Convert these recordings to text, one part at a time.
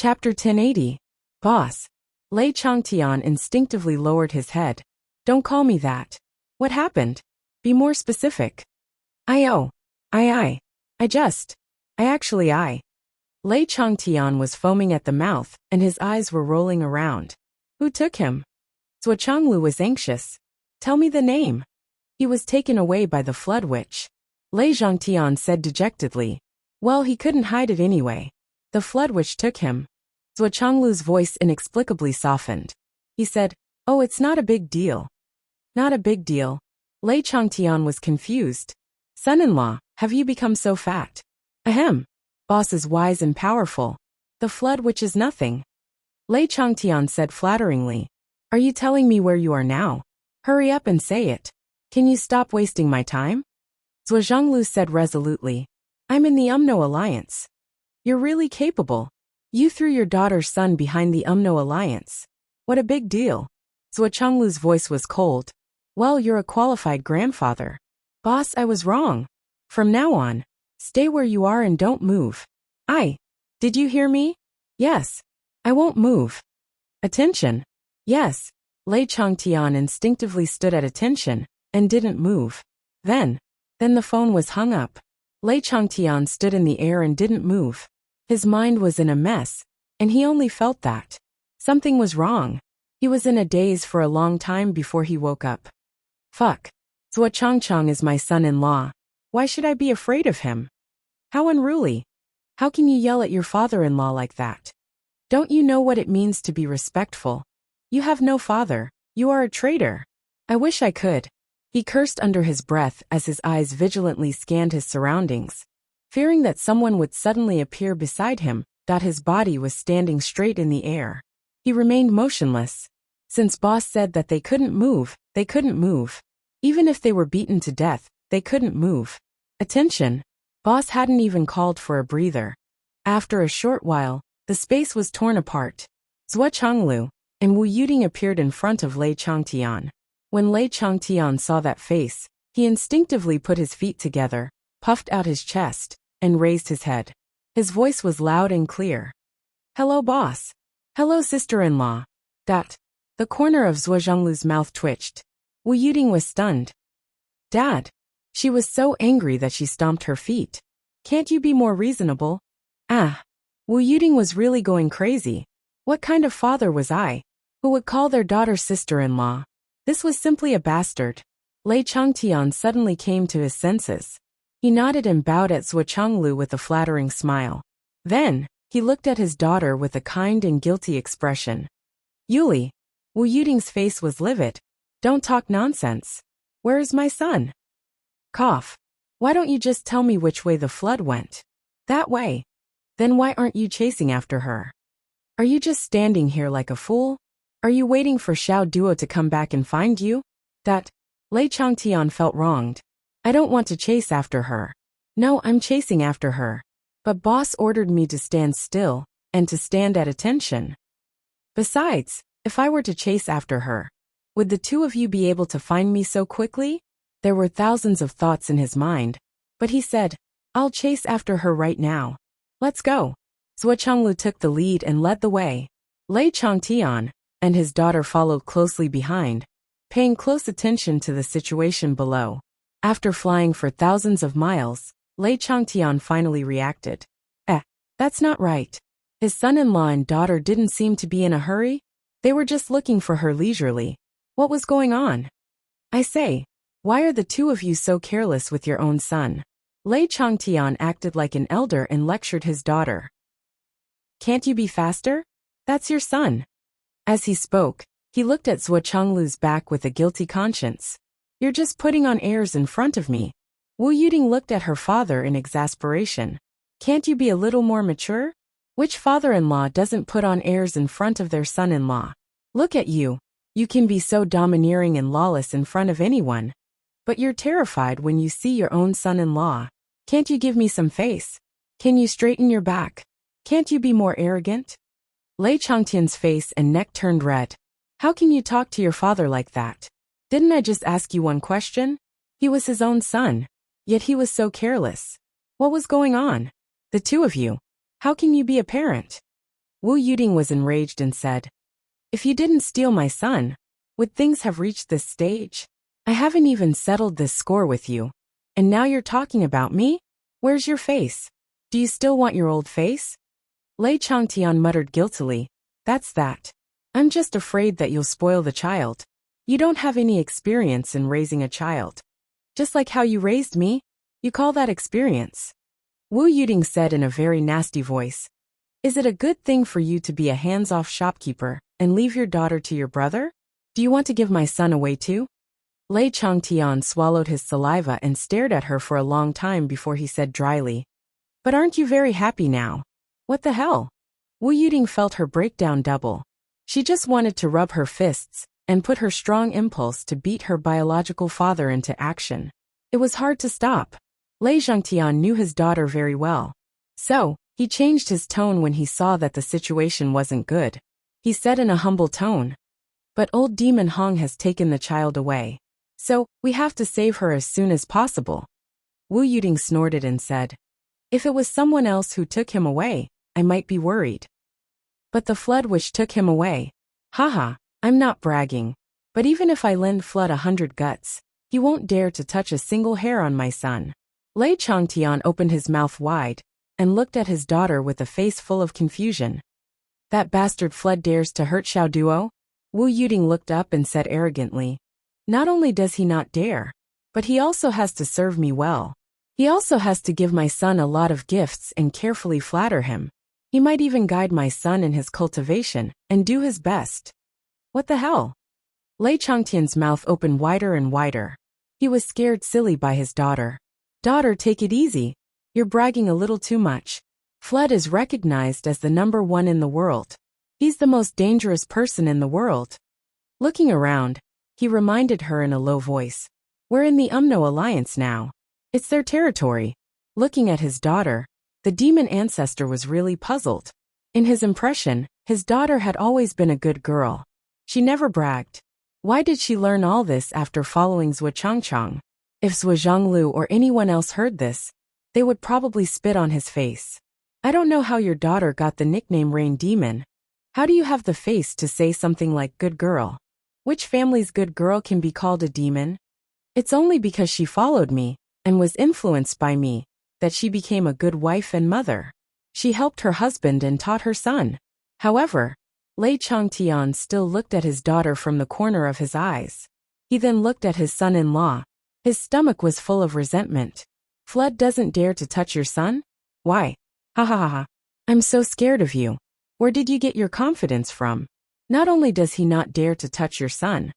Chapter 1080. Boss. Lei Changtian instinctively lowered his head. Don't call me that. What happened? Be more specific. I actually. Lei Changtian was foaming at the mouth, and his eyes were rolling around. Who took him? Zhuo Changlu was anxious. Tell me the name. He was taken away by the flood witch. Lei Changtian said dejectedly. Well, he couldn't hide it anyway. The flood witch took him. Zhuo Changlu's voice inexplicably softened. He said, Oh, it's not a big deal. Not a big deal. Lei Changtian was confused. Son-in-law, have you become so fat? Ahem. Boss is wise and powerful. The flood witch is nothing. Lei Changtian said flatteringly. Are you telling me where you are now? Hurry up and say it. Can you stop wasting my time? Zhuo Zhonglu said resolutely. I'm in the UMNO alliance. You're really capable. You threw your daughter's son behind the UMNO alliance. What a big deal. Zhuo Changlu's voice was cold. Well, you're a qualified grandfather. Boss, I was wrong. From now on, stay where you are and don't move. Did you hear me? Yes. I won't move. Attention. Yes. Lei Changtian instinctively stood at attention and didn't move. Then the phone was hung up. Lei Changtian stood in the air and didn't move. His mind was in a mess, and he only felt that. Something was wrong. He was in a daze for a long time before he woke up. Fuck. Zhuo Changchang is my son-in-law. Why should I be afraid of him? How unruly. How can you yell at your father-in-law like that? Don't you know what it means to be respectful? You have no father. You are a traitor. I wish I could. He cursed under his breath as his eyes vigilantly scanned his surroundings. Fearing that someone would suddenly appear beside him, his body was standing straight in the air. He remained motionless. Since boss said that they couldn't move, they couldn't move. Even if they were beaten to death, they couldn't move. Attention. Boss hadn't even called for a breather. After a short while, the space was torn apart. Zhuo Changlu and Wu Yuding appeared in front of Lei Changtian. When Lei Changtian saw that face, he instinctively put his feet together, puffed out his chest, and raised his head. His voice was loud and clear. Hello, boss. Hello, sister-in-law. The corner of Zhuo Zhonglu's mouth twitched. Wu Yuding was stunned. Dad. She was so angry that she stomped her feet. Can't you be more reasonable? Wu Yuding was really going crazy. What kind of father was I, who would call their daughter sister-in-law? This was simply a bastard. Lei Changtian suddenly came to his senses. He nodded and bowed at Zhuo Changlu with a flattering smile. Then, he looked at his daughter with a kind and guilty expression. Yuli. Wu Yuding's face was livid. Don't talk nonsense. Where is my son? Cough. Why don't you just tell me which way the flood went? That way. Then why aren't you chasing after her? Are you just standing here like a fool? Are you waiting for Xiao Duo to come back and find you? Lei Changtian felt wronged. I don't want to chase after her. No, I'm chasing after her. But boss ordered me to stand still, and to stand at attention. Besides, if I were to chase after her, would the two of you be able to find me so quickly? There were thousands of thoughts in his mind, but he said, I'll chase after her right now. Let's go. Zhuo Changlu took the lead and led the way. Lei Changtian and his daughter followed closely behind, paying close attention to the situation below. After flying for thousands of miles, Lei Changtian finally reacted. That's not right. His son-in-law and daughter didn't seem to be in a hurry. They were just looking for her leisurely. What was going on? I say, why are the two of you so careless with your own son? Lei Changtian acted like an elder and lectured his daughter. Can't you be faster? That's your son. As he spoke, he looked at Zhuo Changlu's back with a guilty conscience. You're just putting on airs in front of me. Wu Yuding looked at her father in exasperation. Can't you be a little more mature? Which father-in-law doesn't put on airs in front of their son-in-law? Look at you. You can be so domineering and lawless in front of anyone. But you're terrified when you see your own son-in-law. Can't you give me some face? Can you straighten your back? Can't you be more arrogant? Lei Changtian's face and neck turned red. How can you talk to your father like that? Didn't I just ask you one question? He was his own son. Yet he was so careless. What was going on? The two of you. How can you be a parent? Wu Yuding was enraged and said, "If you didn't steal my son, would things have reached this stage? I haven't even settled this score with you. And now you're talking about me? Where's your face? Do you still want your old face?" Lei Changtian muttered guiltily, "That's that. I'm just afraid that you'll spoil the child. You don't have any experience in raising a child. Just like how you raised me? You call that experience?" Wu Yuding said in a very nasty voice, "Is it a good thing for you to be a hands-off shopkeeper and leave your daughter to your brother? Do you want to give my son away too?" Lei Changtian swallowed his saliva and stared at her for a long time before he said dryly, "But aren't you very happy now? What the hell?" Wu Yuding felt her breakdown double. She just wanted to rub her fists and put her strong impulse to beat her biological father into action. It was hard to stop. Lei Zhangtian knew his daughter very well. So, he changed his tone when he saw that the situation wasn't good. He said in a humble tone, "But old Demon Hong has taken the child away. So, we have to save her as soon as possible." Wu Yuding snorted and said, "If it was someone else who took him away, I might be worried. But the flood which took him away. Haha, I'm not bragging. But even if I lend Flood 100 guts, he won't dare to touch a single hair on my son." Lei Changtian opened his mouth wide and looked at his daughter with a face full of confusion. "That bastard Flood dares to hurt Xiao Duo?" Wu Yuding looked up and said arrogantly, "Not only does he not dare, but he also has to serve me well. He also has to give my son a lot of gifts and carefully flatter him. He might even guide my son in his cultivation and do his best." What the hell? Lei Changtian's mouth opened wider and wider. He was scared silly by his daughter. "Daughter, take it easy. You're bragging a little too much. Flood is recognized as the #1 in the world. He's the most dangerous person in the world." Looking around, he reminded her in a low voice, "We're in the UMNO alliance now. It's their territory." Looking at his daughter, the demon ancestor was really puzzled. In his impression, his daughter had always been a good girl. She never bragged. Why did she learn all this after following Zhuo Changchang? If Zhuo Zhonglu or anyone else heard this, they would probably spit on his face. "I don't know how your daughter got the nickname Rain Demon. How do you have the face to say something like good girl? Which family's good girl can be called a demon? It's only because she followed me and was influenced by me that she became a good wife and mother. She helped her husband and taught her son." However, Lei Changtian still looked at his daughter from the corner of his eyes. He then looked at his son-in-law. His stomach was full of resentment. "Flood doesn't dare to touch your son? Why? Ha ha ha ha. I'm so scared of you. Where did you get your confidence from? Not only does he not dare to touch your son,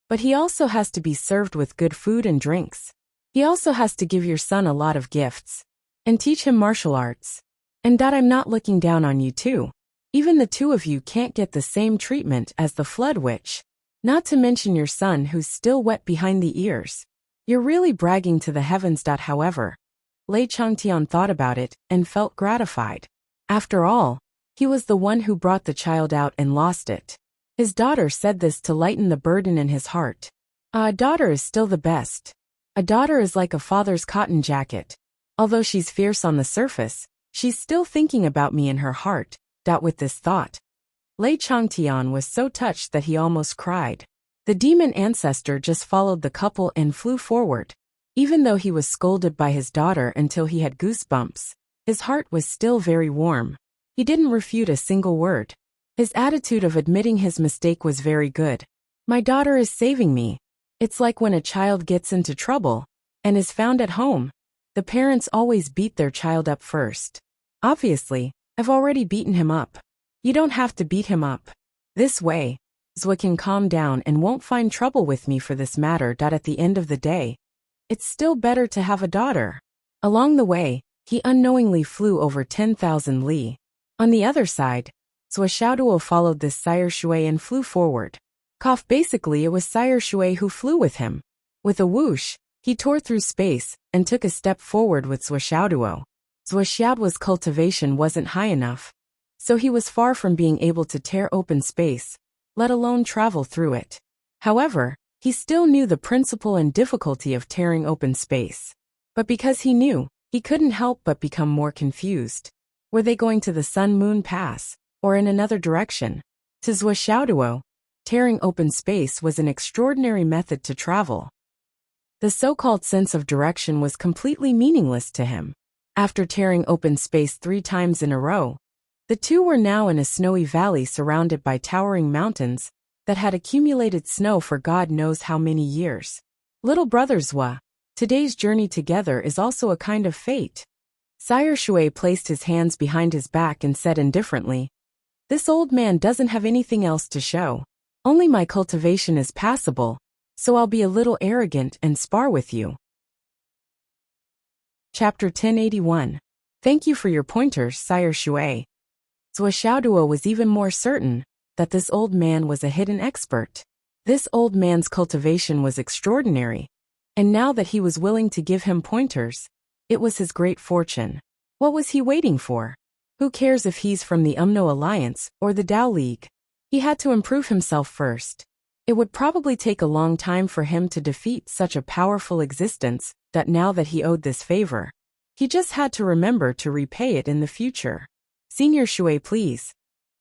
but he also has to be served with good food and drinks. He also has to give your son a lot of gifts and teach him martial arts. And that I'm not looking down on you too. Even the two of you can't get the same treatment as the Flood Witch. Not to mention your son who's still wet behind the ears. You're really bragging to the heavens. However, Lei Changtian thought about it and felt gratified. After all, he was the one who brought the child out and lost it. His daughter said this to lighten the burden in his heart. A daughter is still the best. A daughter is like a father's cotton jacket. Although she's fierce on the surface, she's still thinking about me in her heart. With this thought, Lei Changtian was so touched that he almost cried. The demon ancestor just followed the couple and flew forward. Even though he was scolded by his daughter until he had goosebumps, his heart was still very warm. He didn't refute a single word. His attitude of admitting his mistake was very good. "My daughter is saving me." It's like when a child gets into trouble and is found at home. The parents always beat their child up first. Obviously, I've already beaten him up. You don't have to beat him up. This way, Zhuo can calm down and won't find trouble with me for this matter. At the end of the day, it's still better to have a daughter. Along the way, he unknowingly flew over 10,000 li. On the other side, Zhuo Xiaoduo followed this Sire Shui and flew forward. Basically it was Sire Shui who flew with him. With a whoosh, he tore through space and took a step forward with Zhuo Xiaoduo. Zhuo Xiaoduo's cultivation wasn't high enough, so he was far from being able to tear open space, let alone travel through it. However, he still knew the principle and difficulty of tearing open space. But because he knew, he couldn't help but become more confused. Were they going to the Sun Moon Pass, or in another direction. To Zhuo Xiaoduo, tearing open space was an extraordinary method to travel. The so-called sense of direction was completely meaningless to him. After tearing open space 3 times in a row, the two were now in a snowy valley surrounded by towering mountains that had accumulated snow for God knows how many years. Little brother Zhuo, today's journey together is also a kind of fate. Sire Shui placed his hands behind his back and said indifferently, "This old man doesn't have anything else to show. Only my cultivation is passable, so I'll be a little arrogant and spar with you." Chapter 1081. Thank you for your pointers, Sire Shui. Zhuo Xiaoduo was even more certain that this old man was a hidden expert. This old man's cultivation was extraordinary, and now that he was willing to give him pointers, it was his great fortune. What was he waiting for? Who cares if he's from the UMNO Alliance or the Tao League? He had to improve himself first. It would probably take a long time for him to defeat such a powerful existence, that now that he owed this favor, he just had to remember to repay it in the future. "Senior Shui, please."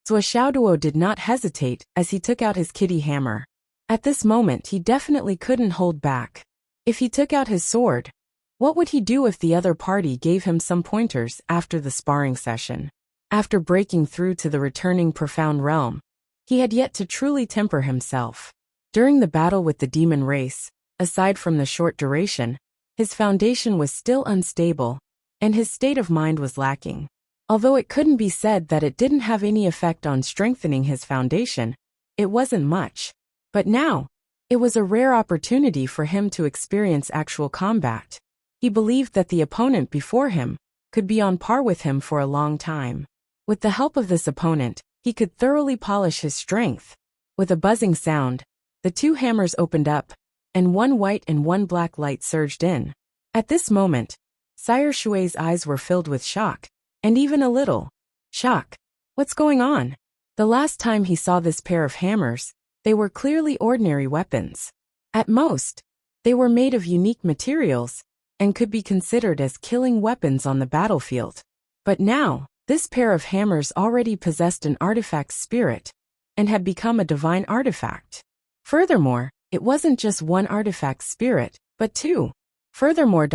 Zhuo Xiaoduo did not hesitate as he took out his kitty hammer. At this moment he definitely couldn't hold back. If he took out his sword, what would he do if the other party gave him some pointers after the sparring session? After breaking through to the returning profound realm, he had yet to truly temper himself. During the battle with the demon race, aside from the short duration, his foundation was still unstable, and his state of mind was lacking. Although it couldn't be said that it didn't have any effect on strengthening his foundation, it wasn't much. But now, it was a rare opportunity for him to experience actual combat. He believed that the opponent before him could be on par with him for a long time. With the help of this opponent, he could thoroughly polish his strength. With a buzzing sound, the 2 hammers opened up, and 1 white and 1 black light surged in. At this moment, Sire Shui's eyes were filled with shock, and even a little shock. What's going on? The last time he saw this pair of hammers, they were clearly ordinary weapons. At most, they were made of unique materials and could be considered as killing weapons on the battlefield. But now, this pair of hammers already possessed an artifact spirit and had become a divine artifact. Furthermore, it wasn't just 1 artifact spirit, but 2. Furthermore,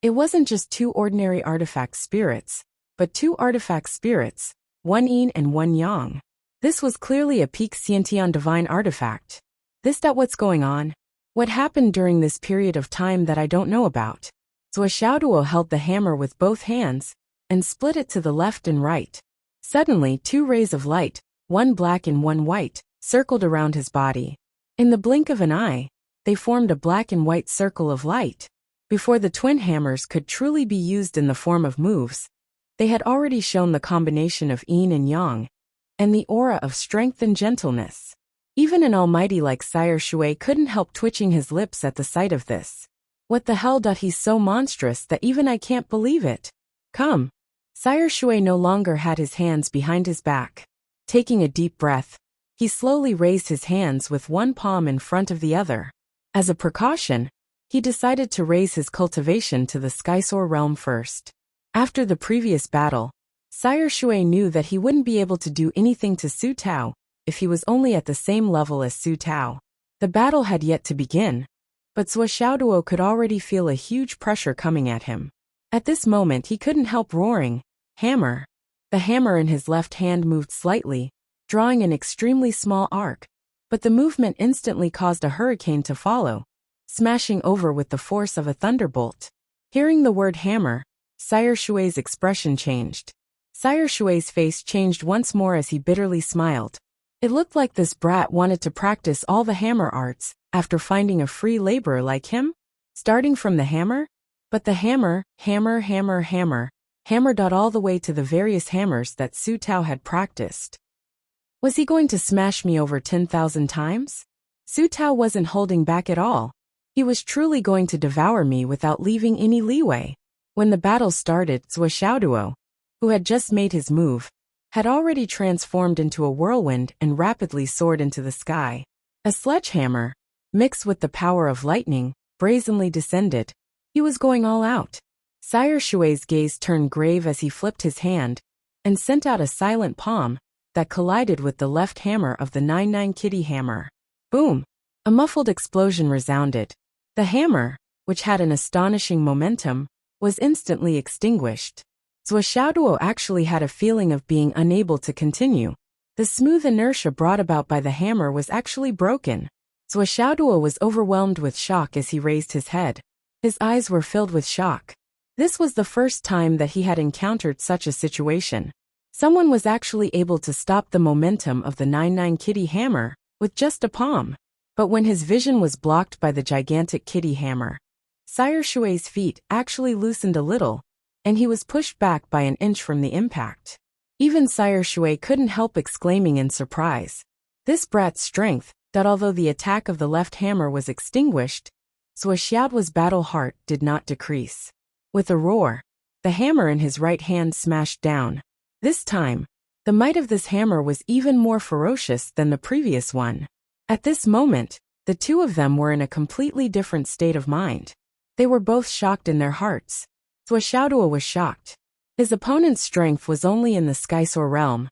it wasn't just 2 ordinary artifact spirits, but 2 artifact spirits, 1 yin and 1 yang. This was clearly a peak Xiantian divine artifact. What's going on? What happened during this period of time that I don't know about? Zhuo Xiaoduo held the hammer with both hands and split it to the left and right. Suddenly 2 rays of light, 1 black and 1 white, circled around his body. In the blink of an eye, they formed a black and white circle of light. Before the twin hammers could truly be used in the form of moves, they had already shown the combination of yin and yang, and the aura of strength and gentleness. Even an almighty like Sire Shui couldn't help twitching his lips at the sight of this. What the hell? He's so monstrous that even I can't believe it. Come. Sire Shui no longer had his hands behind his back. Taking a deep breath, he slowly raised his hands with 1 palm in front of the other. As a precaution, he decided to raise his cultivation to the Skysoar realm first. After the previous battle, Sire Shui knew that he wouldn't be able to do anything to Su Tao if he was only at the same level as Su Tao. The battle had yet to begin, but Zhuo Xiaoduo could already feel a huge pressure coming at him. At this moment he couldn't help roaring, "Hammer!" The hammer in his left hand moved slightly, drawing an extremely small arc, but the movement instantly caused a hurricane to follow, smashing over with the force of a thunderbolt. Hearing the word hammer, Sire Shui's expression changed. Sire Shui's face changed once more as he bitterly smiled. It looked like this brat wanted to practice all the hammer arts after finding a free laborer like him, starting from the hammer. But the hammer, hammered out all the way to the various hammers that Su Tao had practiced. Was he going to smash me over 10,000 times? Su Tao wasn't holding back at all. He was truly going to devour me without leaving any leeway. When the battle started, Zhuo Xiaoduo, who had just made his move, had already transformed into a whirlwind and rapidly soared into the sky. A sledgehammer, mixed with the power of lightning, brazenly descended. He was going all out. Sire Shui's gaze turned grave as he flipped his hand, and sent out a silent palm that collided with the left hammer of the 9-9 kitty hammer. Boom! A muffled explosion resounded. The hammer, which had an astonishing momentum, was instantly extinguished. Zhuo actually had a feeling of being unable to continue. The smooth inertia brought about by the hammer was actually broken. Zhuo was overwhelmed with shock as he raised his head. His eyes were filled with shock. This was the first time that he had encountered such a situation. Someone was actually able to stop the momentum of the 9-9 kitty hammer with just a palm. But when his vision was blocked by the gigantic kitty hammer, Sire Shui's feet actually loosened a little, and he was pushed back by an inch from the impact. Even Sire Shui couldn't help exclaiming in surprise. This brat's strength, that although the attack of the left hammer was extinguished, Zhuo's battle heart did not decrease. With a roar, the hammer in his right hand smashed down. This time, the might of this hammer was even more ferocious than the previous one. At this moment, the two of them were in a completely different state of mind. They were both shocked in their hearts. Zhuo was shocked. His opponent's strength was only in the Skysoar realm,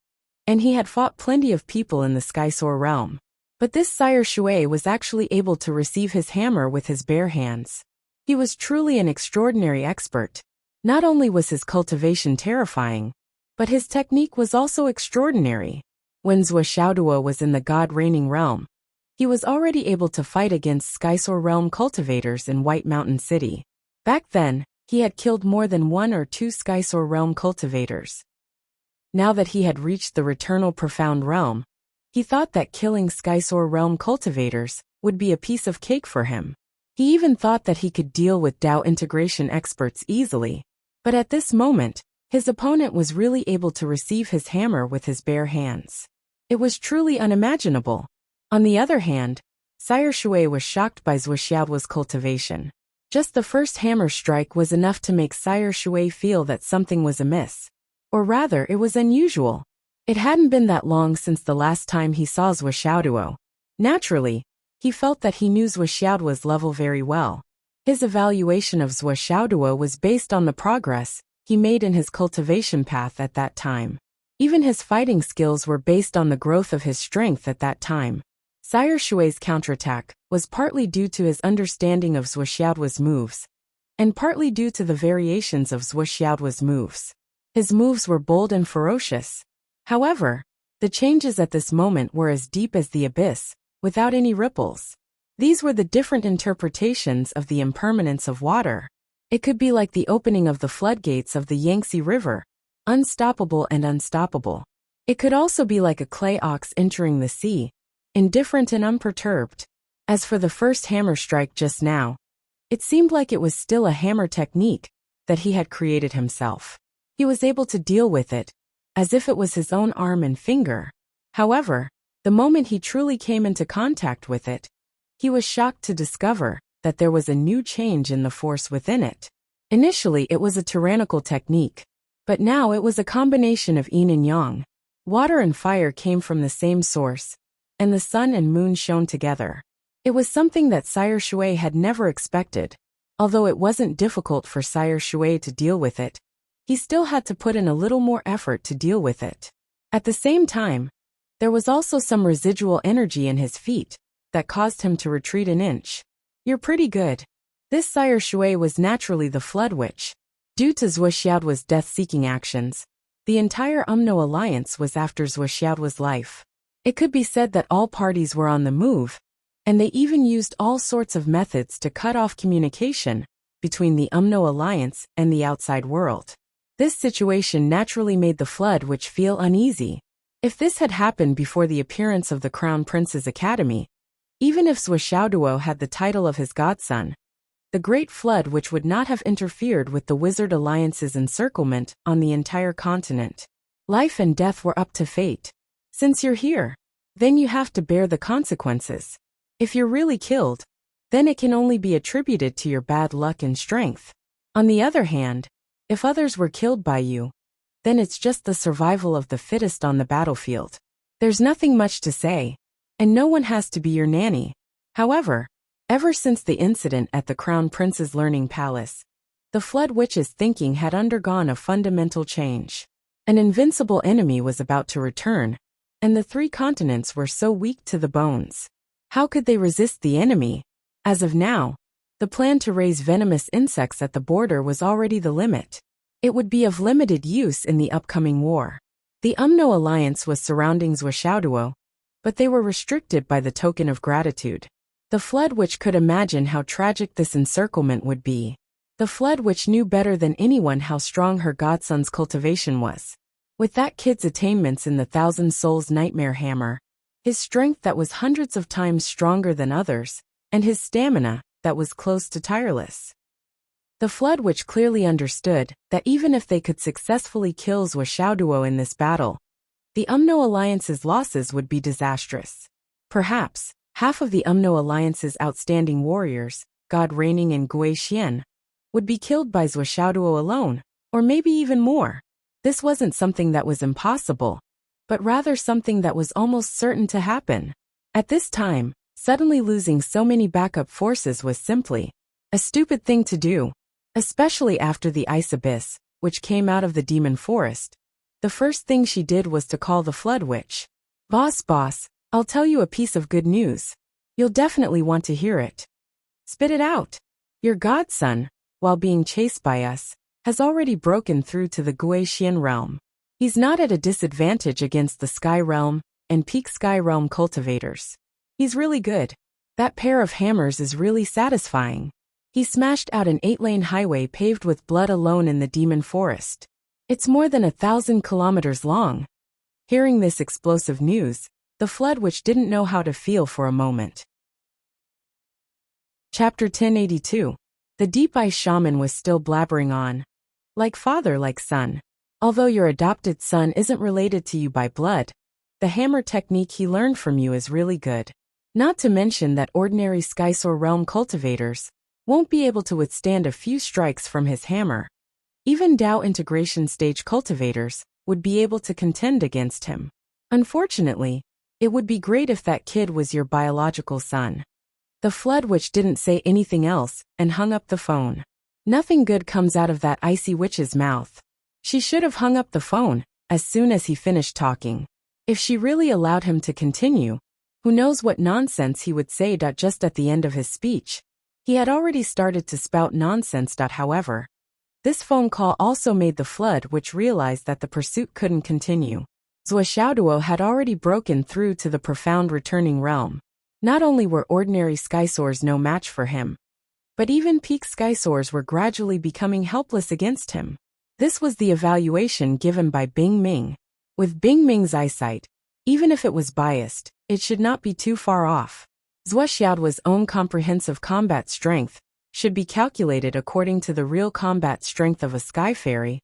and he had fought plenty of people in the Skysoar realm. But this Sire Shui was actually able to receive his hammer with his bare hands. He was truly an extraordinary expert. Not only was his cultivation terrifying, but his technique was also extraordinary. When Zhuo was in the God-reigning realm, he was already able to fight against Skysoar realm cultivators in White Mountain City. Back then, he had killed more than 1 or 2 Skysoar realm cultivators. Now that he had reached the Returnal Profound realm, he thought that killing Skysoar realm cultivators would be a piece of cake for him. He even thought that he could deal with Dao integration experts easily. But at this moment, his opponent was really able to receive his hammer with his bare hands. It was truly unimaginable. On the other hand, Sire Shui was shocked by Zhuo's cultivation. Just the first hammer strike was enough to make Sire Shui feel that something was amiss. Or rather, it was unusual. It hadn't been that long since the last time he saw Zhuo. Naturally, he felt that he knew Zhuo's level very well. His evaluation of Zhuo was based on the progress he made in his cultivation path at that time. Even his fighting skills were based on the growth of his strength at that time. Sire Shui's counterattack was partly due to his understanding of Zhuo's moves, and partly due to the variations of Zhuo's moves. His moves were bold and ferocious. However, the changes at this moment were as deep as the abyss, without any ripples. These were the different interpretations of the impermanence of water. It could be like the opening of the floodgates of the Yangtze River, unstoppable and unstoppable. It could also be like a clay ox entering the sea, indifferent and unperturbed. As for the first hammer strike just now, it seemed like it was still a hammer technique that he had created himself. He was able to deal with it, as if it was his own arm and finger. However, the moment he truly came into contact with it, he was shocked to discover that there was a new change in the force within it. Initially, it was a tyrannical technique, but now it was a combination of yin and yang. Water and fire came from the same source, and the sun and moon shone together. It was something that Sire Shui had never expected. Although it wasn't difficult for Sire Shui to deal with it, he still had to put in a little more effort to deal with it. At the same time, there was also some residual energy in his feet that caused him to retreat an inch. You're pretty good. This Sire Shui was naturally the Flood Witch. Due to Zhuo's death-seeking actions, the entire Umno alliance was after Zhuo's life. It could be said that all parties were on the move, and they even used all sorts of methods to cut off communication between the Umno alliance and the outside world. This situation naturally made the Flood Witch feel uneasy. If this had happened before the appearance of the Crown Prince's Academy, even if Zhuo had the title of his godson, the Great Flood Witch would not have interfered with the Wizard Alliance's encirclement on the entire continent. Life and death were up to fate. Since you're here, then you have to bear the consequences. If you're really killed, then it can only be attributed to your bad luck and strength. On the other hand, if others were killed by you, then it's just the survival of the fittest on the battlefield. There's nothing much to say, and no one has to be your nanny. However, ever since the incident at the Crown Prince's Learning Palace, the Flood Witch's thinking had undergone a fundamental change. An invincible enemy was about to return, and the 3 continents were so weak to the bones. How could they resist the enemy? As of now, the plan to raise venomous insects at the border was already the limit. It would be of limited use in the upcoming war. The UMNO alliance was surrounding Zhuoxiaoduo, but they were restricted by the token of gratitude. The Flood Witch could imagine how tragic this encirclement would be. The Flood Witch knew better than anyone how strong her godson's cultivation was. With that kid's attainments in the Thousand Souls Nightmare Hammer, his strength that was hundreds of times stronger than others, and his stamina that was close to tireless. The Flood Witch clearly understood that even if they could successfully kill Zhuoxiaoduo in this battle, the UMNO Alliance's losses would be disastrous. Perhaps half of the UMNO Alliance's outstanding warriors, God Reigning and Gui Xian, would be killed by Zhuoxiaoduo alone, or maybe even more. This wasn't something that was impossible, but rather something that was almost certain to happen. At this time, suddenly losing so many backup forces was simply a stupid thing to do, especially after the Ice Abyss, which came out of the Demon Forest. The first thing she did was to call the Flood Witch. Boss, I'll tell you a piece of good news. You'll definitely want to hear it. Spit it out. Your godson, while being chased by us, has already broken through to the Gui Xian realm. He's not at a disadvantage against the Sky Realm and Peak Sky Realm cultivators. He's really good. That pair of hammers is really satisfying. He smashed out an 8-lane highway paved with blood alone in the Demon Forest. It's more than 1,000 kilometers long. Hearing this explosive news, the Flood Witch didn't know how to feel for a moment. Chapter 1082. The Deep Ice Shaman was still blabbering on. Like father, like son. Although your adopted son isn't related to you by blood, the hammer technique he learned from you is really good. Not to mention that ordinary Skysor Realm cultivators won't be able to withstand a few strikes from his hammer. Even Dao integration stage cultivators would be able to contend against him. Unfortunately, it would be great if that kid was your biological son. The Flood Witch didn't say anything else and hung up the phone. Nothing good comes out of that icy witch's mouth. She should have hung up the phone as soon as he finished talking. If she really allowed him to continue, who knows what nonsense he would say. Just at the end of his speech, he had already started to spout nonsense. However, this phone call also made the Flood Witch realize that the pursuit couldn't continue. Zhuoxiaoduo had already broken through to the profound returning realm. Not only were ordinary Skysors no match for him, but even peak Skysors were gradually becoming helpless against him. This was the evaluation given by Bing Ming. With Bing Ming's eyesight, even if it was biased, it should not be too far off. Zhuoxiaoduo's own comprehensive combat strength should be calculated according to the real combat strength of a Sky Fairy,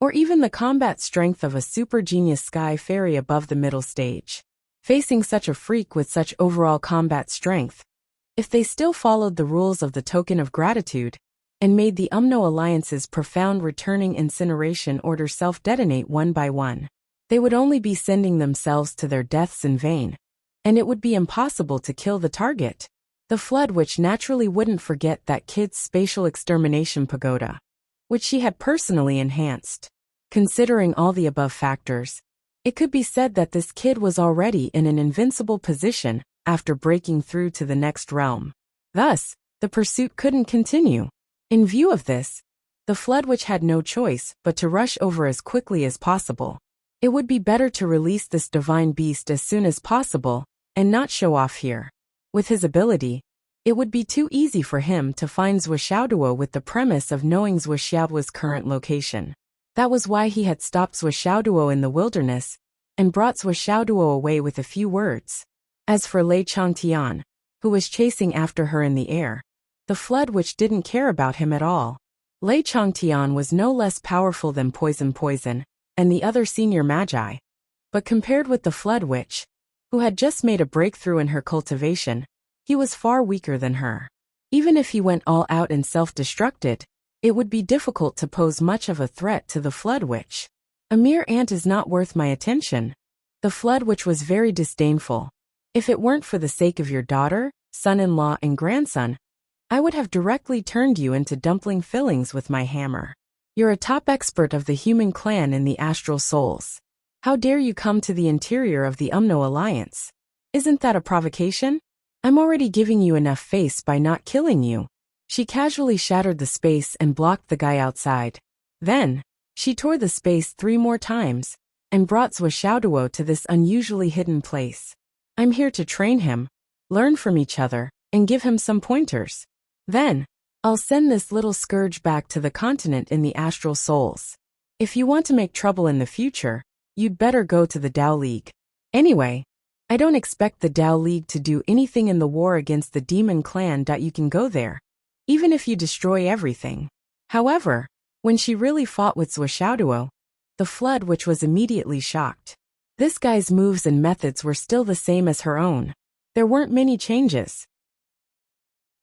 or even the combat strength of a super genius Sky Fairy above the middle stage. Facing such a freak with such overall combat strength, if they still followed the rules of the token of gratitude, and made the UMNO Alliance's profound returning incineration order self-detonate one by one, they would only be sending themselves to their deaths in vain, and it would be impossible to kill the target. The Flood Witch naturally wouldn't forget that kid's spatial extermination pagoda, which she had personally enhanced. Considering all the above factors, it could be said that this kid was already in an invincible position after breaking through to the next realm. Thus, the pursuit couldn't continue. In view of this, the Flood Witch had no choice but to rush over as quickly as possible. It would be better to release this divine beast as soon as possible and not show off here. With his ability, it would be too easy for him to find Zhuoxiaoduo with the premise of knowing Zhuoxiaoduo's current location. That was why he had stopped Zhuoxiaoduo in the wilderness and brought Zhuoxiaoduo away with a few words. As for Lei Changtian, who was chasing after her in the air, the Flood Witch didn't care about him at all. Lei Changtian was no less powerful than Poison and the other senior magi, but compared with the Flood Witch, who had just made a breakthrough in her cultivation, he was far weaker than her. Even if he went all out and self-destructed, it would be difficult to pose much of a threat to the Flood Witch. A mere ant is not worth my attention. The Flood Witch was very disdainful. If it weren't for the sake of your daughter, son-in-law and grandson, I would have directly turned you into dumpling fillings with my hammer. You're a top expert of the human clan in the astral souls. How dare you come to the interior of the Umno Alliance? Isn't that a provocation? I'm already giving you enough face by not killing you. She casually shattered the space and blocked the guy outside. Then, she tore the space 3 more times and brought Zhuo to this unusually hidden place. I'm here to train him, learn from each other, and give him some pointers. Then, I'll send this little scourge back to the continent in the astral souls. If you want to make trouble in the future, you'd better go to the Dao League. Anyway, I don't expect the Dao League to do anything in the war against the demon clan. You can go there, even if you destroy everything. However, when she really fought with Zhuo, the Flood Witch was immediately shocked. This guy's moves and methods were still the same as her own. There weren't many changes.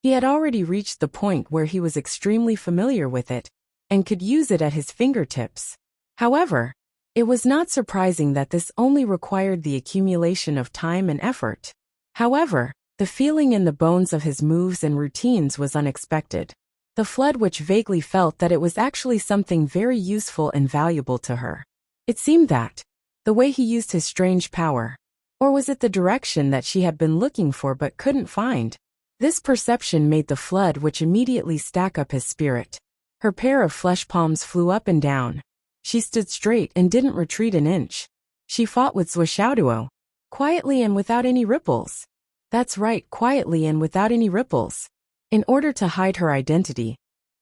He had already reached the point where he was extremely familiar with it and could use it at his fingertips. However, it was not surprising that this only required the accumulation of time and effort. However, the feeling in the bones of his moves and routines was unexpected. The Flood Witch vaguely felt that it was actually something very useful and valuable to her. It seemed that the way he used his strange power, or was it the direction that she had been looking for but couldn't find? This perception made the Flood Witch immediately stack up his spirit. Her pair of flesh palms flew up and down. She stood straight and didn't retreat an inch. She fought with Zhuo, quietly and without any ripples. That's right, quietly and without any ripples. In order to hide her identity,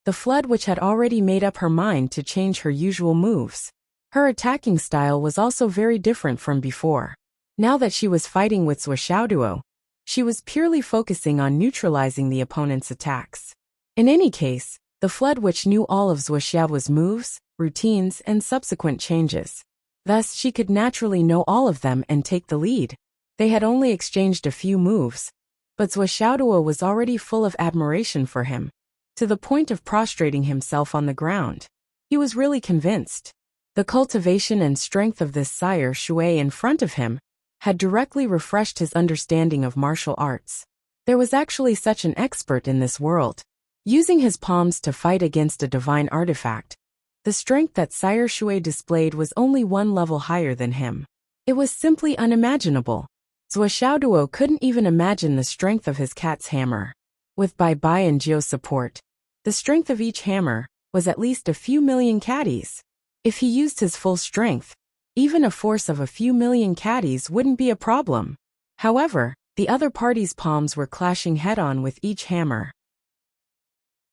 the Flood Witch had already made up her mind to change her usual moves. Her attacking style was also very different from before. Now that she was fighting with Zhuo, she was purely focusing on neutralizing the opponent's attacks. In any case, the Flood Witch knew all of Zhuo's moves, routines, and subsequent changes. Thus, she could naturally know all of them and take the lead. They had only exchanged a few moves, but Zhuo was already full of admiration for him, to the point of prostrating himself on the ground. He was really convinced. The cultivation and strength of this sire Shui in front of him had directly refreshed his understanding of martial arts. There was actually such an expert in this world. Using his palms to fight against a divine artifact, the strength that Sire Shui displayed was only 1 level higher than him. It was simply unimaginable. Zhuo couldn't even imagine the strength of his cat's hammer. With Bai Bai and Jiu's support, the strength of each hammer was at least a few million caddies. If he used his full strength, even a force of a few million caddies wouldn't be a problem. However, the other party's palms were clashing head-on with each hammer.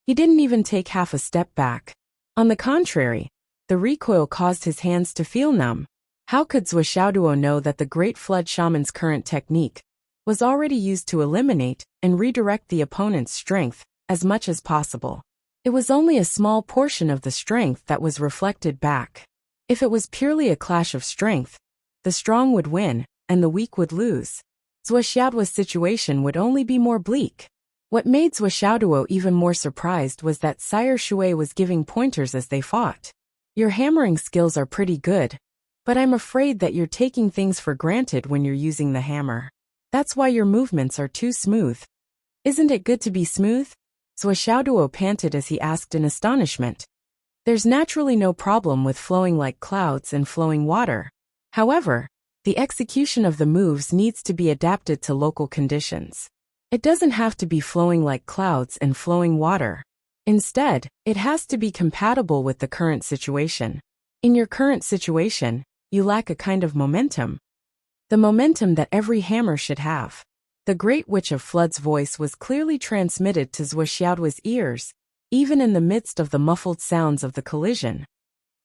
He didn't even take half a step back. On the contrary, the recoil caused his hands to feel numb. How could Zhuo know that the Great Flood Shaman's current technique was already used to eliminate and redirect the opponent's strength as much as possible? It was only a small portion of the strength that was reflected back. If it was purely a clash of strength, the strong would win and the weak would lose. Zhuo's situation would only be more bleak. What made Zhuo even more surprised was that Sire Shui was giving pointers as they fought. Your hammering skills are pretty good, but I'm afraid that you're taking things for granted when you're using the hammer. That's why your movements are too smooth. Isn't it good to be smooth? Zhuo panted as he asked in astonishment. There's naturally no problem with flowing like clouds and flowing water. However, the execution of the moves needs to be adapted to local conditions. It doesn't have to be flowing like clouds and flowing water. Instead, it has to be compatible with the current situation. In your current situation, you lack a kind of momentum. The momentum that every hammer should have. The Great Witch of Flood's voice was clearly transmitted to Zhuo's ears, even in the midst of the muffled sounds of the collision.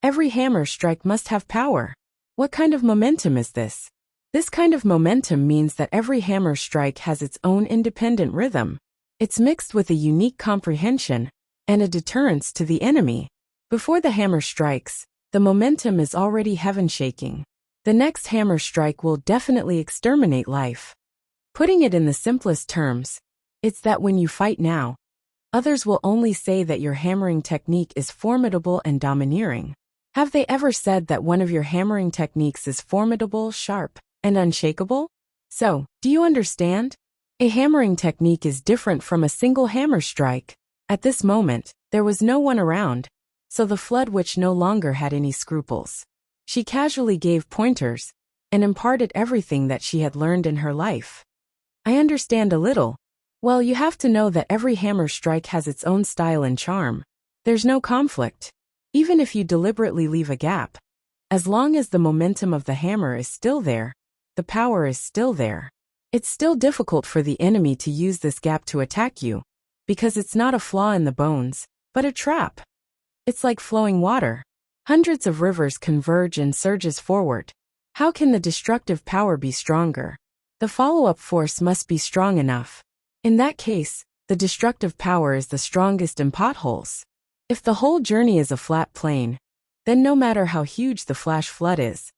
Every hammer strike must have power. What kind of momentum is this? This kind of momentum means that every hammer strike has its own independent rhythm. It's mixed with a unique comprehension and a deterrence to the enemy. Before the hammer strikes, the momentum is already heaven-shaking. The next hammer strike will definitely exterminate life. Putting it in the simplest terms, it's that when you fight now, others will only say that your hammering technique is formidable and domineering. Have they ever said that one of your hammering techniques is formidable, sharp, and unshakable? So, do you understand? A hammering technique is different from a single hammer strike. At this moment, there was no one around. So the Flood Witch no longer had any scruples. She casually gave pointers and imparted everything that she had learned in her life. I understand a little. Well, you have to know that every hammer strike has its own style and charm. There's no conflict. Even if you deliberately leave a gap, as long as the momentum of the hammer is still there, the power is still there. It's still difficult for the enemy to use this gap to attack you, because it's not a flaw in the bones, but a trap. It's like flowing water. Hundreds of rivers converge and surges forward. How can the destructive power be stronger? The follow-up force must be strong enough. In that case, the destructive power is the strongest in potholes. If the whole journey is a flat plane, then no matter how huge the flash flood is,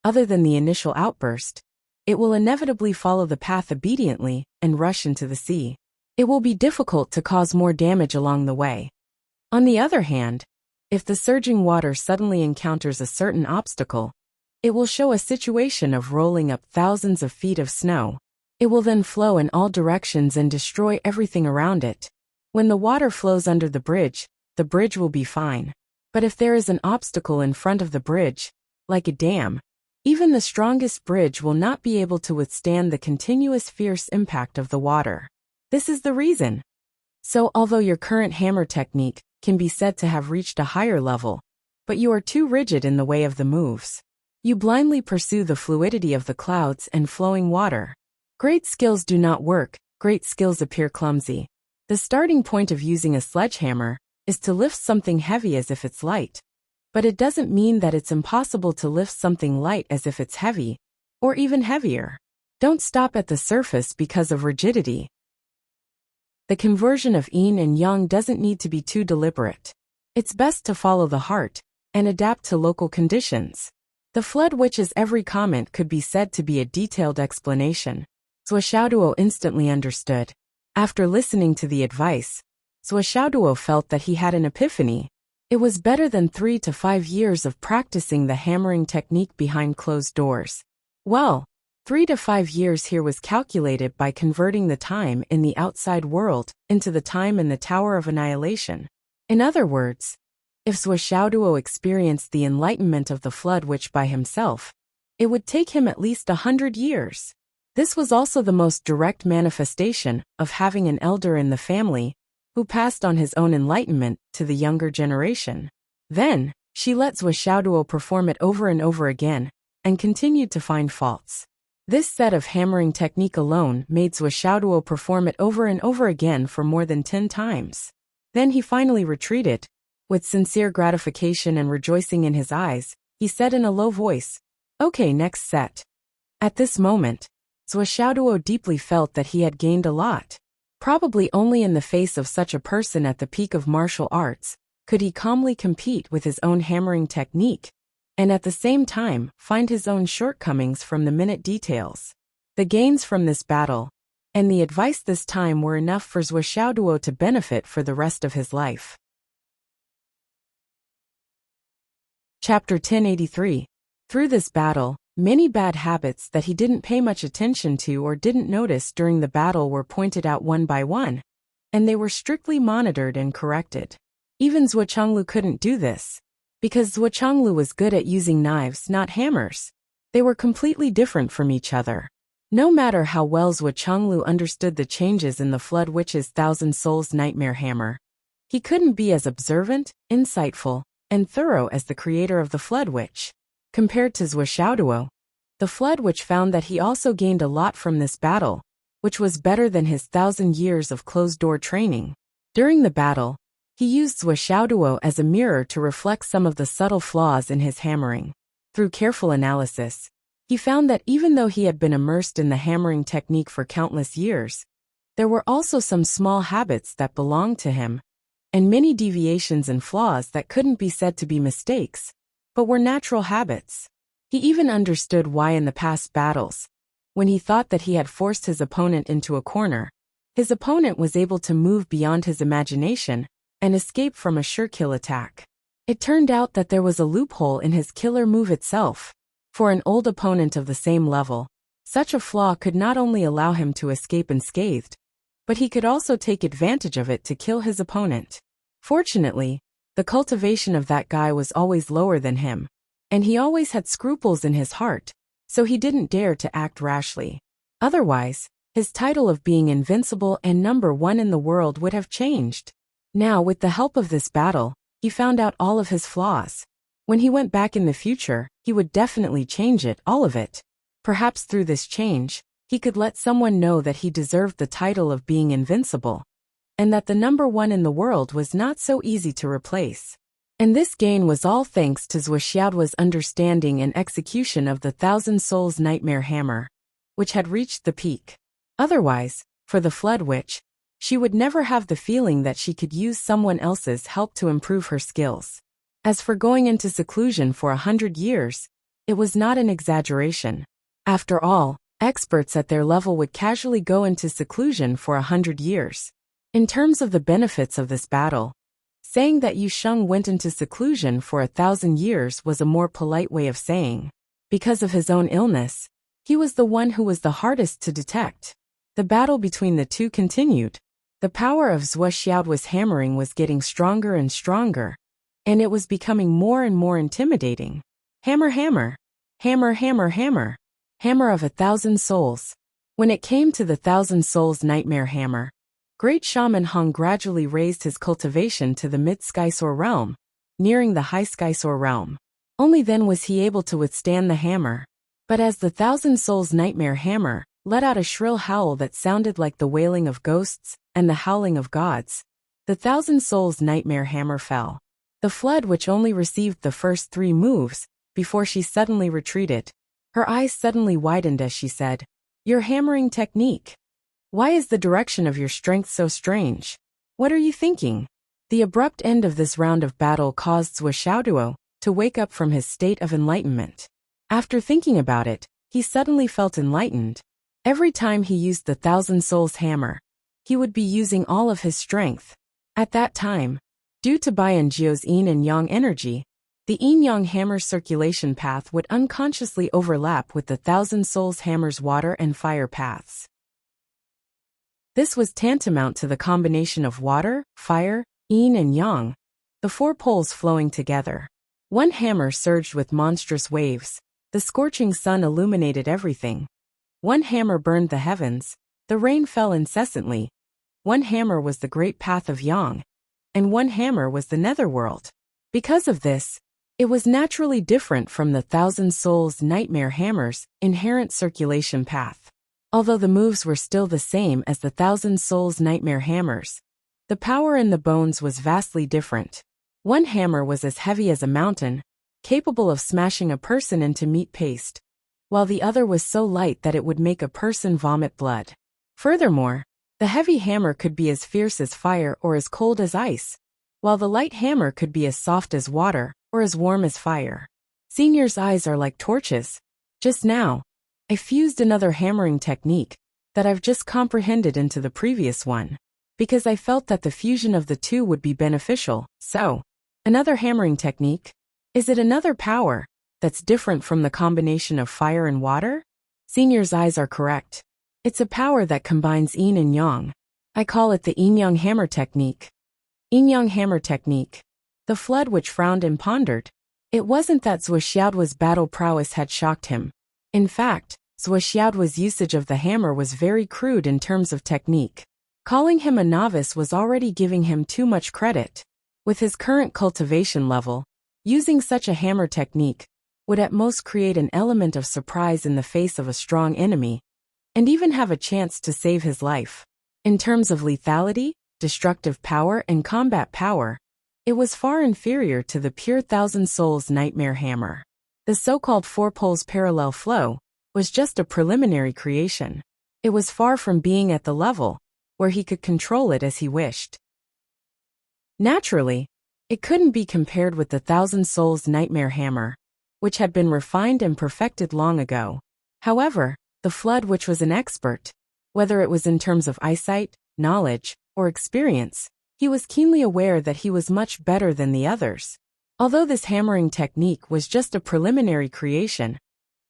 other than the initial outburst, it will inevitably follow the path obediently and rush into the sea. It will be difficult to cause more damage along the way. On the other hand, if the surging water suddenly encounters a certain obstacle, it will show a situation of rolling up thousands of feet of snow. It will then flow in all directions and destroy everything around it. When the water flows under the bridge will be fine. But if there is an obstacle in front of the bridge, like a dam, even the strongest bridge will not be able to withstand the continuous fierce impact of the water. This is the reason. So although your current hammer technique can be said to have reached a higher level, but you are too rigid in the way of the moves. You blindly pursue the fluidity of the clouds and flowing water. Great skills do not work, great skills appear clumsy. The starting point of using a sledgehammer is to lift something heavy as if it's light. But it doesn't mean that it's impossible to lift something light as if it's heavy, or even heavier. Don't stop at the surface because of rigidity. The conversion of yin and yang doesn't need to be too deliberate. It's best to follow the heart and adapt to local conditions. The Flood Witch's every comment could be said to be a detailed explanation. Shuo instantly understood. After listening to the advice, Shuo felt that he had an epiphany. It was better than 3 to 5 years of practicing the hammering technique behind closed doors. Well, 3 to 5 years here was calculated by converting the time in the outside world into the time in the Tower of Annihilation. In other words, if Shuo experienced the enlightenment of the Flood Witch by himself, it would take him at least 100 years. This was also the most direct manifestation of having an elder in the family who passed on his own enlightenment to the younger generation. Then, she let Shuo perform it over and over again, and continued to find faults. This set of hammering technique alone made Shuo perform it over and over again for more than 10 times. Then he finally retreated. With sincere gratification and rejoicing in his eyes, he said in a low voice, "Okay, next set." At this moment, Shuo deeply felt that he had gained a lot. Probably only in the face of such a person at the peak of martial arts could he calmly compete with his own hammering technique, and at the same time find his own shortcomings from the minute details. The gains from this battle and the advice this time were enough for Shuo to benefit for the rest of his life. Chapter 1083. Through this battle, many bad habits that he didn't pay much attention to or didn't notice during the battle were pointed out one by one, and they were strictly monitored and corrected. Even Zhuochenglu couldn't do this, because Zhuochenglu was good at using knives, not hammers. They were completely different from each other. No matter how well Zhuochenglu understood the changes in the Flood Witch's Thousand Souls Nightmare Hammer, he couldn't be as observant, insightful, and thorough as the creator of the Flood Witch. Compared to Shuo, the Flood Witch found that he also gained a lot from this battle, which was better than his 1,000 years of closed-door training. During the battle, he used Shuo as a mirror to reflect some of the subtle flaws in his hammering. Through careful analysis, he found that even though he had been immersed in the hammering technique for countless years, there were also some small habits that belonged to him, and many deviations and flaws that couldn't be said to be mistakes, but were natural habits. He even understood why in the past battles, when he thought that he had forced his opponent into a corner, his opponent was able to move beyond his imagination and escape from a sure kill attack. It turned out that there was a loophole in his killer move itself. For an old opponent of the same level, such a flaw could not only allow him to escape unscathed, but he could also take advantage of it to kill his opponent. Fortunately, The cultivation of that guy was always lower than him. And he always had scruples in his heart, so he didn't dare to act rashly. Otherwise, his title of being invincible and number one in the world would have changed. Now, with the help of this battle, he found out all of his flaws. When he went back in the future, he would definitely change it, all of it. Perhaps through this change, he could let someone know that he deserved the title of being invincible, and that the number one in the world was not so easy to replace. And this gain was all thanks to Wuxia's understanding and execution of the Thousand Souls Nightmare Hammer, which had reached the peak. Otherwise, for the Flood Witch, she would never have the feeling that she could use someone else's help to improve her skills. As for going into seclusion for 100 years, it was not an exaggeration. After all, experts at their level would casually go into seclusion for 100 years. In terms of the benefits of this battle, saying that Yu Sheng went into seclusion for 1,000 years was a more polite way of saying, because of his own illness, he was the one who was the hardest to detect. The battle between the two continued. The power of Zhuo Xiaoduo's hammering was getting stronger and stronger, and it was becoming more and more intimidating. Hammer, hammer. Hammer, hammer, hammer. Hammer of 1,000 souls. When it came to the 1,000 souls nightmare hammer, Great Shaman Hong gradually raised his cultivation to the mid-Skysaur realm, nearing the high Skysaur realm. Only then was he able to withstand the hammer. But as the 1,000 souls nightmare hammer let out a shrill howl that sounded like the wailing of ghosts and the howling of gods, the 1,000 souls nightmare hammer fell. The Flood Witch only received the first 3 moves before she suddenly retreated. Her eyes suddenly widened as she said, "Your hammering technique. Why is the direction of your strength so strange? What are you thinking?" The abrupt end of this round of battle caused Zhuo Xiaoduo to wake up from his state of enlightenment. After thinking about it, he suddenly felt enlightened. Every time he used the 1,000 souls hammer, he would be using all of his strength. At that time, due to Bian Jiu's yin and yang energy, the yin-yang hammer's circulation path would unconsciously overlap with the 1,000 souls hammer's water and fire paths. This was tantamount to the combination of water, fire, yin and yang, the 4 poles flowing together. One hammer surged with monstrous waves. The scorching sun illuminated everything. One hammer burned the heavens. The rain fell incessantly. One hammer was the great path of yang, and one hammer was the netherworld. Because of this, it was naturally different from the 1,000 souls nightmare hammer's inherent circulation path. Although the moves were still the same as the 1,000 souls nightmare hammers, the power in the bones was vastly different. One hammer was as heavy as a mountain, capable of smashing a person into meat paste, while the other was so light that it would make a person vomit blood. Furthermore, the heavy hammer could be as fierce as fire or as cold as ice, while the light hammer could be as soft as water or as warm as fire. Senior's eyes are like torches. Just now, I fused another hammering technique that I've just comprehended into the previous one, because I felt that the fusion of the two would be beneficial. So, another hammering technique? Is it another power that's different from the combination of fire and water? Senior's eyes are correct. It's a power that combines yin and yang. I call it the yin-yang hammer technique. Yin-yang hammer technique. The Flood Witch frowned and pondered. It wasn't that Zhuo Xiaoduo's battle prowess had shocked him. In fact, Zhuo Xiaoduo's usage of the hammer was very crude in terms of technique. Calling him a novice was already giving him too much credit. With his current cultivation level, using such a hammer technique would at most create an element of surprise in the face of a strong enemy, and even have a chance to save his life. In terms of lethality, destructive power and combat power, it was far inferior to the pure 1,000 souls nightmare hammer. The so-called 4 poles parallel flow was just a preliminary creation. It was far from being at the level where he could control it as he wished. Naturally, it couldn't be compared with the 1,000 souls nightmare hammer, which had been refined and perfected long ago. However, the Flood Witch was an expert. Whether it was in terms of eyesight, knowledge, or experience, he was keenly aware that he was much better than the others. Although this hammering technique was just a preliminary creation,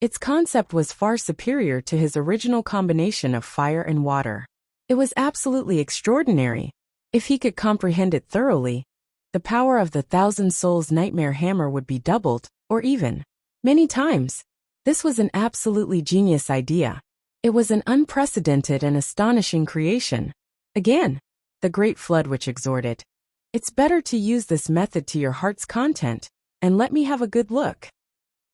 its concept was far superior to his original combination of fire and water. It was absolutely extraordinary. If he could comprehend it thoroughly, the power of the Thousand Souls Nightmare Hammer would be doubled, or even many times. This was an absolutely genius idea. It was an unprecedented and astonishing creation. Again, the Great Flood Witch exhorted. It's better to use this method to your heart's content, and let me have a good look.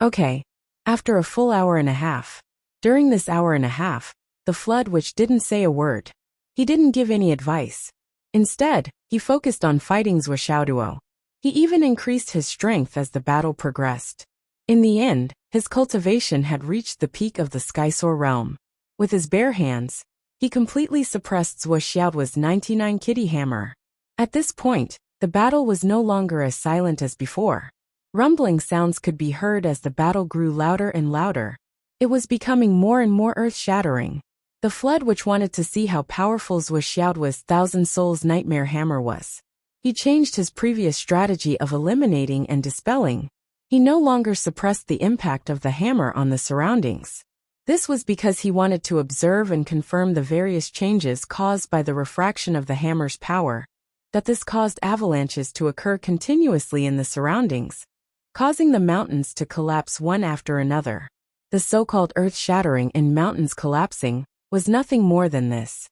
Okay. After a full hour and a half. During this hour and a half, the Flood Witch didn't say a word. He didn't give any advice. Instead, he focused on fighting Zhuo. He even increased his strength as the battle progressed. In the end, his cultivation had reached the peak of the Skysoar realm. With his bare hands, he completely suppressed Zhuo's 99 kitty hammer. At this point, the battle was no longer as silent as before. Rumbling sounds could be heard as the battle grew louder and louder. It was becoming more and more earth-shattering. The Flood Witch wanted to see how powerful Zhuo's Thousand Souls Nightmare Hammer was. He changed his previous strategy of eliminating and dispelling. He no longer suppressed the impact of the hammer on the surroundings. This was because he wanted to observe and confirm the various changes caused by the refraction of the hammer's power, that this caused avalanches to occur continuously in the surroundings, causing the mountains to collapse one after another. The so-called earth-shattering and mountains collapsing was nothing more than this.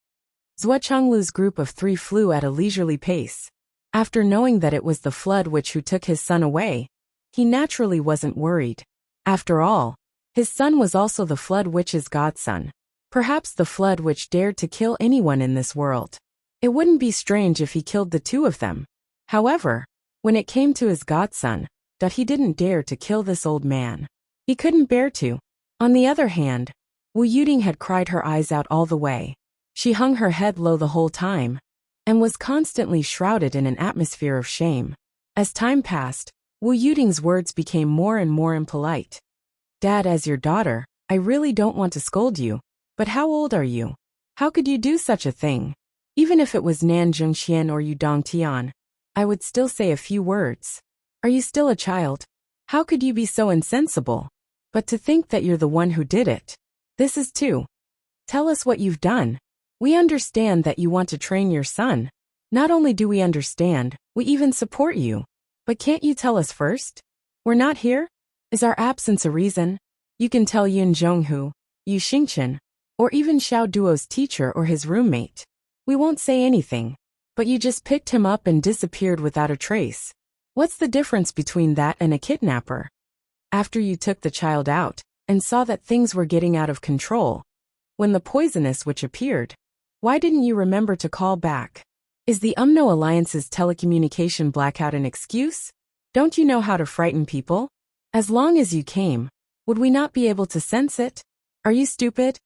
Zhuo Chenglu's group of 3 flew at a leisurely pace. After knowing that it was the Flood Witch who took his son away, he naturally wasn't worried. After all, his son was also the Flood Witch's godson. Perhaps the Flood Witch dared to kill anyone in this world. It wouldn't be strange if he killed the 2 of them. However, when it came to his godson, that he didn't dare to kill this old man. He couldn't bear to. On the other hand, Wu Yuding had cried her eyes out all the way. She hung her head low the whole time, and was constantly shrouded in an atmosphere of shame. As time passed, Wu Yuding's words became more and more impolite. Dad, as your daughter, I really don't want to scold you, but how old are you? How could you do such a thing? Even if it was Nan Zhengxian or Yu Dongtian, I would still say a few words. Are you still a child? How could you be so insensible? But to think that you're the one who did it. This is too. Tell us what you've done. We understand that you want to train your son. Not only do we understand, we even support you. But can't you tell us first? We're not here? Is our absence a reason? You can tell Yun Zhonghu, Yu Xingchen, or even Xiao Duo's teacher or his roommate. We won't say anything. But you just picked him up and disappeared without a trace. What's the difference between that and a kidnapper? After you took the child out, and saw that things were getting out of control, when the poisonous witch appeared, why didn't you remember to call back? Is the UMNO Alliance's telecommunication blackout an excuse? Don't you know how to frighten people? As long as you came, would we not be able to sense it? Are you stupid?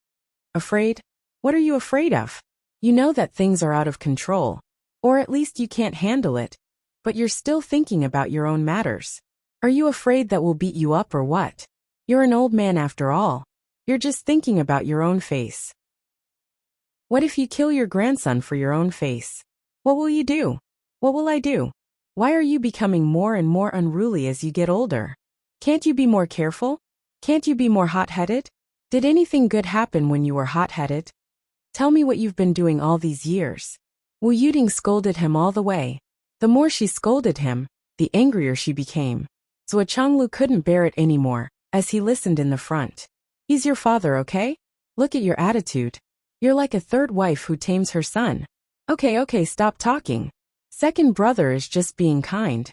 Afraid? What are you afraid of? You know that things are out of control. Or at least you can't handle it. But you're still thinking about your own matters. Are you afraid that we'll beat you up or what? You're an old man after all. You're just thinking about your own face. What if you kill your grandson for your own face? What will you do? What will I do? Why are you becoming more and more unruly as you get older? Can't you be more careful? Can't you be more hot-headed? Did anything good happen when you were hot-headed? Tell me what you've been doing all these years. Wu Yuding scolded him all the way. The more she scolded him, the angrier she became. Zhuo Chenglu couldn't bear it anymore, as he listened in the front. He's your father, okay? Look at your attitude. You're like a third wife who tames her son. Okay, stop talking. Second brother is just being kind.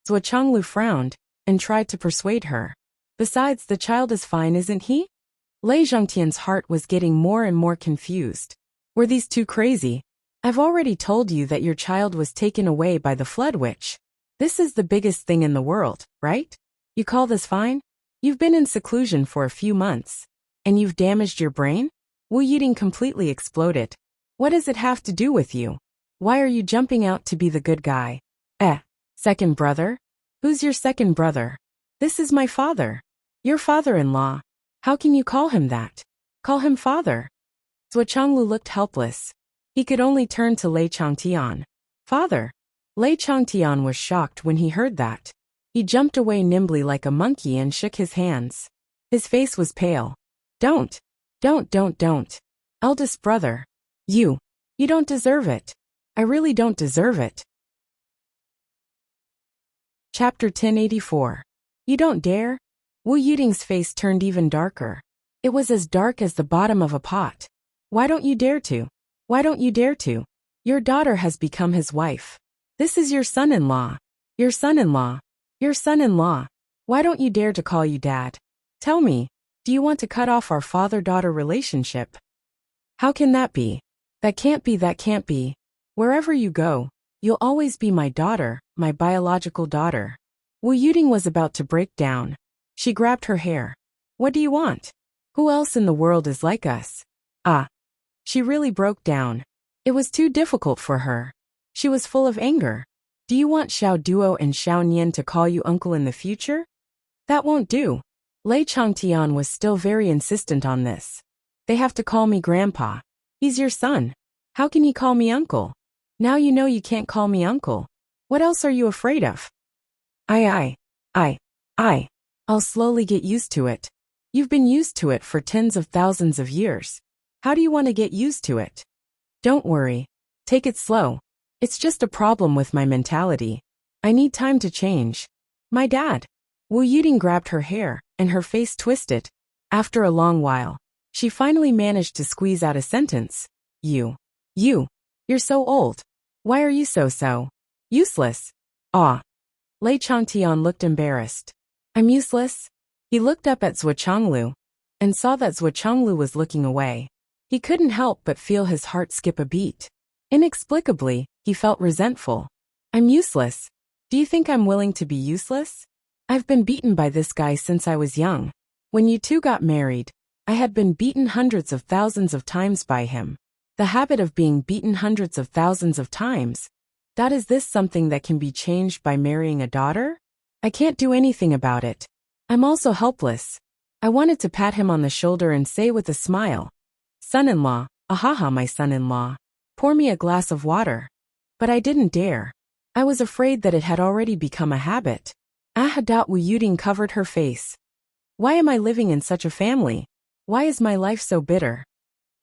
Zhuo Chenglu frowned, and tried to persuade her. Besides, the child is fine, isn't he? Lei Zhongtian's heart was getting more and more confused. Were these two crazy? I've already told you that your child was taken away by the Flood Witch. This is the biggest thing in the world, right? You call this fine? You've been in seclusion for a few months. And you've damaged your brain? Wu Yuding completely exploded. What does it have to do with you? Why are you jumping out to be the good guy? Second brother? Who's your second brother? This is my father. Your father-in-law. How can you call him that? Call him father. Zhuo Chenglu looked helpless. He could only turn to Lei Changtian. Father. Lei Changtian was shocked when he heard that. He jumped away nimbly like a monkey and shook his hands. His face was pale. Don't. Eldest brother. You don't deserve it. I really don't deserve it. Chapter 1084. You don't dare? Wu Yuding's face turned even darker. It was as dark as the bottom of a pot. Why don't you dare to? Why don't you dare to? Your daughter has become his wife. This is your son-in-law. Your son-in-law. Your son-in-law. Why don't you dare to call you dad? Tell me, do you want to cut off our father-daughter relationship? How can that be? That can't be, that can't be. Wherever you go, you'll always be my daughter, my biological daughter. Wu Yuding was about to break down. She grabbed her hair. What do you want? Who else in the world is like us? Ah. She really broke down. It was too difficult for her. She was full of anger. Do you want Xiao Duo and Xiao Nian to call you uncle in the future? That won't do. Lei Changtian was still very insistent on this. They have to call me grandpa. He's your son. How can you call me uncle? Now you know you can't call me uncle. What else are you afraid of? I'll slowly get used to it. You've been used to it for tens of thousands of years. How do you want to get used to it? Don't worry. Take it slow. It's just a problem with my mentality. I need time to change. My dad. Wu Yuding grabbed her hair, and her face twisted. After a long while, she finally managed to squeeze out a sentence. You're so old. Why are you so useless? Ah. Lei Changtian looked embarrassed. I'm useless? He looked up at Zhuo Changlu, and saw that Zhuo Changlu was looking away. He couldn't help but feel his heart skip a beat. Inexplicably, he felt resentful. I'm useless. Do you think I'm willing to be useless? I've been beaten by this guy since I was young. When you two got married, I had been beaten hundreds of thousands of times by him. The habit of being beaten hundreds of thousands of times. Is this something that can be changed by marrying a daughter? I can't do anything about it. I'm also helpless. I wanted to pat him on the shoulder and say with a smile, son-in-law, ahaha my son-in-law, pour me a glass of water. But I didn't dare. I was afraid that it had already become a habit. Wu Yuding covered her face. Why am I living in such a family? Why is my life so bitter?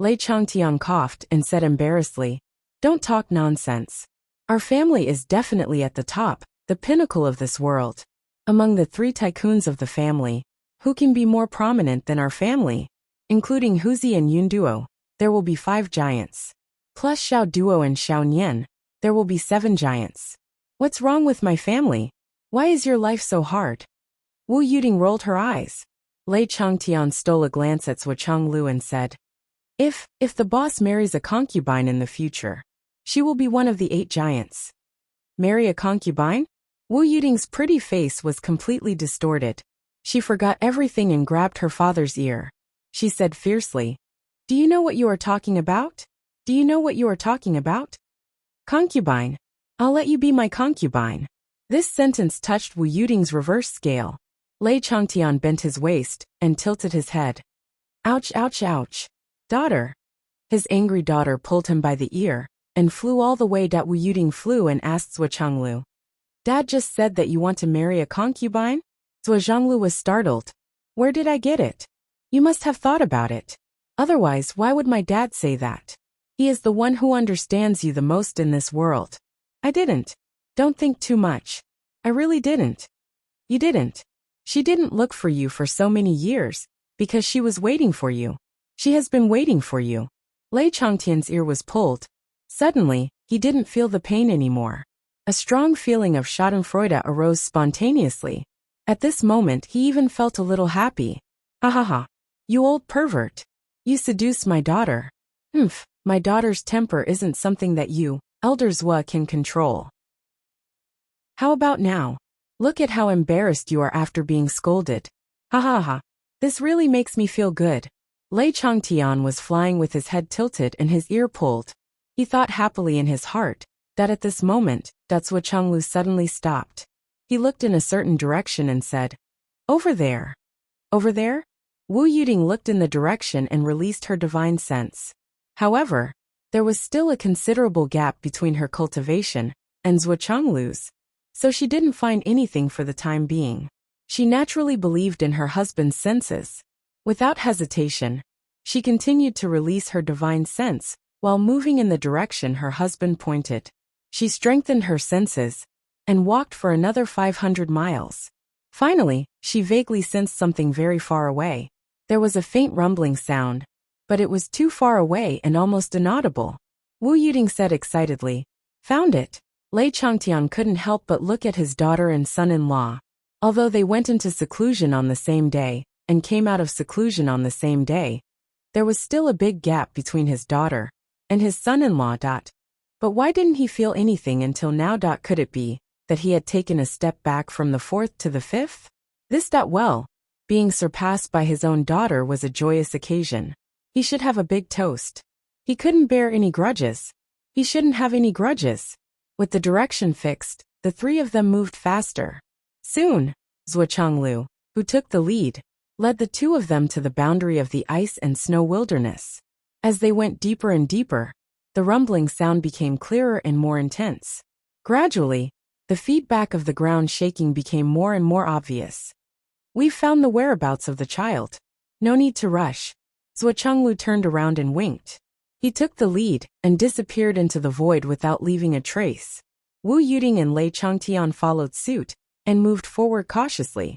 Lei Changtian coughed and said embarrassedly, don't talk nonsense. Our family is definitely at the top, the pinnacle of this world. Among the 3 tycoons of the family, who can be more prominent than our family? Including Huzi and Yun Duo, there will be 5 giants. Plus Xiao Duo and Xiao Nian, there will be 7 giants. What's wrong with my family? Why is your life so hard? Wu Yuding rolled her eyes. Lei Changtian stole a glance at Zhuo Changlu and said, If the boss marries a concubine in the future, she will be one of the 8 giants. Marry a concubine? Wu Yuding's pretty face was completely distorted. She forgot everything and grabbed her father's ear. She said fiercely, Do you know what you are talking about? Do you know what you are talking about? Concubine. I'll let you be my concubine. This sentence touched Wu Yuding's reverse scale. Lei Changtian bent his waist and tilted his head. Ouch, ouch, ouch. Daughter. His angry daughter pulled him by the ear and flew all the way that Wu Yuding flew and asked Zhuo Changlu. Dad just said that you want to marry a concubine? Zhuo Changlu was startled. Where did I get it? You must have thought about it. Otherwise, why would my dad say that? He is the one who understands you the most in this world. I didn't. Don't think too much. I really didn't. You didn't. She didn't look for you for so many years, because she was waiting for you. She has been waiting for you. Lei Changtian's ear was pulled. Suddenly, he didn't feel the pain anymore. A strong feeling of schadenfreude arose spontaneously. At this moment he even felt a little happy. Ahaha. You old pervert. You seduced my daughter. My daughter's temper isn't something that you, Elder Zhuo, can control. How about now? Look at how embarrassed you are after being scolded. Ha ha ha. This really makes me feel good. Lei Changtian was flying with his head tilted and his ear pulled. He thought happily in his heart that at this moment, Zhuo Changlu suddenly stopped. He looked in a certain direction and said, Over there. Over there? Wu Yuding looked in the direction and released her divine sense. However, there was still a considerable gap between her cultivation and Zhuo Changlu's, so she didn't find anything for the time being. She naturally believed in her husband's senses. Without hesitation, she continued to release her divine sense while moving in the direction her husband pointed. She strengthened her senses and walked for another 500 miles. Finally, she vaguely sensed something very far away. There was a faint rumbling sound, but it was too far away and almost inaudible. Wu Yuding said excitedly, "Found it." Lei Changtian couldn't help but look at his daughter and son-in-law. Although they went into seclusion on the same day, and came out of seclusion on the same day, there was still a big gap between his daughter and his son-in-law. But why didn't he feel anything until now? Could it be that he had taken a step back from the fourth to the fifth? Well, being surpassed by his own daughter was a joyous occasion. He should have a big toast. He couldn't bear any grudges. He shouldn't have any grudges. With the direction fixed, the three of them moved faster. Soon, Zhuochanglu, who took the lead, led the two of them to the boundary of the ice and snow wilderness. As they went deeper and deeper, the rumbling sound became clearer and more intense. Gradually, the feedback of the ground shaking became more and more obvious. "We've found the whereabouts of the child. No need to rush." Zhuochanglu turned around and winked. He took the lead and disappeared into the void without leaving a trace. Wu Yuding and Lei Changtian followed suit and moved forward cautiously.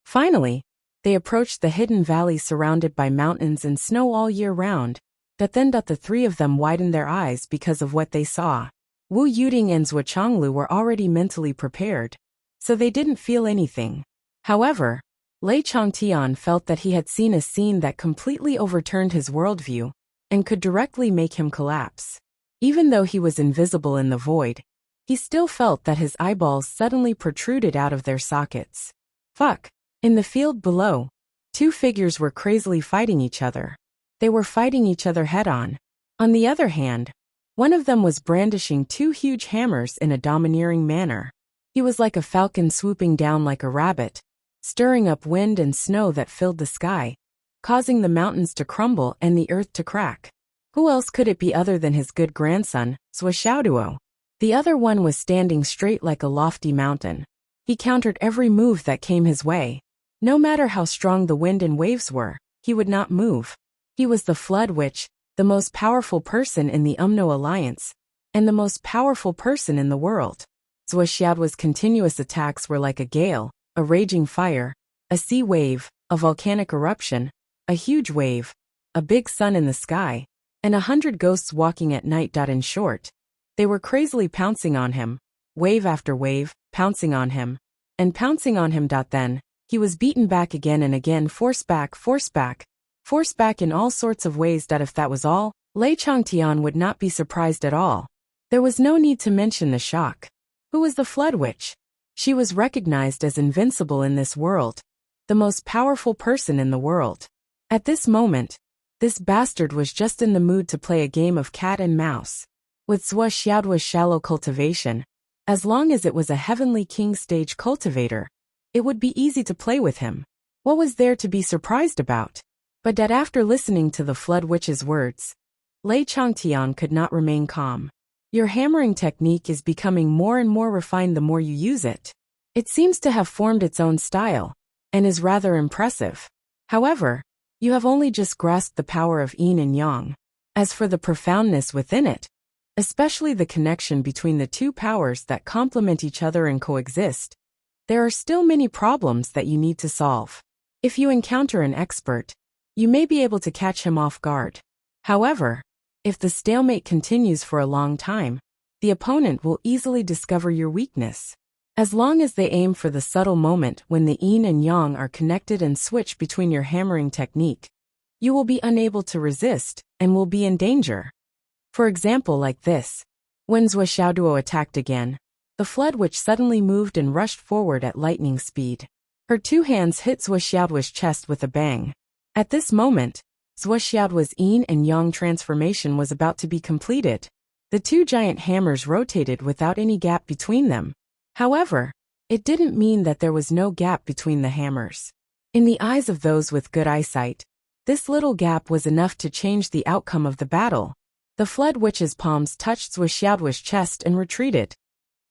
Finally, they approached the hidden valley surrounded by mountains and snow all year round. The three of them widened their eyes because of what they saw. Wu Yuding and Zhuochanglu were already mentally prepared, so they didn't feel anything. However, Lei Changtian felt that he had seen a scene that completely overturned his worldview and could directly make him collapse. Even though he was invisible in the void, he still felt that his eyeballs suddenly protruded out of their sockets. Fuck! In the field below, two figures were crazily fighting each other. They were fighting each other head-on. On the other hand, one of them was brandishing two huge hammers in a domineering manner. He was like a falcon swooping down like a rabbit, stirring up wind and snow that filled the sky, causing the mountains to crumble and the earth to crack. Who else could it be other than his good grandson, Zhuoxiaoduo? The other one was standing straight like a lofty mountain. He countered every move that came his way. No matter how strong the wind and waves were, he would not move. He was the Flood Witch, the most powerful person in the Umno Alliance, and the most powerful person in the world. Zhuoxiaoduo's continuous attacks were like a gale, a raging fire, a sea wave, a volcanic eruption, a huge wave, a big sun in the sky, and 100 ghosts walking at night. In short, they were crazily pouncing on him, wave after wave, pouncing on him, and pouncing on him. Then, he was beaten back again and again, forced back in all sorts of ways. If that was all, Lei Changtian would not be surprised at all. There was no need to mention the shock. Who was the Flood Witch? She was recognized as invincible in this world, the most powerful person in the world. At this moment, this bastard was just in the mood to play a game of cat and mouse. With Zhuoxiaoduo's shallow cultivation, as long as it was a Heavenly King stage cultivator, it would be easy to play with him. What was there to be surprised about? But after listening to the Flood Witch's words, Lei Changtian could not remain calm. Your hammering technique is becoming more and more refined the more you use it. It seems to have formed its own style, and is rather impressive. However, you have only just grasped the power of yin and yang. As for the profoundness within it, especially the connection between the two powers that complement each other and coexist, there are still many problems that you need to solve. If you encounter an expert, you may be able to catch him off guard. However, if the stalemate continues for a long time, the opponent will easily discover your weakness. As long as they aim for the subtle moment when the yin and yang are connected and switch between your hammering technique, you will be unable to resist and will be in danger. For example, like this. When Zhuoxiaoduo attacked again, the Flood Witch suddenly moved and rushed forward at lightning speed. Her two hands hit Zhuoxiaoduo's chest with a bang. At this moment, Zhuoxiaoduo's yin and yang transformation was about to be completed. The two giant hammers rotated without any gap between them. However, it didn't mean that there was no gap between the hammers. In the eyes of those with good eyesight, this little gap was enough to change the outcome of the battle. The Flood Witch's palms touched Zhuoxiaoduo's chest and retreated.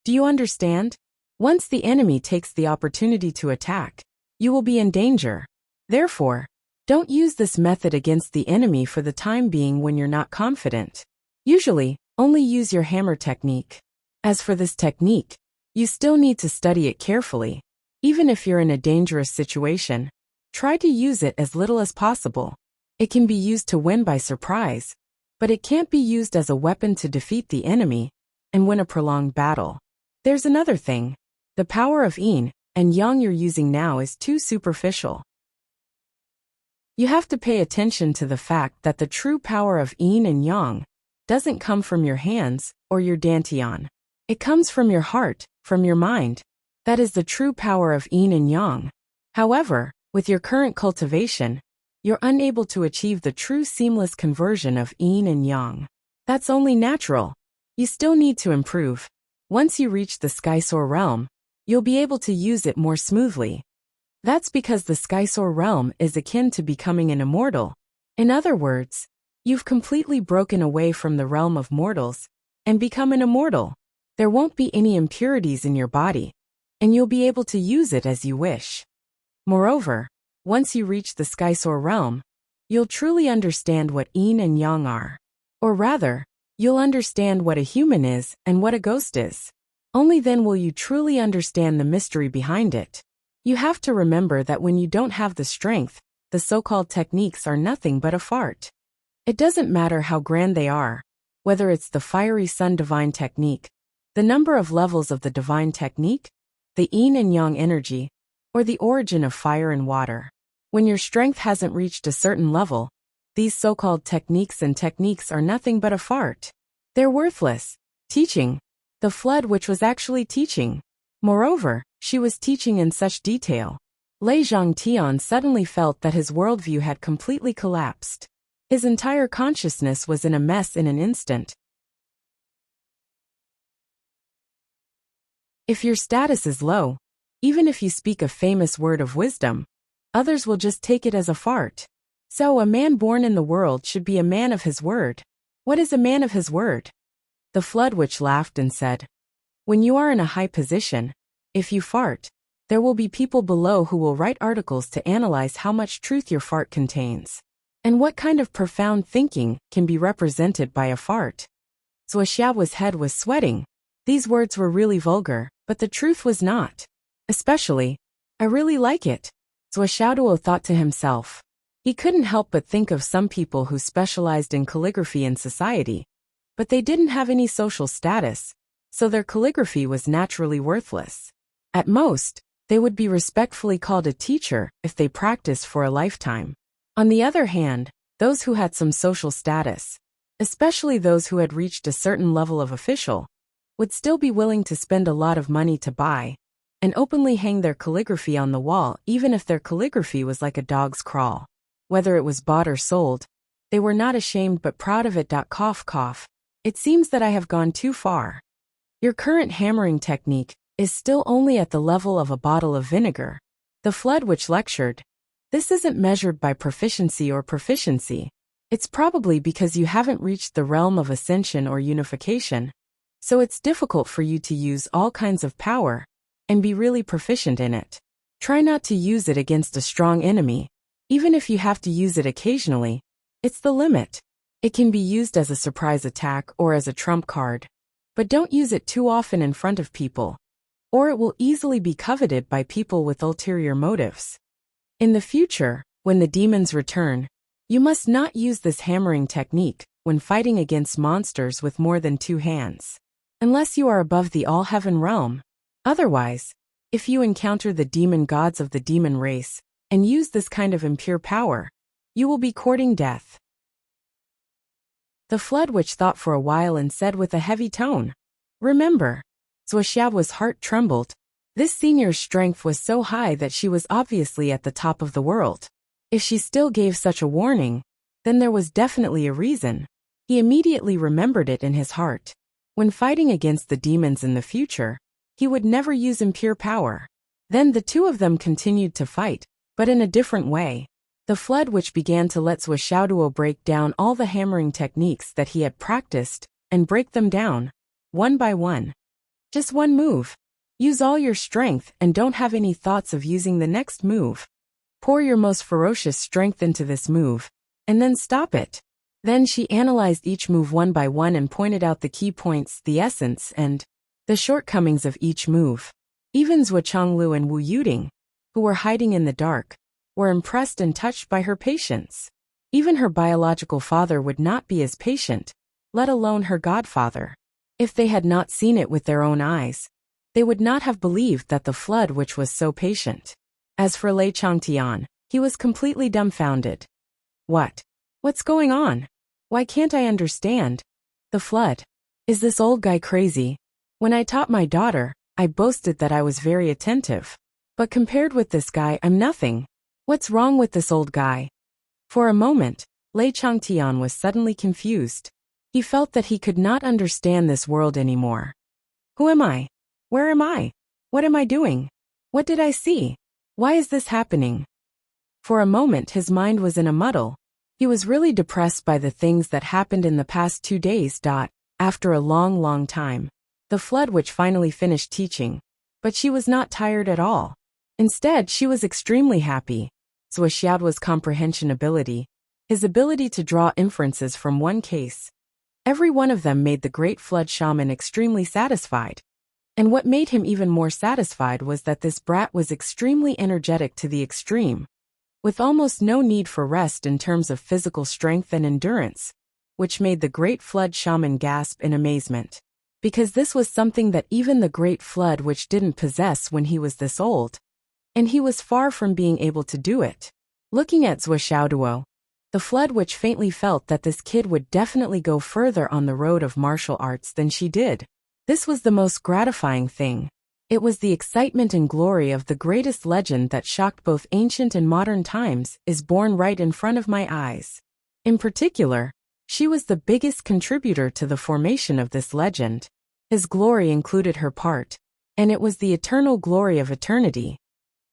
Do you understand? Once the enemy takes the opportunity to attack, you will be in danger. Therefore, don't use this method against the enemy for the time being when you're not confident. Usually, only use your hammer technique. As for this technique, you still need to study it carefully. Even if you're in a dangerous situation, try to use it as little as possible. It can be used to win by surprise, but it can't be used as a weapon to defeat the enemy and win a prolonged battle. There's another thing. The power of yin and yang you're using now is too superficial. You have to pay attention to the fact that the true power of yin and yang doesn't come from your hands or your dantian. It comes from your heart, from your mind. That is the true power of yin and yang. However, with your current cultivation, you're unable to achieve the true seamless conversion of yin and yang. That's only natural. You still need to improve. Once you reach the Skysoar realm, you'll be able to use it more smoothly. That's because the Skysoar realm is akin to becoming an immortal. In other words, you've completely broken away from the realm of mortals and become an immortal. There won't be any impurities in your body, and you'll be able to use it as you wish. Moreover, once you reach the Skysoar realm, you'll truly understand what yin and yang are. Or rather, you'll understand what a human is and what a ghost is. Only then will you truly understand the mystery behind it. You have to remember that when you don't have the strength, the so-called techniques are nothing but a fart. It doesn't matter how grand they are, whether it's the fiery sun divine technique, the number of levels of the divine technique, the yin and yang energy, or the origin of fire and water. When your strength hasn't reached a certain level, these so-called techniques are nothing but a fart. They're worthless. Teaching. The flood which was actually teaching. Moreover, she was teaching in such detail. Lei Zhangtian suddenly felt that his worldview had completely collapsed. His entire consciousness was in a mess in an instant. If your status is low, even if you speak a famous word of wisdom, others will just take it as a fart. So a man born in the world should be a man of his word. What is a man of his word? The flood witch laughed and said, when you are in a high position, if you fart, there will be people below who will write articles to analyze how much truth your fart contains. And what kind of profound thinking can be represented by a fart? Zuoxiao's head was sweating. These words were really vulgar, but the truth was not. Especially, I really like it. Zuoxiaoduo thought to himself. He couldn't help but think of some people who specialized in calligraphy in society, but they didn't have any social status, so their calligraphy was naturally worthless. At most, they would be respectfully called a teacher if they practiced for a lifetime. On the other hand, those who had some social status, especially those who had reached a certain level of official, would still be willing to spend a lot of money to buy and openly hang their calligraphy on the wall even if their calligraphy was like a dog's crawl. Whether it was bought or sold, they were not ashamed but proud of it. Cough cough. It seems that I have gone too far. Your current hammering technique is still only at the level of a bottle of vinegar. The flood witch lectured. This isn't measured by proficiency or proficiency. It's probably because you haven't reached the realm of ascension or unification, so it's difficult for you to use all kinds of power and be really proficient in it. Try not to use it against a strong enemy. Even if you have to use it occasionally, it's the limit. It can be used as a surprise attack or as a trump card. But don't use it too often in front of people, or it will easily be coveted by people with ulterior motives. In the future, when the demons return, you must not use this hammering technique when fighting against monsters with more than 2 hands. Unless you are above the all-heaven realm. Otherwise, if you encounter the demon gods of the demon race and use this kind of impure power, you will be courting death. The flood witch thought for a while and said with a heavy tone, remember. Zuoxiao's heart trembled. This senior's strength was so high that she was obviously at the top of the world. If she still gave such a warning, then there was definitely a reason. He immediately remembered it in his heart. When fighting against the demons in the future, he would never use impure power. Then the two of them continued to fight, but in a different way. The flood witch began to let Zuoxiaoduo break down all the hammering techniques that he had practiced, and break them down, one by one. Just one move. Use all your strength and don't have any thoughts of using the next move. Pour your most ferocious strength into this move, and then stop it. Then she analyzed each move one by one and pointed out the key points, the essence, and the shortcomings of each move. Even Zhuo Chonglu and Wu Yuding, who were hiding in the dark, were impressed and touched by her patience. Even her biological father would not be as patient, let alone her godfather. If they had not seen it with their own eyes, they would not have believed that the flood which was so patient. As for Lei Changtian, he was completely dumbfounded. What's going on? Why can't I understand? The flood. Is this old guy crazy? When I taught my daughter, I boasted that I was very attentive. But compared with this guy, I'm nothing. What's wrong with this old guy? For a moment, Lei Changtian was suddenly confused. He felt that he could not understand this world anymore. Who am I? Where am I? What am I doing? What did I see? Why is this happening? For a moment his mind was in a muddle. He was really depressed by the things that happened in the past 2 days. After a long time, the flood which finally finished teaching, but she was not tired at all. Instead, she was extremely happy. Zhuo Xiaoduo's comprehension ability, his ability to draw inferences from one case. Every one of them made the great flood shaman extremely satisfied. And what made him even more satisfied was that this brat was extremely energetic to the extreme, with almost no need for rest in terms of physical strength and endurance, which made the great flood shaman gasp in amazement. Because this was something that even the great flood which didn't possess when he was this old. And he was far from being able to do it. Looking at Zhuo Xiaoduo, the flood which faintly felt that this kid would definitely go further on the road of martial arts than she did. This was the most gratifying thing. It was the excitement and glory of the greatest legend that shocked both ancient and modern times is born right in front of my eyes. In particular, she was the biggest contributor to the formation of this legend. His glory included her part, and it was the eternal glory of eternity.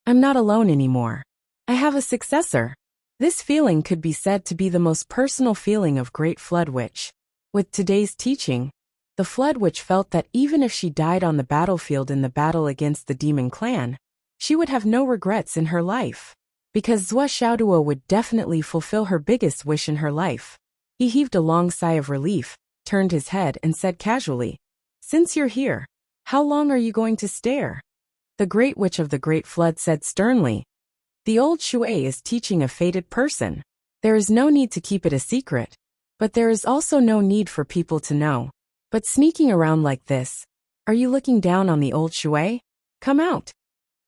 I'm not alone anymore. I have a successor. This feeling could be said to be the most personal feeling of Great Flood Witch. With today's teaching, the Flood Witch felt that even if she died on the battlefield in the battle against the demon clan, she would have no regrets in her life. Because Zhuo Xiaoduo would definitely fulfill her biggest wish in her life. He heaved a long sigh of relief, turned his head and said casually, "Since you're here, how long are you going to stare?" The Great Witch of the Great Flood said sternly, "The old Shui is teaching a fated person. There is no need to keep it a secret, but there is also no need for people to know. But sneaking around like this, are you looking down on the old Shui? Come out."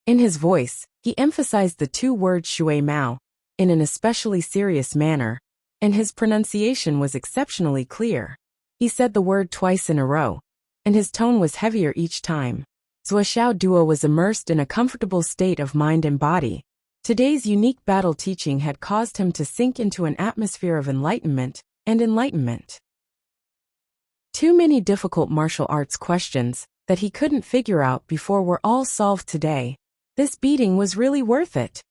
In his voice, he emphasized the 2 words Shui Mao, in an especially serious manner, and his pronunciation was exceptionally clear. He said the word twice in a row, and his tone was heavier each time. Zhuo Xiaoduo was immersed in a comfortable state of mind and body. Today's unique battle teaching had caused him to sink into an atmosphere of enlightenment and enlightenment. Too many difficult martial arts questions that he couldn't figure out before were all solved today. This beating was really worth it.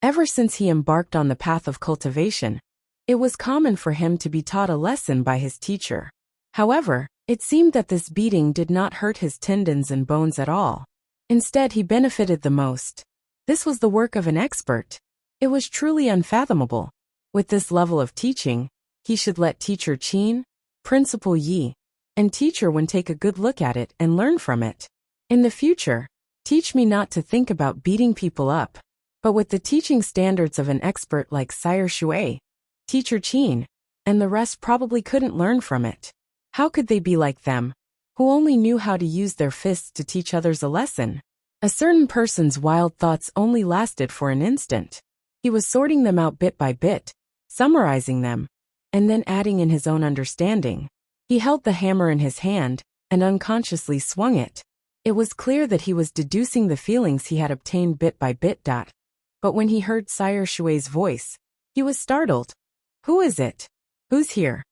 Ever since he embarked on the path of cultivation, it was common for him to be taught a lesson by his teacher. However, it seemed that this beating did not hurt his tendons and bones at all. Instead, he benefited the most. This was the work of an expert. It was truly unfathomable. With this level of teaching, he should let Teacher Qin, Principal Yi, and Teacher Wen take a good look at it and learn from it. In the future, teach me not to think about beating people up. But with the teaching standards of an expert like Sire Shui, Teacher Qin, and the rest probably couldn't learn from it. How could they be like them, who only knew how to use their fists to teach others a lesson? A certain person's wild thoughts only lasted for an instant. He was sorting them out bit by bit, summarizing them, and then adding in his own understanding. He held the hammer in his hand and unconsciously swung it. It was clear that he was deducing the feelings he had obtained bit by bit. But when he heard Sire Shui's voice, he was startled. Who is it? Who's here?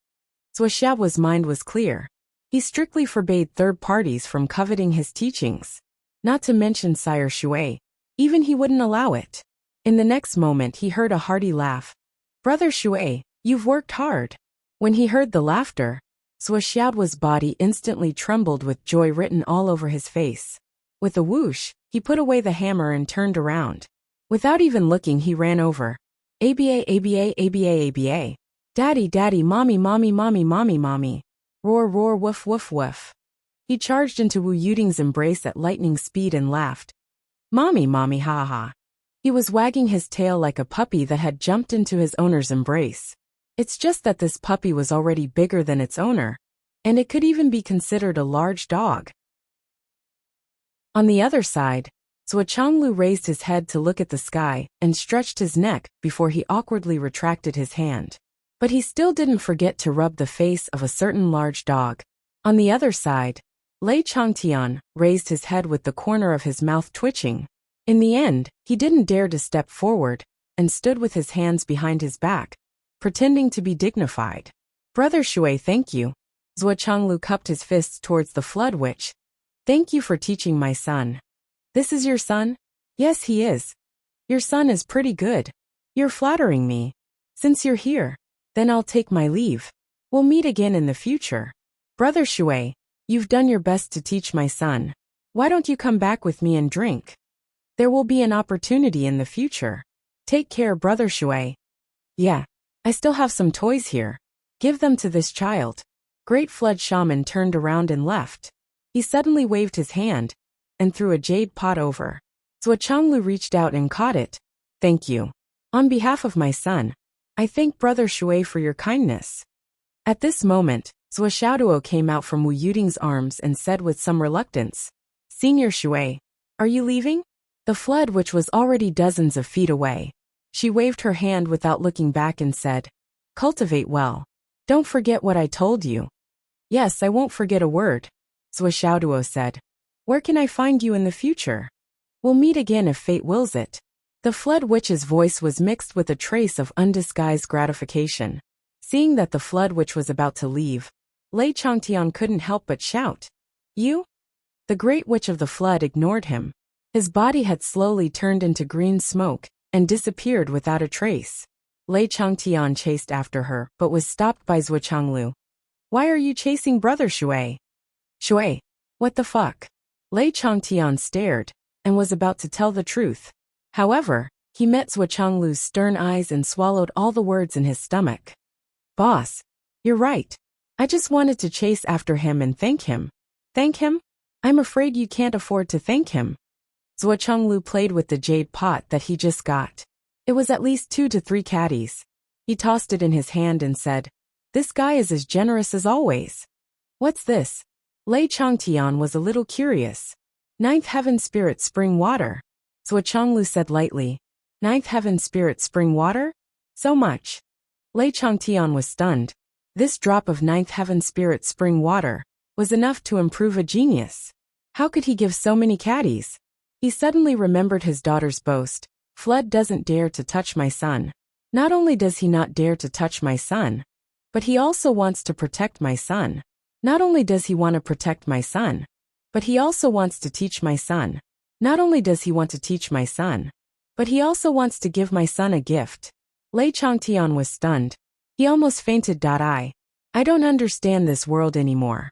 Zhuo Xiaoduo's mind was clear. He strictly forbade third parties from coveting his teachings. Not to mention Sire Shui, even he wouldn't allow it. In the next moment he heard a hearty laugh. "Brother Shui, you've worked hard." When he heard the laughter, Zhuo Xiaoduo's body instantly trembled with joy written all over his face. With a whoosh, he put away the hammer and turned around. Without even looking, he ran over. "ABA, ABA, ABA, ABA. Daddy, daddy, mommy, mommy, mommy, mommy, mommy. Roar, roar, woof, woof, woof." He charged into Wu Yuding's embrace at lightning speed and laughed. Mommy, mommy, ha ha. He was wagging his tail like a puppy that had jumped into his owner's embrace. It's just that this puppy was already bigger than its owner, and it could even be considered a large dog. On the other side, Zhuochanglu raised his head to look at the sky and stretched his neck before he awkwardly retracted his hand. But he still didn't forget to rub the face of a certain large dog. On the other side, Lei Changtian raised his head with the corner of his mouth twitching. In the end, he didn't dare to step forward and stood with his hands behind his back, pretending to be dignified. Brother Shui, thank you. Zhuochanglu cupped his fists towards the flood witch. Thank you for teaching my son. This is your son? Yes, he is. Your son is pretty good. You're flattering me. Since you're here, then I'll take my leave. We'll meet again in the future. Brother Shui, you've done your best to teach my son. Why don't you come back with me and drink? There will be an opportunity in the future. Take care, Brother Shui. Yeah, I still have some toys here. Give them to this child. Great Flood Shaman turned around and left. He suddenly waved his hand and threw a jade pot over. Zhuochanglu reached out and caught it. Thank you. On behalf of my son, I thank Brother Shui for your kindness. At this moment, Zhuoxiaoduo came out from Wu Yuding's arms and said with some reluctance, Senior Shui, are you leaving? The flood witch was already dozens of feet away. She waved her hand without looking back and said, Cultivate well. Don't forget what I told you. Yes, I won't forget a word, Zhuoxiaoduo said. Where can I find you in the future? We'll meet again if fate wills it. The flood witch's voice was mixed with a trace of undisguised gratification. Seeing that the flood witch was about to leave, Lei Changtian couldn't help but shout, You? The great witch of the flood ignored him. His body had slowly turned into green smoke and disappeared without a trace. Lei Changtian chased after her but was stopped by Zhuochanglu. Why are you chasing Brother Shui? Shui, what the fuck? Lei Changtian stared and was about to tell the truth. However, he met Zhuochanglu's stern eyes and swallowed all the words in his stomach. Boss, you're right. I just wanted to chase after him and thank him. Thank him? I'm afraid you can't afford to thank him. Zhuochanglu played with the jade pot that he just got. It was at least 2 to 3 caddies. He tossed it in his hand and said, This guy is as generous as always. What's this? Lei Changtian was a little curious. Ninth Heaven Spirit Spring Water. Zhuochanglu said lightly. Ninth Heaven Spirit Spring Water? So much. Lei Changtian was stunned. This drop of Ninth Heaven Spirit Spring Water was enough to improve a genius. How could he give so many caddies? He suddenly remembered his daughter's boast. Flood doesn't dare to touch my son. Not only does he not dare to touch my son, but he also wants to protect my son. Not only does he want to protect my son, but he also wants to teach my son. Not only does he want to teach my son, but he also wants to give my son a gift. Lei Changtian was stunned. He almost fainted. I don't understand this world anymore.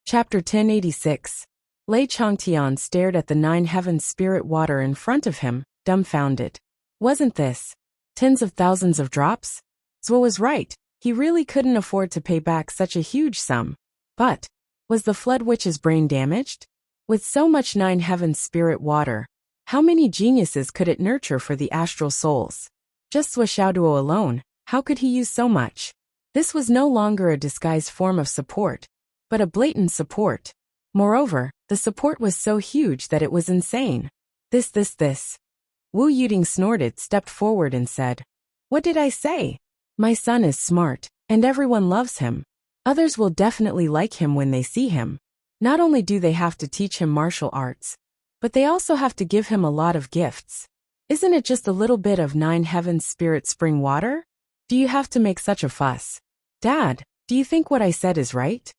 Chapter 1086. Lei Changtian stared at the 9 heavens spirit water in front of him, dumbfounded. Wasn't this tens of thousands of drops? Zhuo was right. He really couldn't afford to pay back such a huge sum. But was the flood witch's brain damaged? With so much 9 heavens spirit water, how many geniuses could it nurture for the astral souls? Just Zhuoxiaoduo alone, how could he use so much? This was no longer a disguised form of support, but a blatant support. Moreover, the support was so huge that it was insane. This. Wu Yuding snorted, stepped forward and said, What did I say? My son is smart, and everyone loves him. Others will definitely like him when they see him. Not only do they have to teach him martial arts, but they also have to give him a lot of gifts. Isn't it just a little bit of 9 heavens spirit spring water? Do you have to make such a fuss? Dad, do you think what I said is right?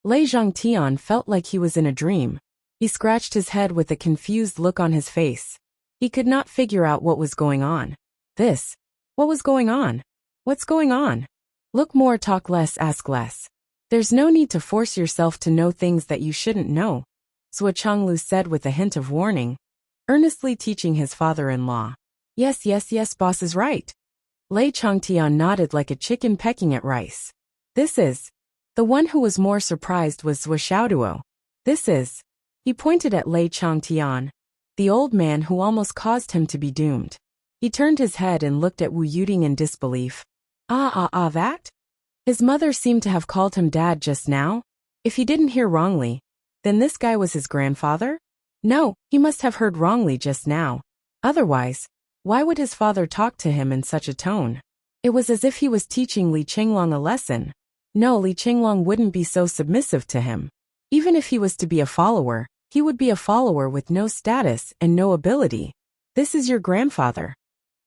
Lei Zhangtian felt like he was in a dream. He scratched his head with a confused look on his face. He could not figure out what was going on. What was going on? What's going on? Look more, talk less, ask less. There's no need to force yourself to know things that you shouldn't know, Zhuochanglu said with a hint of warning, earnestly teaching his father-in-law. Yes, boss is right. Lei Changtian nodded like a chicken pecking at rice. The The one who was more surprised was Zhuo. This is. He pointed at Lei Changtian, the old man who almost caused him to be doomed. He turned his head and looked at Wu Yuding in disbelief. That? His mother seemed to have called him dad just now. If he didn't hear wrongly, then this guy was his grandfather? No, he must have heard wrongly just now. Otherwise, why would his father talk to him in such a tone? It was as if he was teaching Li Qinglong a lesson. No, Li Qinglong wouldn't be so submissive to him. Even if he was to be a follower, he would be a follower with no status and no ability. This is your grandfather.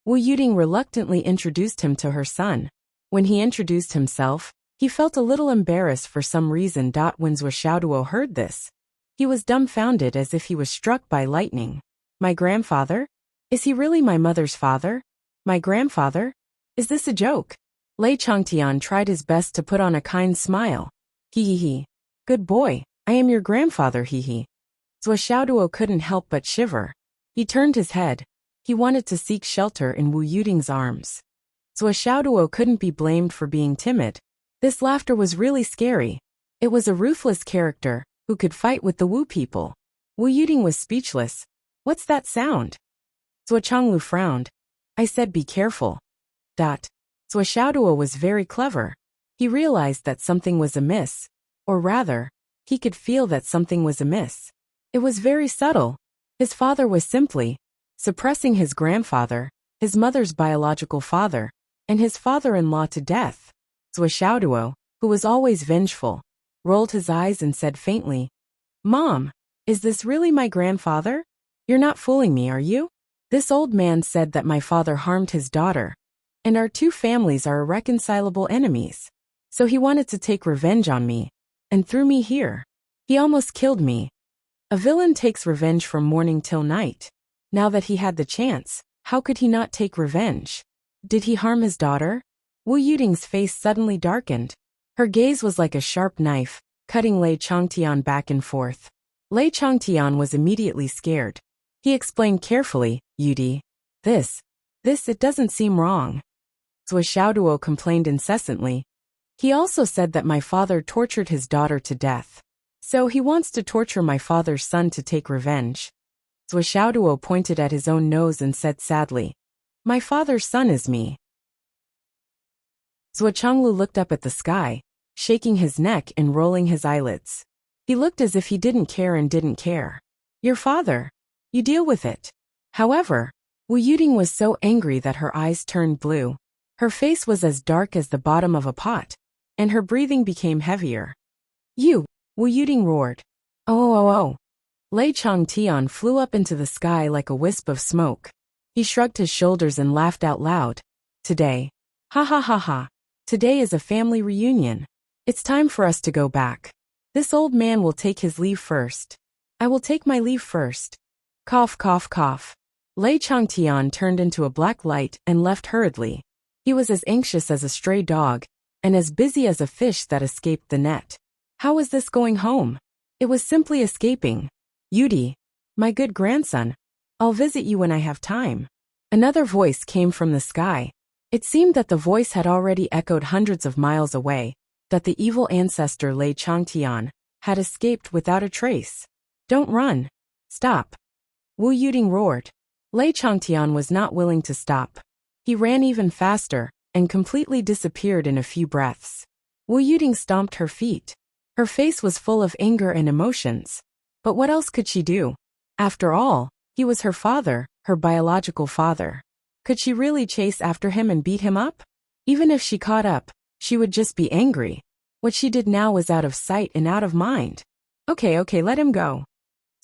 Wu Yuding reluctantly introduced him to her son. When he introduced himself, he felt a little embarrassed for some reason. When Zhuo heard this, he was dumbfounded as if he was struck by lightning. My grandfather? Is he really my mother's father? My grandfather? Is this a joke? Lei Changtian tried his best to put on a kind smile. He. Good boy, I am your grandfather, he. Zhuo couldn't help but shiver. He turned his head. He wanted to seek shelter in Wu Yuding's arms. Zhuo couldn't be blamed for being timid. This laughter was really scary. It was a ruthless character who could fight with the Wu people. Wu Yuding was speechless. What's that sound? Zhuo frowned. I said be careful. Zhuo was very clever. He realized that something was amiss. Or rather, he could feel that something was amiss. It was very subtle. His father was simply suppressing his grandfather, his mother's biological father, and his father-in-law to death. Zhuo, who was always vengeful, rolled his eyes and said faintly, Mom, is this really my grandfather? You're not fooling me, are you? This old man said that my father harmed his daughter, and our two families are irreconcilable enemies. So he wanted to take revenge on me, and threw me here. He almost killed me. A villain takes revenge from morning till night. Now that he had the chance, how could he not take revenge? Did he harm his daughter? Wu Yuding's face suddenly darkened. Her gaze was like a sharp knife, cutting Lei Changtian back and forth. Lei Changtian was immediately scared. He explained carefully, Yudi. This, it doesn't seem wrong. Zhuo complained incessantly. He also said that my father tortured his daughter to death. So he wants to torture my father's son to take revenge. Zhuo pointed at his own nose and said sadly, My father's son is me. Zhuo looked up at the sky, shaking his neck and rolling his eyelids. He looked as if he didn't care and didn't care. Your father. You deal with it. However, Wu Yuding was so angry that her eyes turned blue. Her face was as dark as the bottom of a pot, and her breathing became heavier. You, Wu Yuding roared. Oh. Lei Changtian flew up into the sky like a wisp of smoke. He shrugged his shoulders and laughed out loud. Today. Ha. Today is a family reunion. It's time for us to go back. This old man will take his leave first. I will take my leave first. Cough. Lei Changtian turned into a black light and left hurriedly. He was as anxious as a stray dog, and as busy as a fish that escaped the net. How was this going home? It was simply escaping. Yudi, my good grandson, I'll visit you when I have time. Another voice came from the sky. It seemed that the voice had already echoed hundreds of miles away, that the evil ancestor Lei Changtian had escaped without a trace. Don't run. Stop. Wu Yuding roared. Lei Changtian was not willing to stop. He ran even faster, and completely disappeared in a few breaths. Wu Yuding stomped her feet. Her face was full of anger and emotions. But what else could she do? After all, he was her father, her biological father. Could she really chase after him and beat him up? Even if she caught up, she would just be angry. What she did now was out of sight and out of mind. Okay, let him go.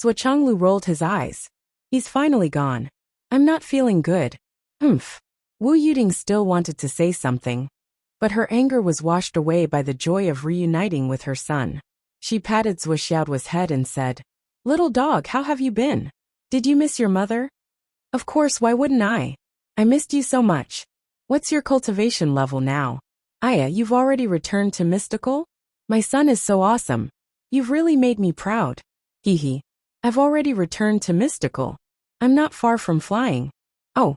Zhuo rolled his eyes. He's finally gone. I'm not feeling good. Humph. Wu Yuding still wanted to say something, but her anger was washed away by the joy of reuniting with her son. She patted Zhuo's head and said, Little dog, how have you been? Did you miss your mother? Of course, why wouldn't I? I missed you so much. What's your cultivation level now? Aya, you've already returned to mystical? My son is so awesome. You've really made me proud. Hee. I've already returned to mystical. I'm not far from flying. Oh.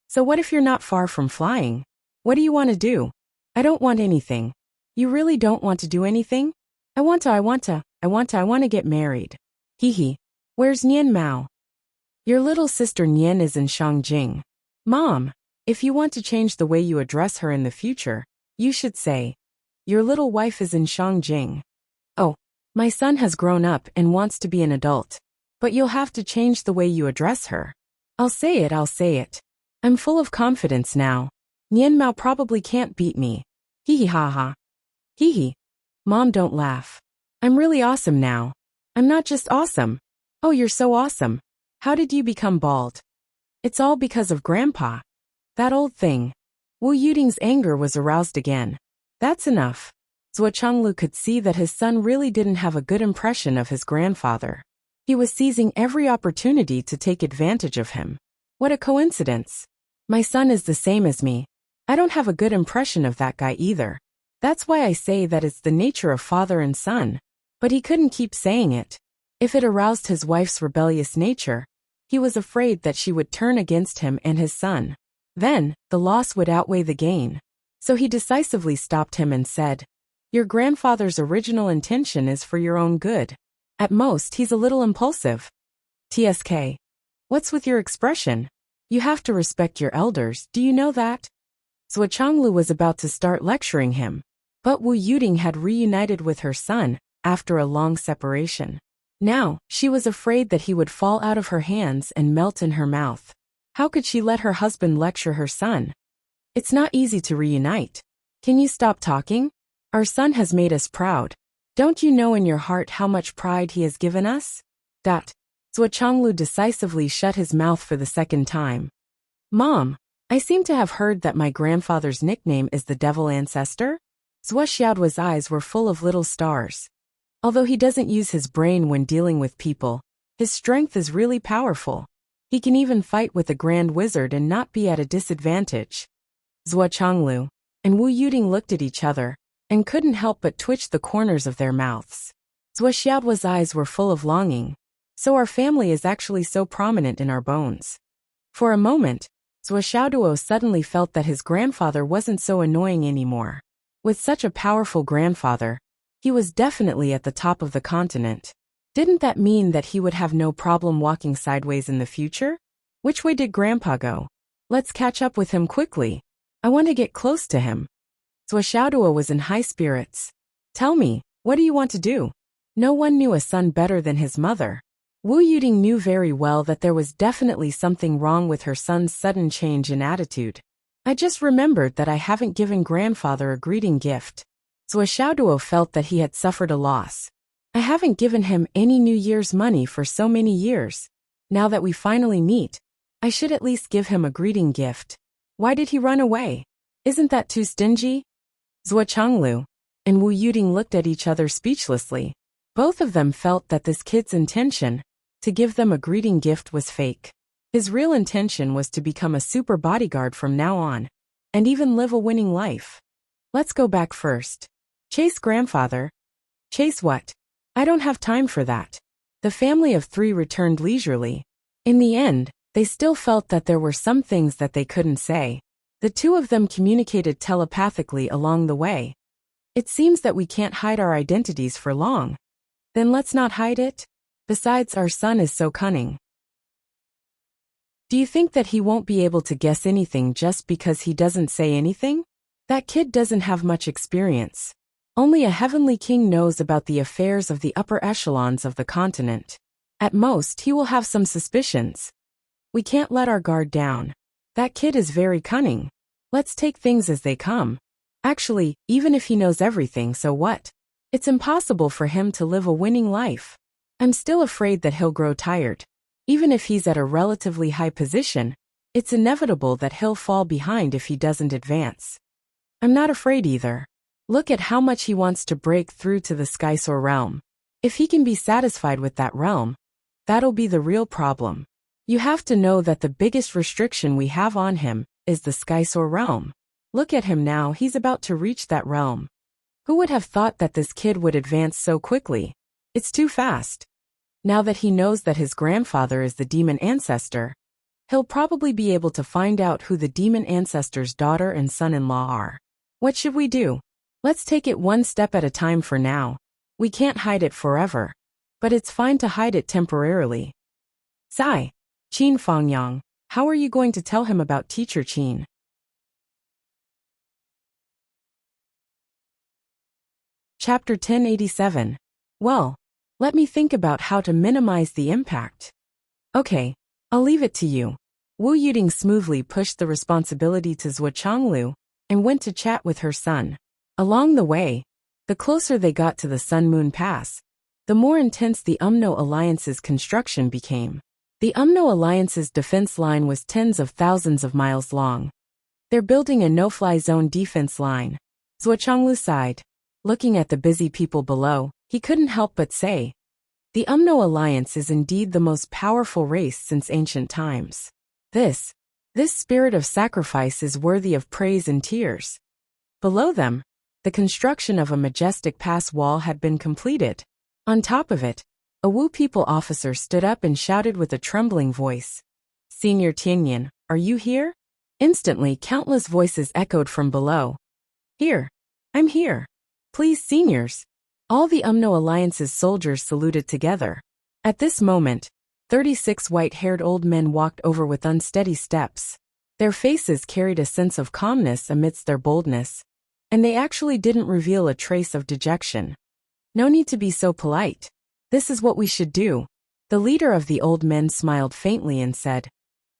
So what if you're not far from flying? What do you want to do? I don't want anything. You really don't want to do anything? I want to get married. Hee. Where's Nian Mao? Your little sister Nian is in Shangjing. Mom, if you want to change the way you address her in the future, you should say, your little wife is in Shangjing. Oh, my son has grown up and wants to be an adult. But you'll have to change the way you address her. I'll say it. I'm full of confidence now. Nian Mao probably can't beat me. Hee ha. Hee. Mom, don't laugh. I'm really awesome now. I'm not just awesome. Oh, you're so awesome. How did you become bald? It's all because of Grandpa. That old thing. Wu Yuding's anger was aroused again. That's enough. Zhuo Changlu could see that his son really didn't have a good impression of his grandfather. He was seizing every opportunity to take advantage of him. What a coincidence. My son is the same as me. I don't have a good impression of that guy either. That's why I say that it's the nature of father and son. But he couldn't keep saying it. If it aroused his wife's rebellious nature, he was afraid that she would turn against him and his son. Then, the loss would outweigh the gain. So he decisively stopped him and said, your grandfather's original intention is for your own good. At most, he's a little impulsive. TSK. What's with your expression? You have to respect your elders, do you know that? Zhuo Changlu was about to start lecturing him. But Wu Yuding had reunited with her son after a long separation. Now, she was afraid that he would fall out of her hands and melt in her mouth. How could she let her husband lecture her son? It's not easy to reunite. Can you stop talking? Our son has made us proud. Don't you know in your heart how much pride he has given us? Zhuo Changlu decisively shut his mouth for the second time. Mom, I seem to have heard that my grandfather's nickname is the Devil Ancestor? Zhuo Xiaoduo's eyes were full of little stars. Although he doesn't use his brain when dealing with people, his strength is really powerful. He can even fight with a grand wizard and not be at a disadvantage. Zhuo Changlu and Wu Yuding looked at each other and couldn't help but twitch the corners of their mouths. Zhuo Xiaoduo's eyes were full of longing. So our family is actually so prominent in our bones. For a moment, Zhuo Xiaoduo suddenly felt that his grandfather wasn't so annoying anymore. With such a powerful grandfather, he was definitely at the top of the continent. Didn't that mean that he would have no problem walking sideways in the future? Which way did Grandpa go? Let's catch up with him quickly. I want to get close to him. Zhuo Xiaoduo was in high spirits. Tell me, what do you want to do? No one knew a son better than his mother. Wu Yuding knew very well that there was definitely something wrong with her son's sudden change in attitude. I just remembered that I haven't given grandfather a greeting gift. Zhuo Xiaoduo felt that he had suffered a loss. I haven't given him any New Year's money for so many years. Now that we finally meet, I should at least give him a greeting gift. Why did he run away? Isn't that too stingy? Zhuo Changlu and Wu Yuding looked at each other speechlessly. Both of them felt that this kid's intention to give them a greeting gift was fake. His real intention was to become a super bodyguard from now on, and even live a winning life. Let's go back first. Chase grandfather. Chase what? I don't have time for that. The family of three returned leisurely. In the end, they still felt that there were some things that they couldn't say. The two of them communicated telepathically along the way. It seems that we can't hide our identities for long. Then let's not hide it. Besides, our son is so cunning. Do you think that he won't be able to guess anything just because he doesn't say anything? That kid doesn't have much experience. Only a heavenly king knows about the affairs of the upper echelons of the continent. At most, he will have some suspicions. We can't let our guard down. That kid is very cunning. Let's take things as they come. Actually, even if he knows everything, so what? It's impossible for him to live a winning life. I'm still afraid that he'll grow tired. Even if he's at a relatively high position, it's inevitable that he'll fall behind if he doesn't advance. I'm not afraid either. Look at how much he wants to break through to the Skysoar realm. If he can be satisfied with that realm, that'll be the real problem. You have to know that the biggest restriction we have on him is the Skysoar realm. Look at him now, he's about to reach that realm. Who would have thought that this kid would advance so quickly? It's too fast. Now that he knows that his grandfather is the demon ancestor, he'll probably be able to find out who the demon ancestor's daughter and son-in-law are. What should we do? Let's take it one step at a time for now. We can't hide it forever. But it's fine to hide it temporarily. Sigh. Qin Fangyang, how are you going to tell him about Teacher Qin? Chapter 1087. Well, let me think about how to minimize the impact. Okay, I'll leave it to you. Wu Yuding smoothly pushed the responsibility to Zhuo Changlu and went to chat with her son. Along the way, the closer they got to the Sun-Moon Pass, the more intense the UMNO Alliance's construction became. The UMNO Alliance's defense line was tens of thousands of miles long. They're building a no-fly zone defense line. Zhuo Changlu sighed. Looking at the busy people below, he couldn't help but say, the UMNO Alliance is indeed the most powerful race since ancient times. This spirit of sacrifice is worthy of praise and tears. Below them, the construction of a majestic pass wall had been completed. On top of it, a Wu people officer stood up and shouted with a trembling voice, Senior Tianyan, are you here? Instantly, countless voices echoed from below. Here. I'm here. Please, seniors. All the UMNO Alliance's soldiers saluted together. At this moment, 36 white-haired old men walked over with unsteady steps. Their faces carried a sense of calmness amidst their boldness, and they actually didn't reveal a trace of dejection. No need to be so polite. This is what we should do. The leader of the old men smiled faintly and said,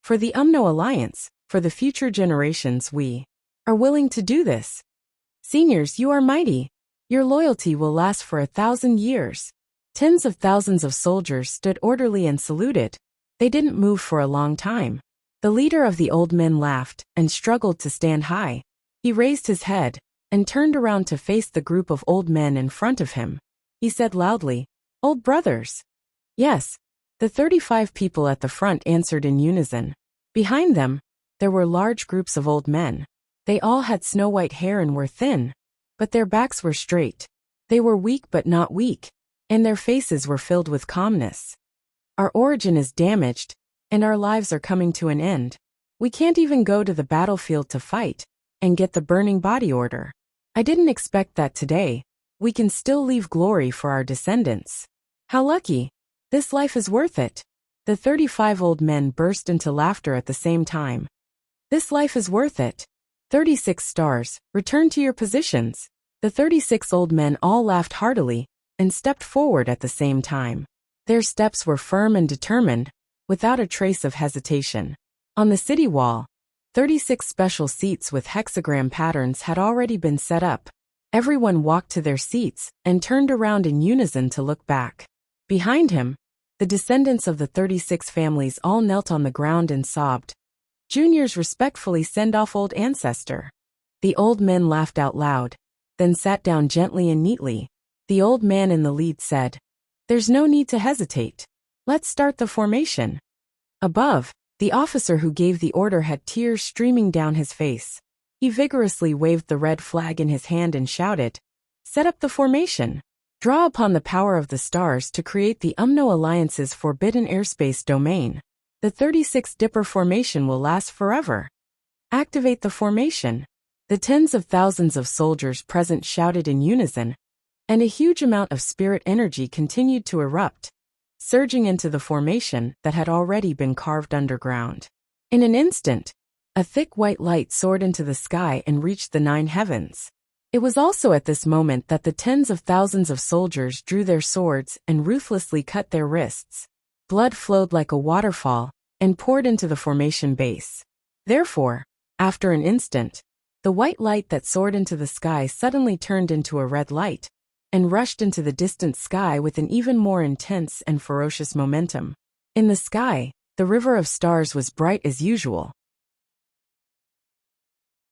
for the UMNO Alliance, for the future generations we are willing to do this. Seniors, you are mighty. Your loyalty will last for 1,000 years. Tens of thousands of soldiers stood orderly and saluted. They didn't move for a long time. The leader of the old men laughed and struggled to stand high. He raised his head and turned around to face the group of old men in front of him. He said loudly, Old brothers. Yes. The 35 people at the front answered in unison. Behind them, there were large groups of old men. They all had snow-white hair and were thin, but their backs were straight. They were weak but not weak, and their faces were filled with calmness. Our origin is damaged, and our lives are coming to an end. We can't even go to the battlefield to fight and get the burning body order. I didn't expect that today. We can still leave glory for our descendants. How lucky. This life is worth it. The 35 old men burst into laughter at the same time. This life is worth it. 36 stars, return to your positions. The 36 old men all laughed heartily and stepped forward at the same time. Their steps were firm and determined, without a trace of hesitation. On the city wall, 36 special seats with hexagram patterns had already been set up. Everyone walked to their seats and turned around in unison to look back. Behind him, the descendants of the 36 families all knelt on the ground and sobbed. Juniors respectfully send off old ancestor. The old men laughed out loud, then sat down gently and neatly. The old man in the lead said, There's no need to hesitate. Let's start the formation. Above, the officer who gave the order had tears streaming down his face. He vigorously waved the red flag in his hand and shouted, Set up the formation. Draw upon the power of the stars to create the UMNO Alliance's forbidden airspace domain. The 36 Dipper formation will last forever. Activate the formation. The tens of thousands of soldiers present shouted in unison, and a huge amount of spirit energy continued to erupt, surging into the formation that had already been carved underground. In an instant, a thick white light soared into the sky and reached the 9 heavens. It was also at this moment that the tens of thousands of soldiers drew their swords and ruthlessly cut their wrists. Blood flowed like a waterfall and poured into the formation base. Therefore, after an instant, the white light that soared into the sky suddenly turned into a red light and rushed into the distant sky with an even more intense and ferocious momentum. In the sky, the river of stars was bright as usual.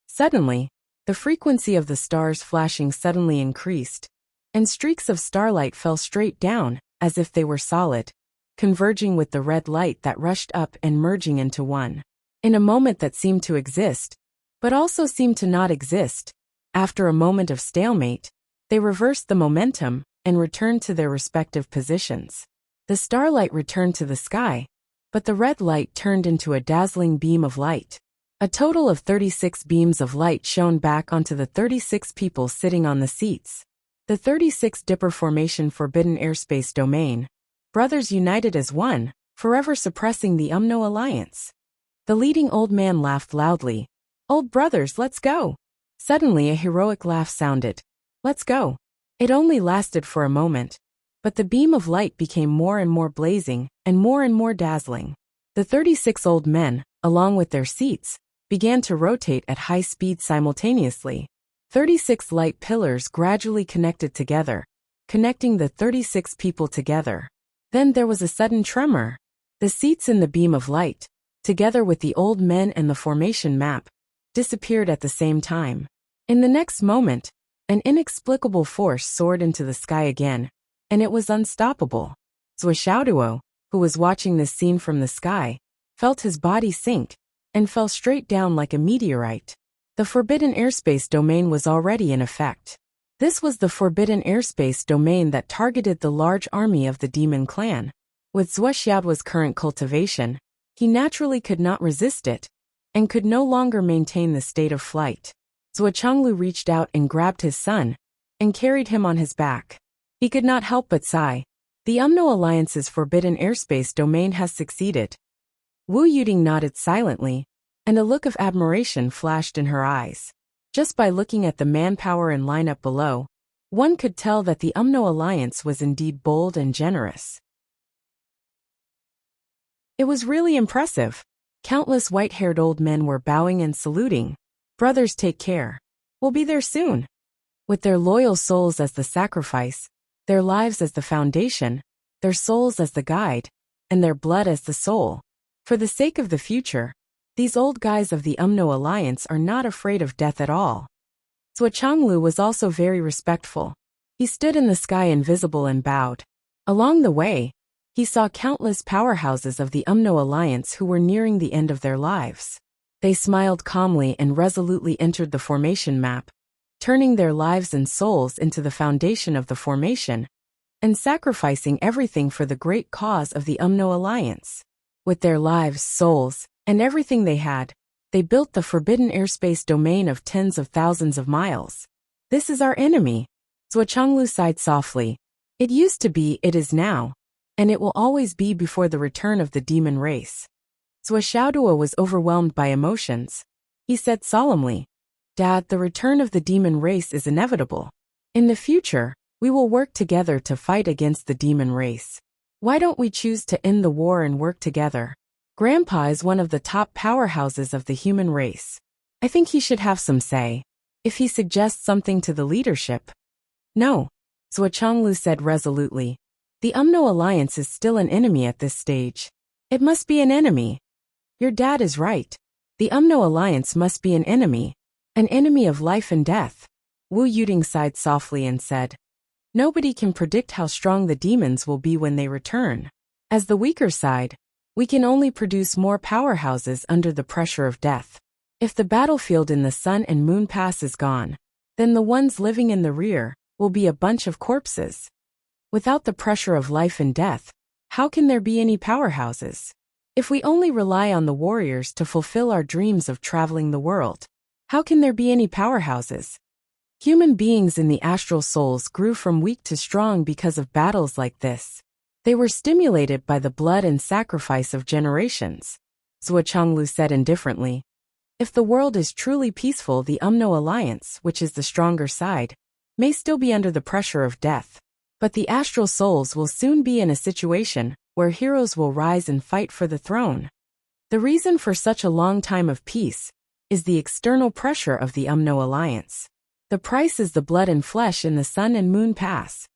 Suddenly, the frequency of the stars flashing suddenly increased, and streaks of starlight fell straight down, as if they were solid, converging with the red light that rushed up and merging into one. In a moment that seemed to exist, but also seemed to not exist, after a moment of stalemate, they reversed the momentum and returned to their respective positions. The starlight returned to the sky, but the red light turned into a dazzling beam of light. A total of 36 beams of light shone back onto the 36 people sitting on the seats. The 36 Dipper Formation Forbidden Airspace Domain. Brothers united as one, forever suppressing the UMNO alliance. The leading old man laughed loudly. Old brothers, let's go. Suddenly a heroic laugh sounded. Let's go. It only lasted for a moment, but the beam of light became more and more blazing, and more dazzling. The 36 old men, along with their seats, began to rotate at high speed simultaneously. 36 light pillars gradually connected together, connecting the 36 people together. Then there was a sudden tremor. The seats in the beam of light, together with the old men and the formation map, disappeared at the same time. In the next moment, an inexplicable force soared into the sky again, and it was unstoppable. Swordsmanship, who was watching this scene from the sky, felt his body sink, and fell straight down like a meteorite. The forbidden airspace domain was already in effect. This was the forbidden airspace domain that targeted the large army of the demon clan. With Swordsmanship's current cultivation, he naturally could not resist it, and could no longer maintain the state of flight. Swordsmanship reached out and grabbed his son, and carried him on his back. He could not help but sigh. The UMNO Alliance's forbidden airspace domain has succeeded. Wu Yuding nodded silently, and a look of admiration flashed in her eyes. Just by looking at the manpower and lineup below, one could tell that the UMNO Alliance was indeed bold and generous. It was really impressive. Countless white-haired old men were bowing and saluting. Brothers, take care. We'll be there soon. With their loyal souls as the sacrifice, their lives as the foundation, their souls as the guide, and their blood as the soul. For the sake of the future, these old guys of the UMNO Alliance are not afraid of death at all. Swordsmanship was also very respectful. He stood in the sky invisible and bowed. Along the way, he saw countless powerhouses of the UMNO Alliance who were nearing the end of their lives. They smiled calmly and resolutely entered the formation map, turning their lives and souls into the foundation of the formation, and sacrificing everything for the great cause of the UMNO Alliance. With their lives, souls, and everything they had, they built the forbidden airspace domain of tens of thousands of miles. This is our enemy. Swordsmanship sighed softly. It used to be, it is now, and it will always be before the return of the demon race. Swordsmanship was overwhelmed by emotions. He said solemnly, Dad, the return of the demon race is inevitable. In the future, we will work together to fight against the demon race. Why don't we choose to end the war and work together? Grandpa is one of the top powerhouses of the human race. I think he should have some say. If he suggests something to the leadership. No, Swordsmanship said resolutely. The UMNO Alliance is still an enemy at this stage. It must be an enemy. Your dad is right. The UMNO Alliance must be an enemy of life and death. Wu Yuding sighed softly and said, Nobody can predict how strong the demons will be when they return. As the weaker side, we can only produce more powerhouses under the pressure of death. If the battlefield in the Sun and Moon Pass is gone, then the ones living in the rear will be a bunch of corpses. Without the pressure of life and death, how can there be any powerhouses? If we only rely on the warriors to fulfill our dreams of traveling the world, how can there be any powerhouses? Human beings in the astral souls grew from weak to strong because of battles like this. They were stimulated by the blood and sacrifice of generations. Swordsmanship said indifferently. If the world is truly peaceful, the UMNO Alliance, which is the stronger side, may still be under the pressure of death. But the astral souls will soon be in a situation where heroes will rise and fight for the throne. The reason for such a long time of peace is the external pressure of the UMNO Alliance. The price is the blood and flesh in the Sun and Moon Pass.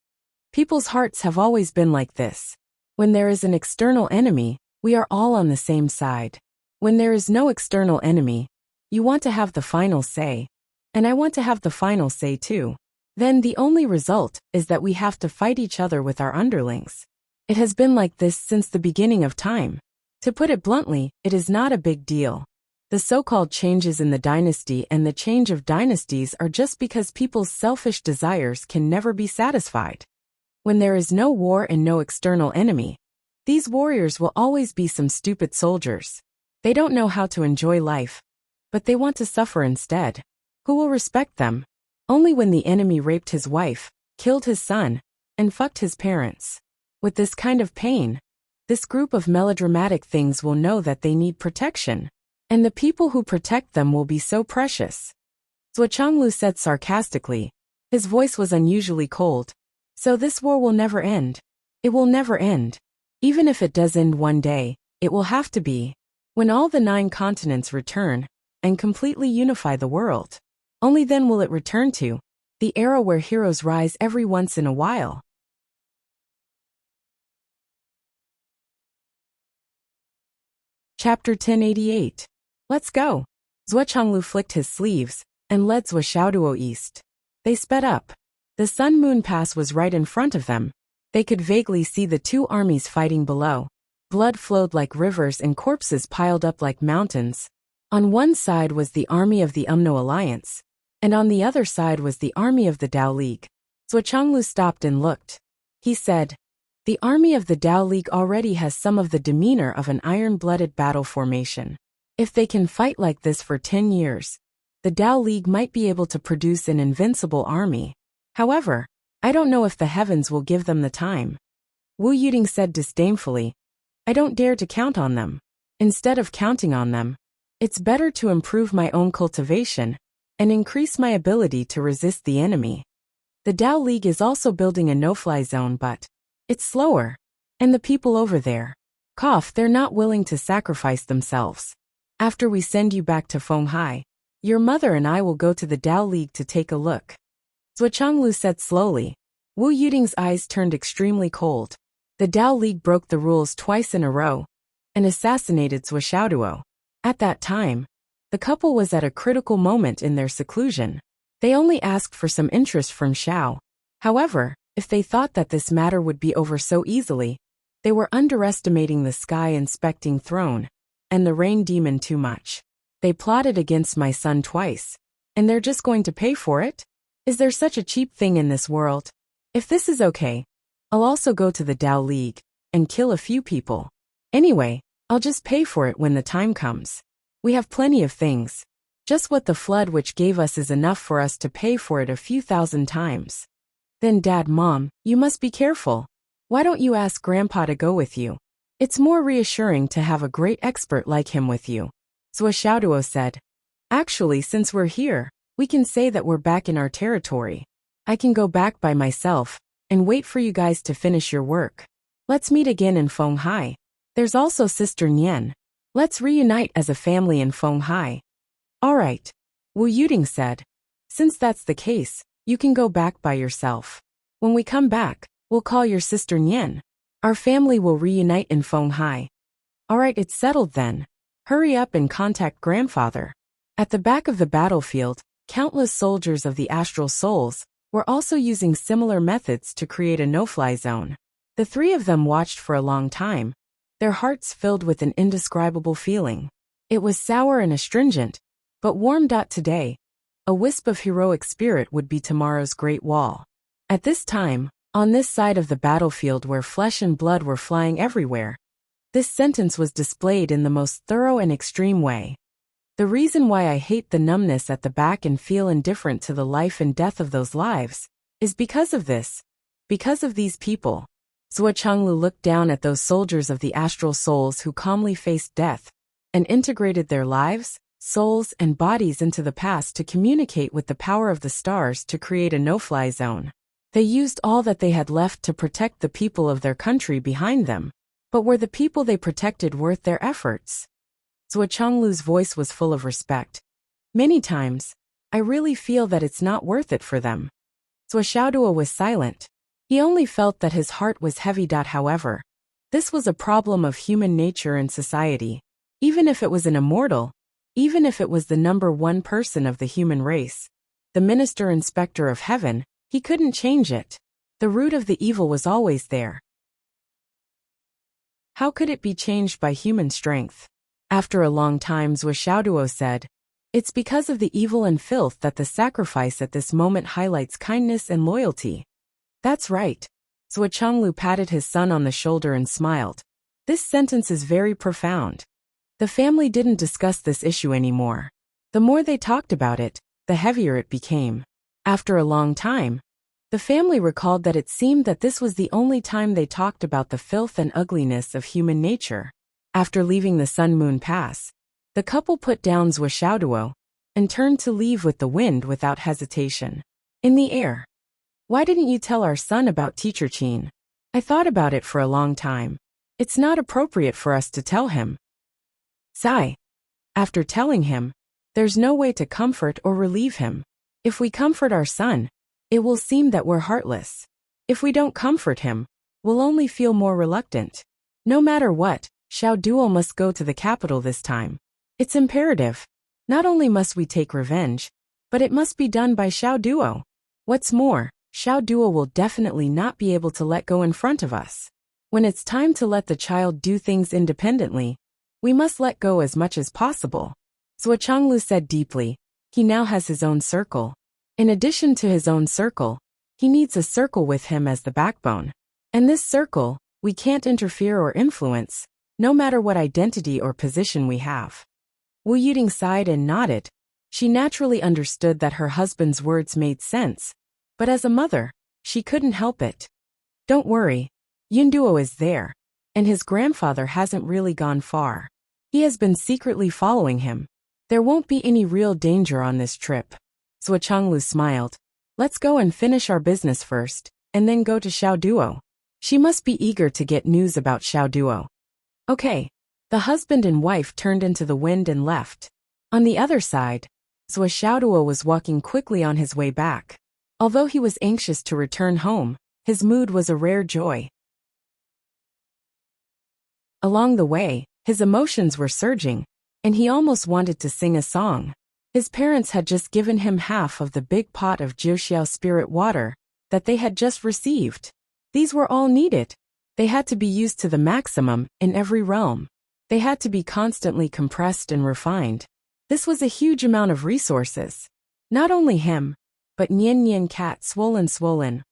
People's hearts have always been like this. When there is an external enemy, we are all on the same side. When there is no external enemy, you want to have the final say, and I want to have the final say too. Then the only result is that we have to fight each other with our underlings. It has been like this since the beginning of time. To put it bluntly, it is not a big deal. The so-called changes in the dynasty and the change of dynasties are just because people's selfish desires can never be satisfied. When there is no war and no external enemy, these warriors will always be some stupid soldiers. They don't know how to enjoy life. but they want to suffer instead. Who will respect them? Only when the enemy raped his wife, killed his son, and fucked his parents. With this kind of pain, this group of melodramatic things will know that they need protection. And the people who protect them will be so precious. Zhuo Changlu said sarcastically. His voice was unusually cold. So this war will never end. It will never end. Even if it does end one day, it will have to be. When all the 9 continents return and completely unify the world. Only then will it return to the era where heroes rise every once in a while. Chapter 1088. Let's go. Zhuo Changlu flicked his sleeves and led Zhuo Xiaoduo east. They sped up. The Sun-Moon Pass was right in front of them. They could vaguely see the 2 armies fighting below. Blood flowed like rivers and corpses piled up like mountains. On one side was the army of the Umno Alliance, and on the other side was the army of the Dao League. Zhuo Changlu stopped and looked. He said, the army of the Dao League already has some of the demeanor of an iron-blooded battle formation. If they can fight like this for 10 years, the Dao League might be able to produce an invincible army. However, I don't know if the heavens will give them the time. Wu Yuding said disdainfully, I don't dare to count on them. Instead of counting on them, it's better to improve my own cultivation and increase my ability to resist the enemy. The Dao League is also building a no-fly zone, but it's slower. And the people over there, they're not willing to sacrifice themselves. After we send you back to Fenghai, your mother and I will go to the Dao League to take a look. Zhuo Changlu said slowly. Wu Yuding's eyes turned extremely cold. The Dao League broke the rules twice in a row and assassinated Zhuo Xiaoduo. At that time, the couple was at a critical moment in their seclusion. They only asked for some interest from Xiao. However, if they thought that this matter would be over so easily, they were underestimating the sky-inspecting throne and the rain demon too much. They plotted against my son twice, and they're just going to pay for it? Is there such a cheap thing in this world? If this is okay, I'll also go to the Dao League and kill a few people. Anyway, I'll just pay for it when the time comes. We have plenty of things. Just what the flood which gave us is enough for us to pay for it a few thousand times. Then Dad, Mom, you must be careful. Why don't you ask Grandpa to go with you? It's more reassuring to have a great expert like him with you. Zhuo Xiaoduo said. Actually, since we're here, we can say that we're back in our territory. I can go back by myself and wait for you guys to finish your work. Let's meet again in Fenghai. There's also Sister Nian. Let's reunite as a family in Fenghai. All right, Wu Yuding said. Since that's the case, you can go back by yourself. When we come back, we'll call your sister Nian. Our family will reunite in Fenghai. All right, it's settled then. Hurry up and contact grandfather. At the back of the battlefield, countless soldiers of the astral souls were also using similar methods to create a no-fly zone. The 3 of them watched for a long time, their hearts filled with an indescribable feeling. It was sour and astringent, but warm. Today, a wisp of heroic spirit would be tomorrow's great wall. At this time, on this side of the battlefield where flesh and blood were flying everywhere, this sentence was displayed in the most thorough and extreme way. The reason why I hate the numbness at the back and feel indifferent to the life and death of those lives is because of this, because of these people. Zhuo Changlu looked down at those soldiers of the astral souls who calmly faced death and integrated their lives, souls, and bodies into the past to communicate with the power of the stars to create a no-fly zone. They used all that they had left to protect the people of their country behind them. But were the people they protected worth their efforts? Zhuo Changlu's voice was full of respect. Many times, I really feel that it's not worth it for them. Zhuo Xiaoduo was silent. He only felt that his heart was heavy. However, this was a problem of human nature and society. Even if it was an immortal, even if it was the number 1 person of the human race, the minister inspector of heaven, he couldn't change it. The root of the evil was always there. How could it be changed by human strength? After a long time, Zhuo Xiaoduo said, it's because of the evil and filth that the sacrifice at this moment highlights kindness and loyalty. That's right. Zhuo Changlu patted his son on the shoulder and smiled. This sentence is very profound. The family didn't discuss this issue anymore. The more they talked about it, the heavier it became. After a long time, the family recalled that it seemed that this was the only time they talked about the filth and ugliness of human nature. After leaving the Sun-Moon Pass, the couple put down Zhuo and turned to leave with the wind without hesitation. In the air. Why didn't you tell our son about Teacher Qin? I thought about it for a long time. It's not appropriate for us to tell him. Sigh. After telling him, there's no way to comfort or relieve him. If we comfort our son, it will seem that we're heartless. If we don't comfort him, we'll only feel more reluctant. No matter what, Xiao Duo must go to the capital this time. It's imperative. Not only must we take revenge, but it must be done by Xiao Duo. What's more, Xiao Duo will definitely not be able to let go in front of us. When it's time to let the child do things independently, we must let go as much as possible. Zhuo said deeply. He now has his own circle. In addition to his own circle, he needs a circle with him as the backbone. And this circle, we can't interfere or influence, no matter what identity or position we have. Wu Yuding sighed and nodded. She naturally understood that her husband's words made sense, but as a mother, she couldn't help it. Don't worry, Yunduo is there, and his grandfather hasn't really gone far. He has been secretly following him. There won't be any real danger on this trip. Zhuo smiled. Let's go and finish our business first, and then go to Xiao Duo. She must be eager to get news about Xiao Duo. Okay. The husband and wife turned into the wind and left. On the other side, Xiao Duo was walking quickly on his way back. Although he was anxious to return home, his mood was a rare joy. Along the way, his emotions were surging, and he almost wanted to sing a song. His parents had just given him half of the big pot of Jiuxiao spirit water that they had just received. These were all needed. They had to be used to the maximum in every realm. They had to be constantly compressed and refined. This was a huge amount of resources. Not only him, but Nian Nian Cat Swollen, Wanli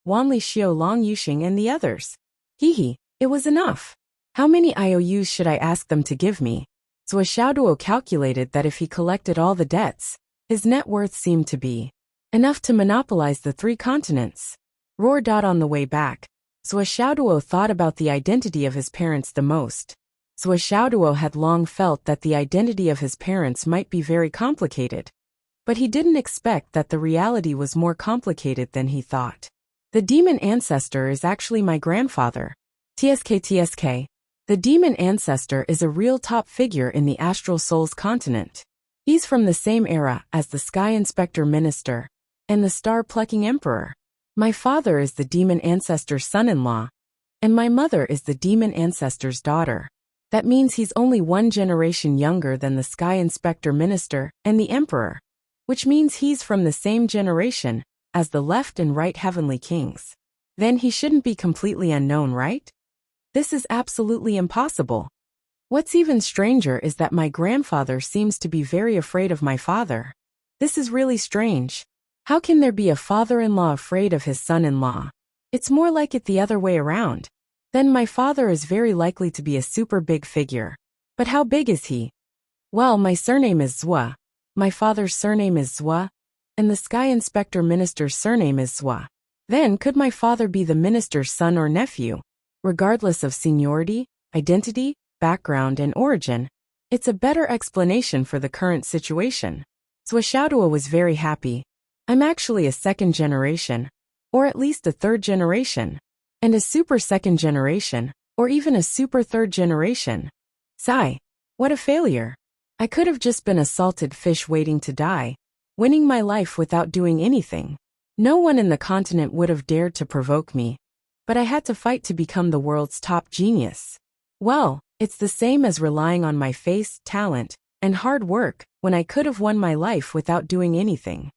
Xiao Long Yuxing and the others. It was enough. How many IOUs should I ask them to give me? Xiao Duo calculated that if he collected all the debts, his net worth seemed to be enough to monopolize the 3 continents. On the way back, Xiao Duo thought about the identity of his parents the most. Xiao Duo had long felt that the identity of his parents might be very complicated. But he didn't expect that the reality was more complicated than he thought. The demon ancestor is actually my grandfather. TSK. The demon ancestor is a real top figure in the Astral Souls continent. He's from the same era as the Sky Inspector Minister and the Star-Plucking Emperor. My father is the demon ancestor's son-in-law, and my mother is the demon ancestor's daughter. That means he's only 1 generation younger than the Sky Inspector Minister and the Emperor, which means he's from the same generation as the left and right heavenly kings. Then he shouldn't be completely unknown, right? This is absolutely impossible. What's even stranger is that my grandfather seems to be very afraid of my father. This is really strange. How can there be a father-in-law afraid of his son-in-law? It's more like it the other way around. Then my father is very likely to be a super big figure. But how big is he? Well, my surname is Zhuo. My father's surname is Zhuo, and the Sky Inspector Minister's surname is Zhuo. Then could my father be the minister's son or nephew? Regardless of seniority, identity, background and origin, it's a better explanation for the current situation. Xiao Duo was very happy. I'm actually a 2nd generation, or at least a 3rd generation, and a super 2nd generation, or even a super 3rd generation. Sigh. What a failure. I could have just been a salted fish waiting to die, winning my life without doing anything. No one in the continent would have dared to provoke me, but I had to fight to become the world's top genius. Well, it's the same as relying on my face, talent, and hard work when I could have won my life without doing anything.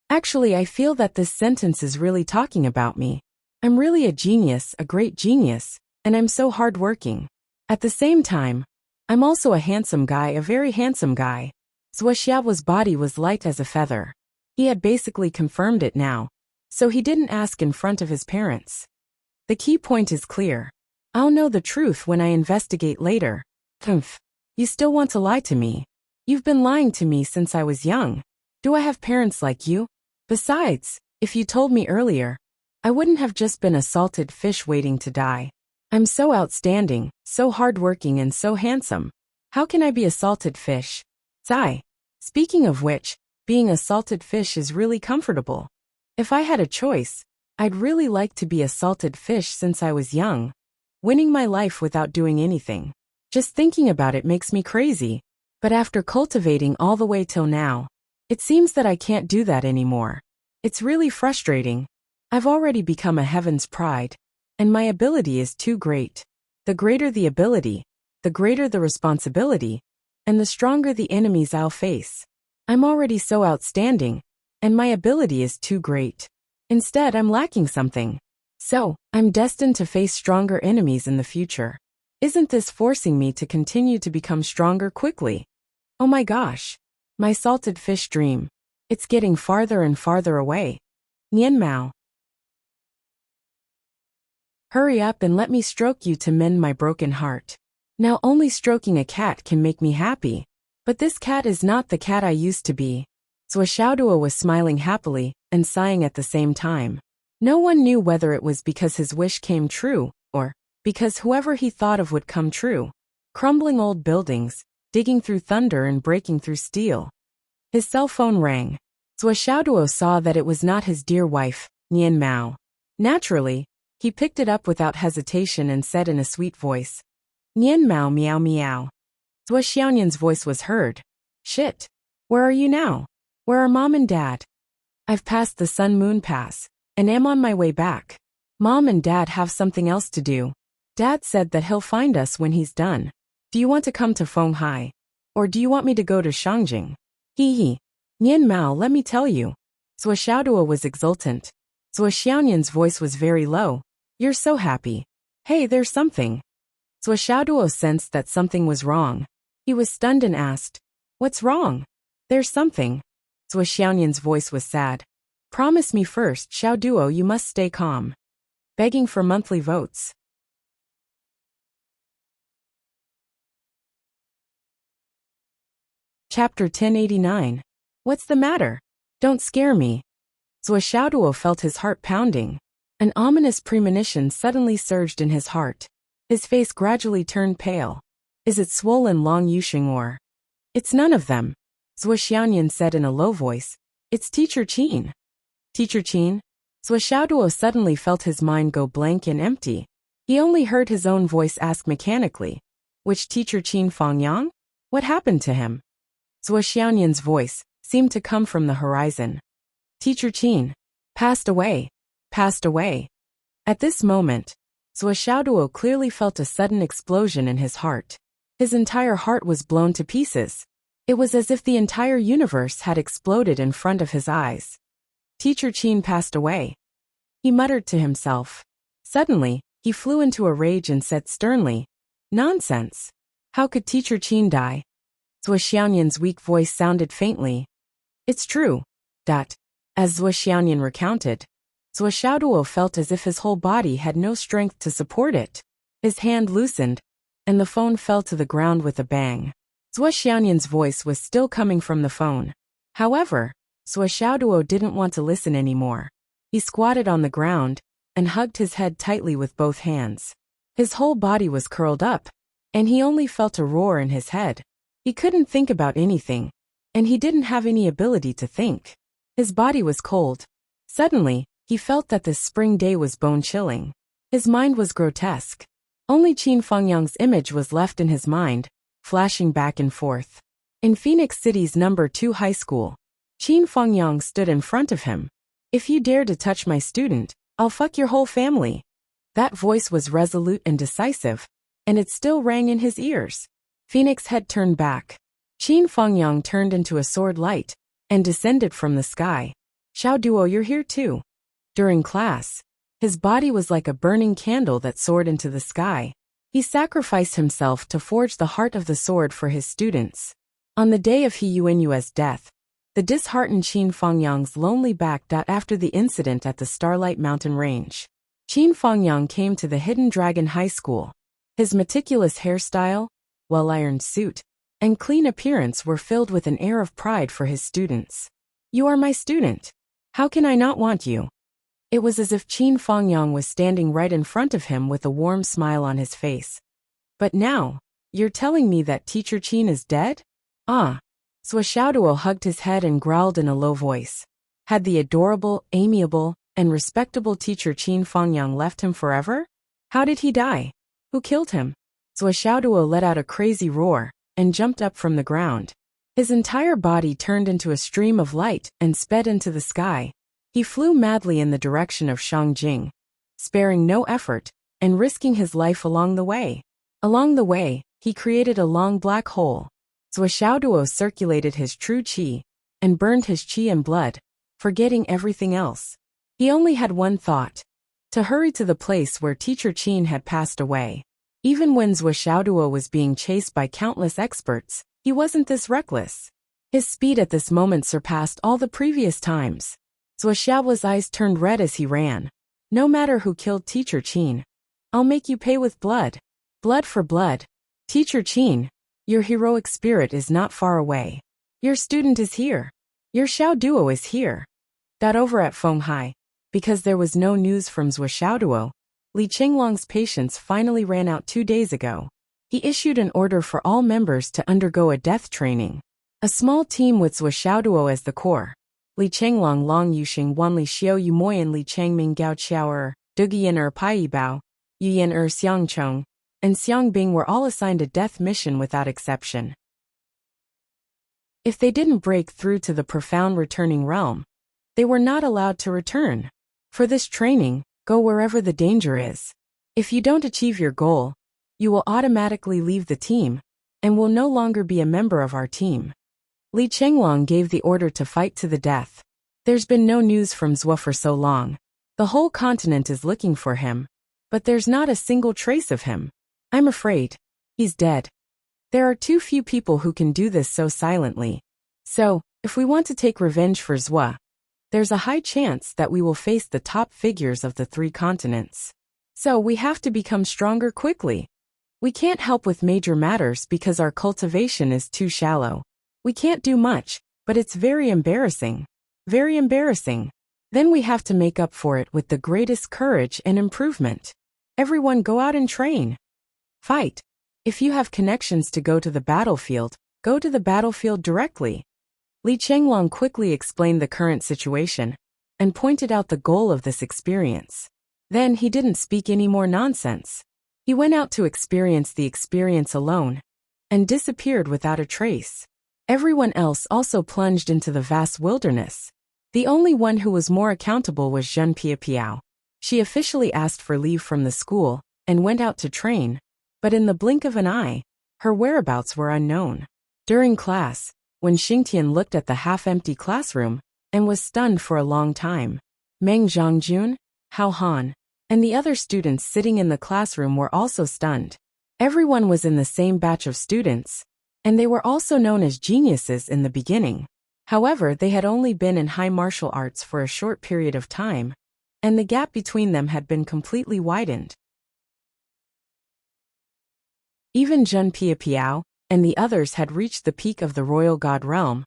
Actually, I feel that this sentence is really talking about me. I'm really a genius, a great genius, and I'm so hardworking. At the same time, I'm also a handsome guy, a very handsome guy. Xiao's body was light as a feather. He had basically confirmed it now, so he didn't ask in front of his parents. The key point is clear. I'll know the truth when I investigate later. Humph. You still want to lie to me? You've been lying to me since I was young. Do I have parents like you? Besides, if you told me earlier, I wouldn't have just been a salted fish waiting to die. I'm so outstanding, so hardworking and so handsome. How can I be a salted fish? Sigh. Speaking of which, being a salted fish is really comfortable. If I had a choice, I'd really like to be a salted fish since I was young, winning my life without doing anything. Just thinking about it makes me crazy. But after cultivating all the way till now, it seems that I can't do that anymore. It's really frustrating. I've already become a heaven's pride, and my ability is too great. The greater the ability, the greater the responsibility, and the stronger the enemies I'll face. I'm already so outstanding, and my ability is too great. Instead, I'm lacking something. So, I'm destined to face stronger enemies in the future. Isn't this forcing me to continue to become stronger quickly? Oh my gosh. My salted fish dream. It's getting farther and farther away. Nian Mao. Hurry up and let me stroke you to mend my broken heart. Now only stroking a cat can make me happy. But this cat is not the cat I used to be. Xiaoduo was smiling happily and sighing at the same time. No one knew whether it was because his wish came true, or because whoever he thought of would come true. Crumbling old buildings, digging through thunder and breaking through steel. His cell phone rang. Xiaoduo saw that it was not his dear wife, Nian Mao. Naturally, he picked it up without hesitation and said in a sweet voice, Nian Mao meow meow. Xiaonian's voice was heard. Shit. Where are you now? Where are Mom and Dad? I've passed the Sun-Moon Pass, and am on my way back. Mom and Dad have something else to do. Dad said that he'll find us when he's done. Do you want to come to Fenghai? Or do you want me to go to Shangjing? Hee hee. Nian Mao, let me tell you. Xiaoduo was exultant. Xiaonian's voice was very low. You're so happy. Hey, there's something. Xiaoduo sensed that something was wrong. He was stunned and asked, What's wrong? There's something. Xiaonian's voice was sad. Promise me first, Xiaoduo, you must stay calm. Begging for monthly votes. Chapter 1089. What's the matter? Don't scare me. Xiaoduo felt his heart pounding. An ominous premonition suddenly surged in his heart. His face gradually turned pale. Is it swollen Long Yuxing or? It's none of them. Xiaonian said in a low voice. It's Teacher Qin. Teacher Qin? Xiaoduo suddenly felt his mind go blank and empty. He only heard his own voice ask mechanically. Which Teacher Qin Fengyang? What happened to him? Xiaonian's voice seemed to come from the horizon. Teacher Qin. Passed away. Passed away. At this moment, Xiaoduo clearly felt a sudden explosion in his heart. His entire heart was blown to pieces. It was as if the entire universe had exploded in front of his eyes. Teacher Qin passed away. He muttered to himself. Suddenly, he flew into a rage and said sternly, Nonsense. How could Teacher Qin die? Xiaonian's weak voice sounded faintly. It's true. As Xiaonian recounted, Xiaoduo felt as if his whole body had no strength to support it. His hand loosened, and the phone fell to the ground with a bang. Xiaonian's voice was still coming from the phone. However, Xiaoduo didn't want to listen anymore. He squatted on the ground and hugged his head tightly with both hands. His whole body was curled up, and he only felt a roar in his head. He couldn't think about anything, and he didn't have any ability to think. His body was cold. Suddenly, he felt that this spring day was bone-chilling. His mind was grotesque. Only Qin Fengyang's image was left in his mind, flashing back and forth. In Phoenix City's No. 2 high school, Qin Fengyang stood in front of him. If you dare to touch my student, I'll fuck your whole family. That voice was resolute and decisive, and it still rang in his ears. Phoenix's head turned back. Qin Fengyang turned into a sword light and descended from the sky. Xiaoduo, you're here too. During class, his body was like a burning candle that soared into the sky. He sacrificed himself to forge the heart of the sword for his students. On the day of He Yuanyue's death, the disheartened Qin Fengyang's lonely back. After the incident at the Starlight Mountain Range, Qin Fengyang came to the Hidden Dragon High School. His meticulous hairstyle, well-ironed suit, and clean appearance were filled with an air of pride for his students. "You are my student. How can I not want you?" It was as if Qin Fengyang was standing right in front of him with a warm smile on his face. "But now, you're telling me that Teacher Qin is dead?" "Ah." Zhuo Xiaoduo hugged his head and growled in a low voice. Had the adorable, amiable, and respectable Teacher Qin Fengyang left him forever? How did he die? Who killed him? Zhuo Xiaoduo let out a crazy roar and jumped up from the ground. His entire body turned into a stream of light and sped into the sky. He flew madly in the direction of Shangjing, sparing no effort and risking his life along the way. Along the way, he created a long black hole. Zhuo Xiaoduo circulated his true qi and burned his qi and blood, forgetting everything else. He only had one thought: to hurry to the place where Teacher Qin had passed away. Even when Zhuo Xiaoduo was being chased by countless experts, he wasn't this reckless. His speed at this moment surpassed all the previous times. Zhuo Xiaoduo's eyes turned red as he ran. "No matter who killed Teacher Qin, I'll make you pay with blood. Blood for blood. Teacher Qin, your heroic spirit is not far away. Your student is here. Your Xiaoduo is here." That over at Fenghai, because there was no news from Zhuo Xiaoduo, Li Qinglong's patience finally ran out 2 days ago. He issued an order for all members to undergo a death training. A small team with Zhuo Xiaoduo as the core. Li Qinglong, Long Yuxing, Wan Li Xiao Yu Moyan, Li Changming, Gao Qiao Dugian Pai Bao, Yuyan Xiangchong, and Xiangbing were all assigned a death mission without exception. If they didn't break through to the profound returning realm, they were not allowed to return. For this training, go wherever the danger is. If you don't achieve your goal, you will automatically leave the team and will no longer be a member of our team. Li Qinglong gave the order to fight to the death. There's been no news from Zhuo for so long. The whole continent is looking for him, but there's not a single trace of him. I'm afraid he's dead. There are too few people who can do this so silently. So, if we want to take revenge for Zhuo, there's a high chance that we will face the top figures of the 3 continents. So we have to become stronger quickly. We can't help with major matters because our cultivation is too shallow. We can't do much, but it's very embarrassing. Very embarrassing. Then we have to make up for it with the greatest courage and improvement. Everyone go out and train. Fight. If you have connections to go to the battlefield, go to the battlefield directly. Li Qinglong quickly explained the current situation and pointed out the goal of this experience. Then he didn't speak any more nonsense. He went out to experience the experience alone and disappeared without a trace. Everyone else also plunged into the vast wilderness. The only one who was more accountable was Zhen Piapiao. She officially asked for leave from the school and went out to train, but in the blink of an eye, her whereabouts were unknown. During class, when Xingtian looked at the half-empty classroom and was stunned for a long time, Meng Zhongjun, Hao Han, and the other students sitting in the classroom were also stunned. Everyone was in the same batch of students, and they were also known as geniuses in the beginning. However, they had only been in high martial arts for a short period of time, and the gap between them had been completely widened. Even Zhen Piapiao and the others had reached the peak of the royal god realm,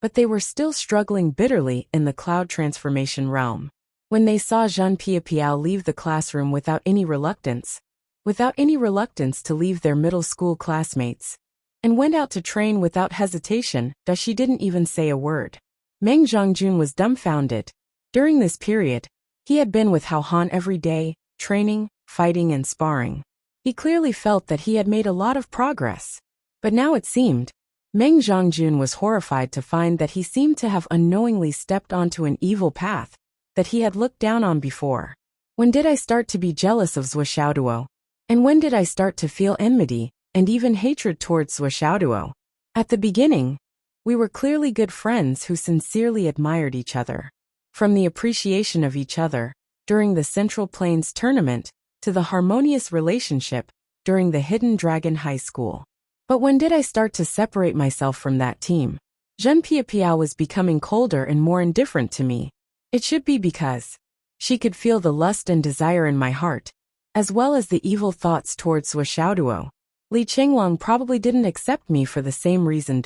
but they were still struggling bitterly in the cloud transformation realm. When they saw Zhen Piapiao leave the classroom without any reluctance to leave their middle school classmates, and went out to train without hesitation, that she didn't even say a word. Meng Zhongjun was dumbfounded. During this period, he had been with Hao Han every day, training, fighting and sparring. He clearly felt that he had made a lot of progress. But now it seemed, Meng Zhongjun was horrified to find that he seemed to have unknowingly stepped onto an evil path that he had looked down on before. When did I start to be jealous of Zhuo Xiaoduo? And when did I start to feel enmity and even hatred towards Zhuo Xiaoduo? At the beginning, we were clearly good friends who sincerely admired each other. From the appreciation of each other during the Central Plains tournament to the harmonious relationship during the Hidden Dragon High School. But when did I start to separate myself from that team? Zhen Piapiao was becoming colder and more indifferent to me. It should be because she could feel the lust and desire in my heart, as well as the evil thoughts towards Zhuo Xiaoduo. Li Qinglong probably didn't accept me for the same reason.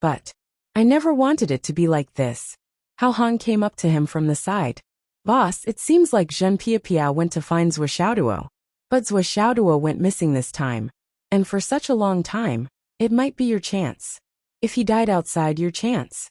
But I never wanted it to be like this. Hao Han came up to him from the side. Boss, it seems like Zhen Piapiao went to find Zhou Xiaoduo. But Zhou Xiaoduo went missing this time. And for such a long time, it might be your chance. If he died outside, your chance.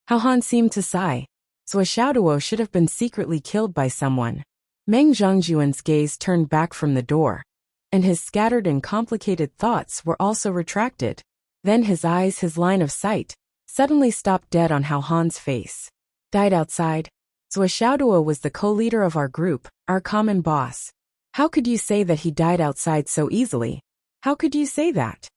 Hao Han seemed to sigh. Zhou Xiaoduo should have been secretly killed by someone. Meng Zhongjuan's gaze turned back from the door, and his scattered and complicated thoughts were also retracted. Then his eyes, his line of sight, suddenly stopped dead on Hao Han's face. Died outside? Zhou Xiaoduo was the co-leader of our group, our common boss. How could you say that he died outside so easily? How could you say that?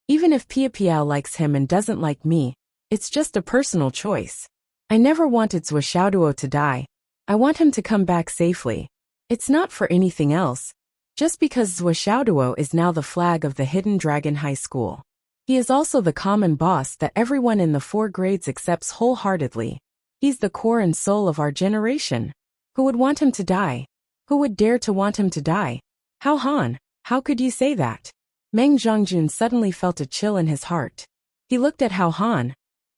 Even if Piapiao likes him and doesn't like me, it's just a personal choice. I never wanted Zhou Xiaoduo to die. I want him to come back safely. It's not for anything else. Just because Zhou Xiaoduo is now the flag of the Hidden Dragon High School. He is also the common boss that everyone in the 4 grades accepts wholeheartedly. He's the core and soul of our generation. Who would want him to die? Who would dare to want him to die? Hao Han, how could you say that? Meng Zhongjun suddenly felt a chill in his heart. He looked at Hao Han,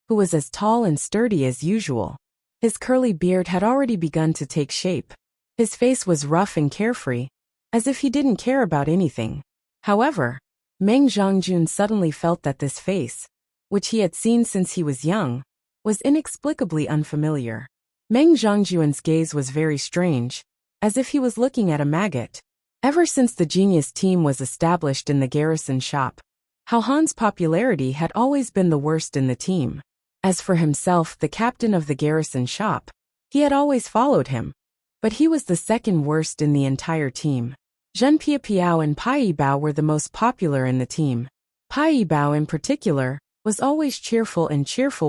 who was as tall and sturdy as usual. His curly beard had already begun to take shape. His face was rough and carefree, as if he didn't care about anything. However, Meng Zhongjun suddenly felt that this face, which he had seen since he was young, was inexplicably unfamiliar. Meng Zhongjuan's gaze was very strange, as if he was looking at a maggot. Ever since the genius team was established in the garrison shop, Hao Han's popularity had always been the worst in the team. As for himself, the captain of the garrison shop, he had always followed him. But he was the second worst in the entire team. Zhen Piapiao and Pai Bao were the most popular in the team. Pai Bao in particular was always cheerful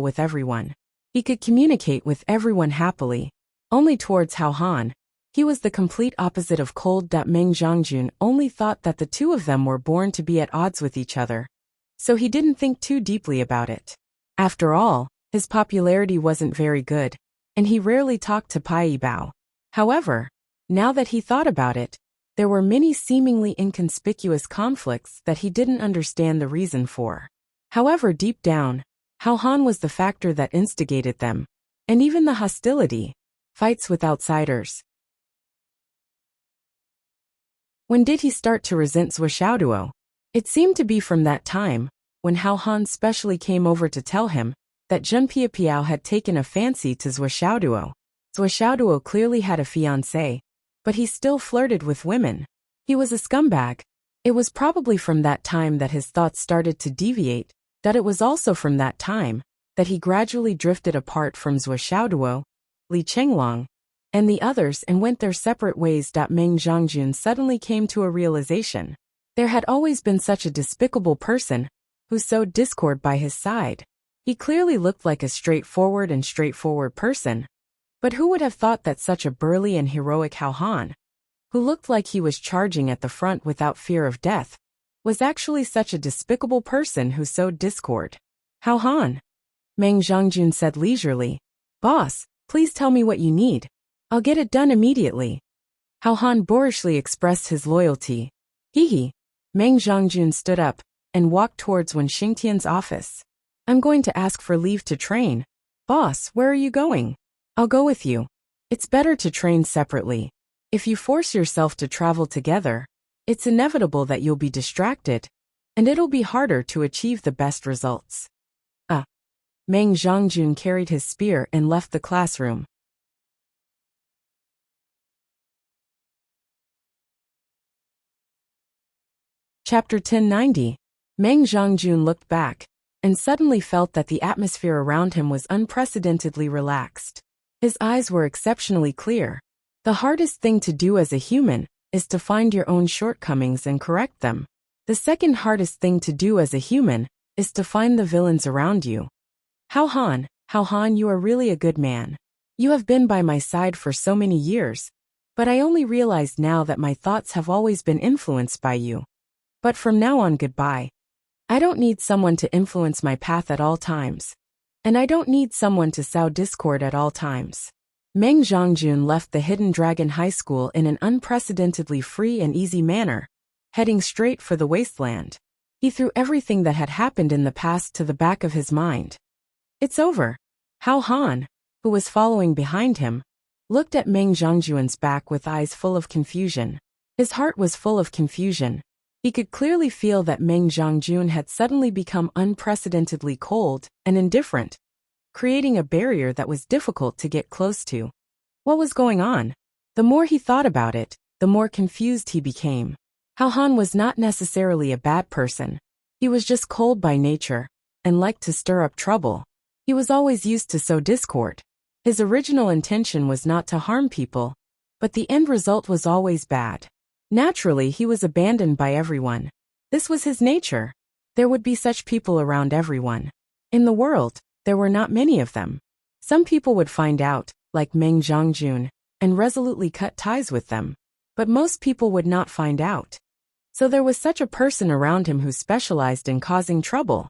with everyone. He could communicate with everyone happily. Only towards Hao Han, he was the complete opposite of cold. Meng Zhongjun only thought that the two of them were born to be at odds with each other. So he didn't think too deeply about it. After all, his popularity wasn't very good, and he rarely talked to Pai Bao. However, now that he thought about it, there were many seemingly inconspicuous conflicts that he didn't understand the reason for. However, deep down, Hao Han was the factor that instigated them, and even the hostility, fights with outsiders. When did he start to resent Zhou Xiaoduo? It seemed to be from that time, when Hao Han specially came over to tell him that Zhen Piapiao had taken a fancy to Zhou Xiaoduo. Zhou Xiaoduo clearly had a fiancée, but he still flirted with women. He was a scumbag. It was probably from that time that his thoughts started to deviate, that it was also from that time that he gradually drifted apart from Zhou Xiaoduo, Li Qinglong, and the others and went their separate ways. Meng Zhongjun suddenly came to a realization. There had always been such a despicable person who sowed discord by his side. He clearly looked like a straightforward person. But who would have thought that such a burly and heroic Hao Han, who looked like he was charging at the front without fear of death, was actually such a despicable person who sowed discord? Hao Han, Meng Zhongjun said leisurely. Boss, please tell me what you need. I'll get it done immediately. Hao Han boorishly expressed his loyalty. Hee. Meng Zhongjun stood up and walked towards Wen Xingtian's office. I'm going to ask for leave to train. Boss, where are you going? I'll go with you. It's better to train separately. If you force yourself to travel together, it's inevitable that you'll be distracted, and it'll be harder to achieve the best results. Meng Zhongjun carried his spear and left the classroom. Chapter 1090. Meng Zhongjun looked back, and suddenly felt that the atmosphere around him was unprecedentedly relaxed. His eyes were exceptionally clear. The hardest thing to do as a human is to find your own shortcomings and correct them. The second hardest thing to do as a human is to find the villains around you. Hao Han, you are really a good man. You have been by my side for so many years, but I only realized now that my thoughts have always been influenced by you. But from now on, goodbye. I don't need someone to influence my path at all times. And I don't need someone to sow discord at all times. Meng Zhongjun left the Hidden Dragon High School in an unprecedentedly free and easy manner, heading straight for the wasteland. He threw everything that had happened in the past to the back of his mind. It's over. Hao Han, who was following behind him, looked at Meng Zhangjuan's back with eyes full of confusion. His heart was full of confusion. He could clearly feel that Meng Zhangjun had suddenly become unprecedentedly cold and indifferent, creating a barrier that was difficult to get close to. What was going on? The more he thought about it, the more confused he became. Hao Han was not necessarily a bad person. He was just cold by nature and liked to stir up trouble. He was always used to sow discord. His original intention was not to harm people, but the end result was always bad. Naturally, he was abandoned by everyone. This was his nature. There would be such people around everyone. In the world, there were not many of them. Some people would find out, like Meng Zhangjun, and resolutely cut ties with them. But most people would not find out. So there was such a person around him who specialized in causing trouble.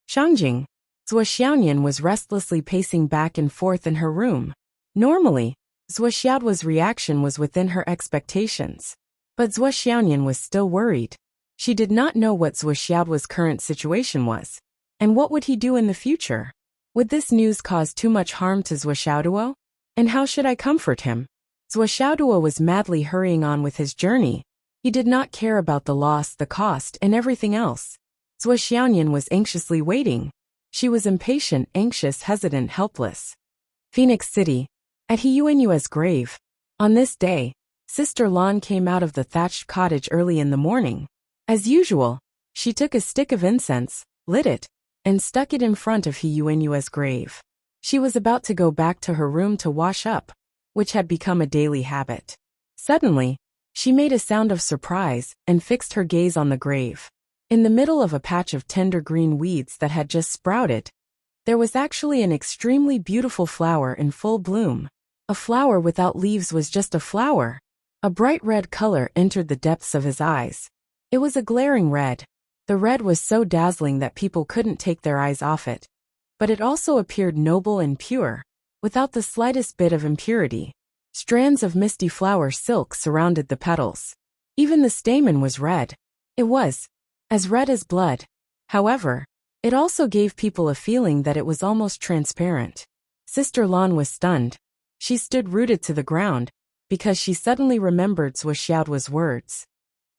Shangjing. Zhuo Xiaoyan was restlessly pacing back and forth in her room. Normally, Zhuo Xiaoduo's reaction was within her expectations. But Zhuo Xiaoyan was still worried. She did not know what Zhuo Xiaoduo's current situation was. And what would he do in the future? Would this news cause too much harm to Zhuo Xiaoduo? And how should I comfort him? Zhuo Xiaoduo was madly hurrying on with his journey. He did not care about the loss, the cost, and everything else. Zhuo Xiaoyan was anxiously waiting. She was impatient, anxious, hesitant, helpless. Phoenix City. At He Yuanyue's grave. On this day, Sister Lan came out of the thatched cottage early in the morning. As usual, she took a stick of incense, lit it, and stuck it in front of He Yuanyue's grave. She was about to go back to her room to wash up, which had become a daily habit. Suddenly, she made a sound of surprise and fixed her gaze on the grave. In the middle of a patch of tender green weeds that had just sprouted, there was actually an extremely beautiful flower in full bloom. A flower without leaves was just a flower. A bright red color entered the depths of his eyes. It was a glaring red. The red was so dazzling that people couldn't take their eyes off it. But it also appeared noble and pure, without the slightest bit of impurity. Strands of misty flower silk surrounded the petals. Even the stamen was red. It was as red as blood. However, it also gave people a feeling that it was almost transparent. Sister Lan was stunned. She stood rooted to the ground, because she suddenly remembered Zhuo Xiaoduo's words.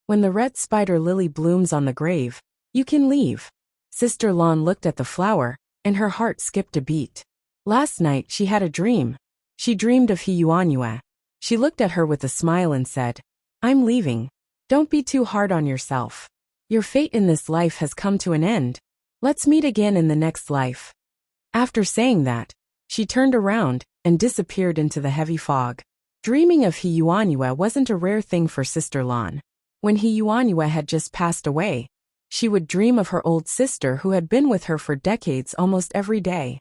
When the red spider lily blooms on the grave, you can leave. Sister Lan looked at the flower, and her heart skipped a beat. Last night she had a dream. She dreamed of He Yuanyue. She looked at her with a smile and said, I'm leaving. Don't be too hard on yourself. Your fate in this life has come to an end. Let's meet again in the next life. After saying that, she turned around and disappeared into the heavy fog. Dreaming of He Yuanyue wasn't a rare thing for Sister Lan. When He Yuanyue had just passed away, she would dream of her old sister who had been with her for decades almost every day.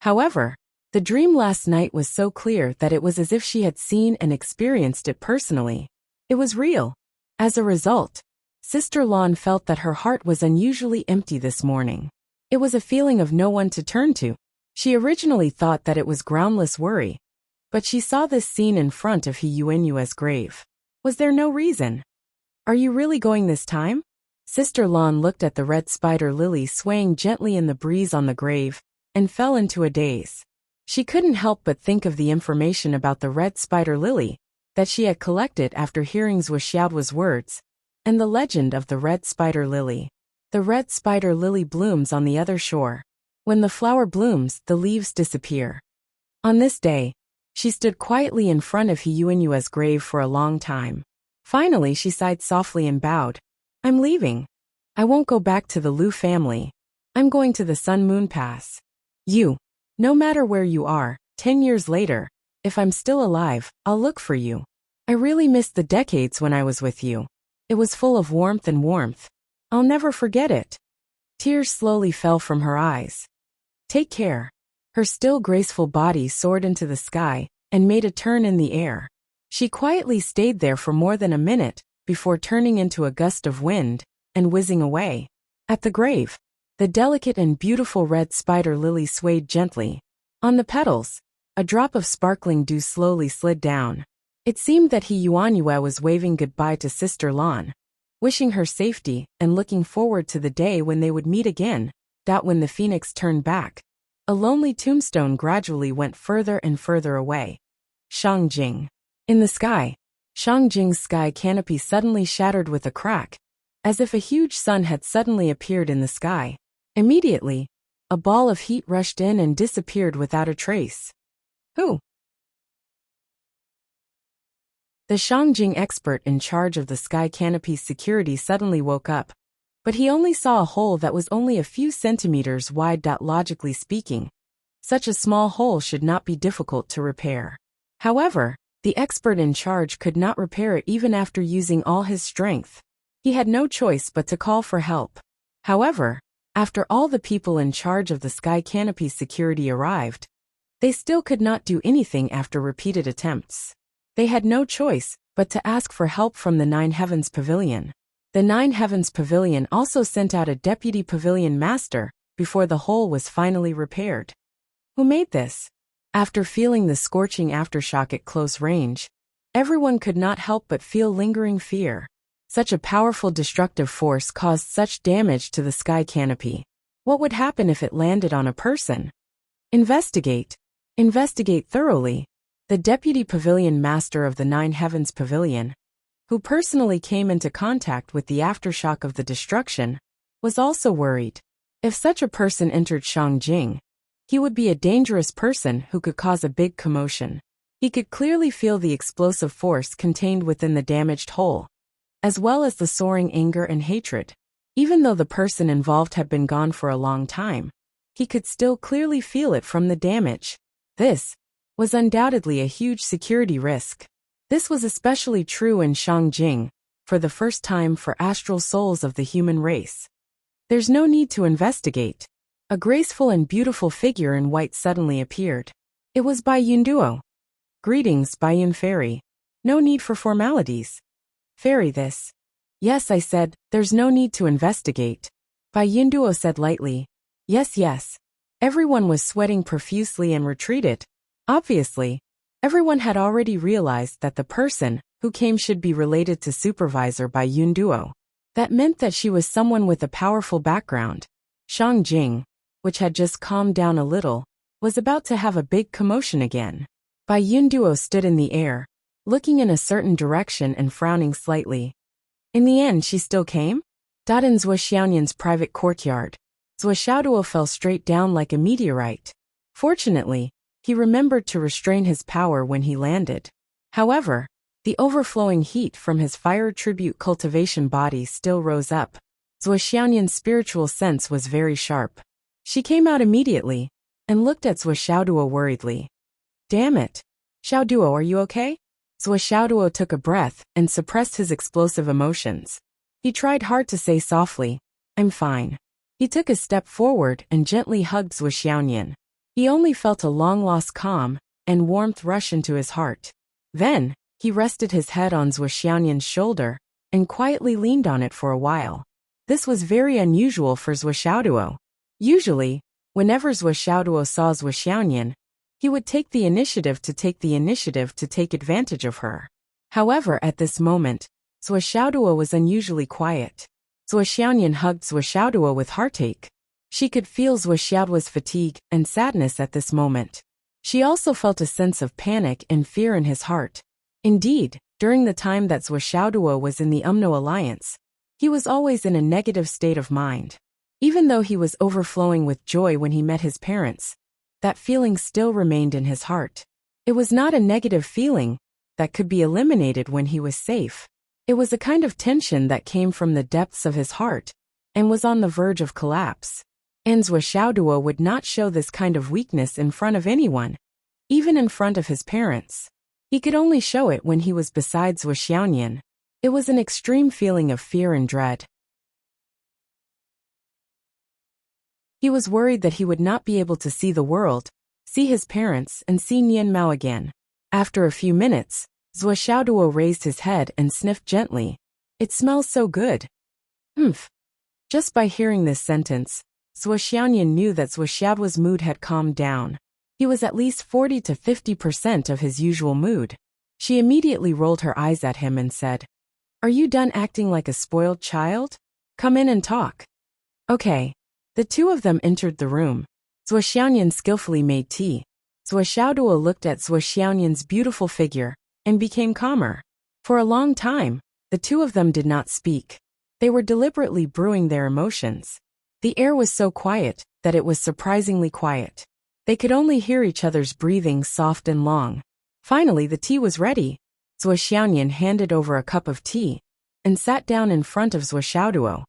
However, the dream last night was so clear that it was as if she had seen and experienced it personally. It was real. As a result, Sister Lan felt that her heart was unusually empty this morning. It was a feeling of no one to turn to. She originally thought that it was groundless worry, but she saw this scene in front of He Yuanyue's grave. Was there no reason? Are you really going this time? Sister Lan looked at the red spider lily swaying gently in the breeze on the grave, and fell into a daze. She couldn't help but think of the information about the red spider lily that she had collected after hearing Zhuo Xiaoduo's words, and the legend of the red spider lily. The red spider lily blooms on the other shore. When the flower blooms, the leaves disappear. On this day, she stood quietly in front of He Yuanyue's grave for a long time. Finally, she sighed softly and bowed. I'm leaving. I won't go back to the Lu family. I'm going to the Sun Moon Pass. No matter where you are, 10 years later, if I'm still alive, I'll look for you. I really missed the decades when I was with you. It was full of warmth and warmth. I'll never forget it. Tears slowly fell from her eyes. Take care. Her still graceful body soared into the sky and made a turn in the air. She quietly stayed there for more than a minute before turning into a gust of wind and whizzing away. At the grave, the delicate and beautiful red spider lily swayed gently. On the petals, a drop of sparkling dew slowly slid down. It seemed that Yuanyue was waving goodbye to Sister Lan, wishing her safety and looking forward to the day when they would meet again. When the phoenix turned back, a lonely tombstone gradually went further and further away. Shangjing. In the sky, Shangjing's sky canopy suddenly shattered with a crack, as if a huge sun had suddenly appeared in the sky. Immediately, a ball of heat rushed in and disappeared without a trace. Who? The Shangjing expert in charge of the sky canopy's security suddenly woke up, but he only saw a hole that was only a few centimeters wide. Logically speaking, such a small hole should not be difficult to repair. However, the expert in charge could not repair it even after using all his strength. He had no choice but to call for help. However, after all the people in charge of the sky canopy's security arrived, they still could not do anything after repeated attempts. They had no choice but to ask for help from the Nine Heavens Pavilion. The Nine Heavens Pavilion also sent out a deputy pavilion master before the hole was finally repaired. Who made this? After feeling the scorching aftershock at close range, everyone could not help but feel lingering fear. Such a powerful destructive force caused such damage to the sky canopy. What would happen if it landed on a person? Investigate. Investigate thoroughly. The deputy pavilion master of the Nine Heavens Pavilion, who personally came into contact with the aftershock of the destruction, was also worried. If such a person entered Shangjing, he would be a dangerous person who could cause a big commotion. He could clearly feel the explosive force contained within the damaged hole, as well as the soaring anger and hatred. Even though the person involved had been gone for a long time, he could still clearly feel it from the damage. This was undoubtedly a huge security risk. This was especially true in Shangjing, for the first time for astral souls of the human race. There's no need to investigate. A graceful and beautiful figure in white suddenly appeared. It was Bai Yunduo. Greetings, Bai Yun Fairy. No need for formalities. Fairy this. Yes, I said, there's no need to investigate. Bai Yunduo said lightly. Yes, yes. Everyone was sweating profusely and retreated. Obviously, everyone had already realized that the person who came should be related to Supervisor Bai Yunduo. That meant that she was someone with a powerful background. Shangjing, which had just calmed down a little, was about to have a big commotion again. Bai Yunduo stood in the air, looking in a certain direction and frowning slightly. In the end she still came? In Zuoxiaoyan's private courtyard, Zuo fell straight down like a meteorite. Fortunately, he remembered to restrain his power when he landed. However, the overflowing heat from his fire tribute cultivation body still rose up. Zuoxiaoyan's spiritual sense was very sharp. She came out immediately and looked at Zuo worriedly. Damn it. Xiaoduo, are you okay? Zuo took a breath and suppressed his explosive emotions. He tried hard to say softly, I'm fine. He took a step forward and gently hugged Zuoxiaoyan. He only felt a long-lost calm and warmth rush into his heart. Then, he rested his head on Zuoxiaoyan's shoulder and quietly leaned on it for a while. This was very unusual for Zuo. Usually, whenever Zuo saw Zuoxiaoyan, he would take the initiative to take advantage of her. However, at this moment, Zuo was unusually quiet. Zuoxiaoyan hugged Zuo with heartache. She could feel Zuo's fatigue and sadness at this moment. She also felt a sense of panic and fear in his heart. Indeed, during the time that Zuo was in the Umno Alliance, he was always in a negative state of mind. Even though he was overflowing with joy when he met his parents, that feeling still remained in his heart. It was not a negative feeling that could be eliminated when he was safe. It was a kind of tension that came from the depths of his heart and was on the verge of collapse. And Zuo would not show this kind of weakness in front of anyone, even in front of his parents. He could only show it when he was beside Zuoxiaoyan. It was an extreme feeling of fear and dread. He was worried that he would not be able to see the world, see his parents, and see Nian Mao again. After a few minutes, Zuo raised his head and sniffed gently. It smells so good. Humph. Just by hearing this sentence, Zuoxiaoyan knew that Zuo's mood had calmed down. He was at least 40 to 50% of his usual mood. She immediately rolled her eyes at him and said, "Are you done acting like a spoiled child? Come in and talk." Okay. The two of them entered the room. Zhuo Xiaoyan skillfully made tea. Zhuo Xiaoduo looked at Zhuo Xiaoyan's beautiful figure and became calmer. For a long time, the two of them did not speak. They were deliberately brewing their emotions. The air was so quiet that it was surprisingly quiet. They could only hear each other's breathing soft and long. Finally, the tea was ready. Zhuo Xiaoyan handed over a cup of tea and sat down in front of Zhuo Xiaoduo.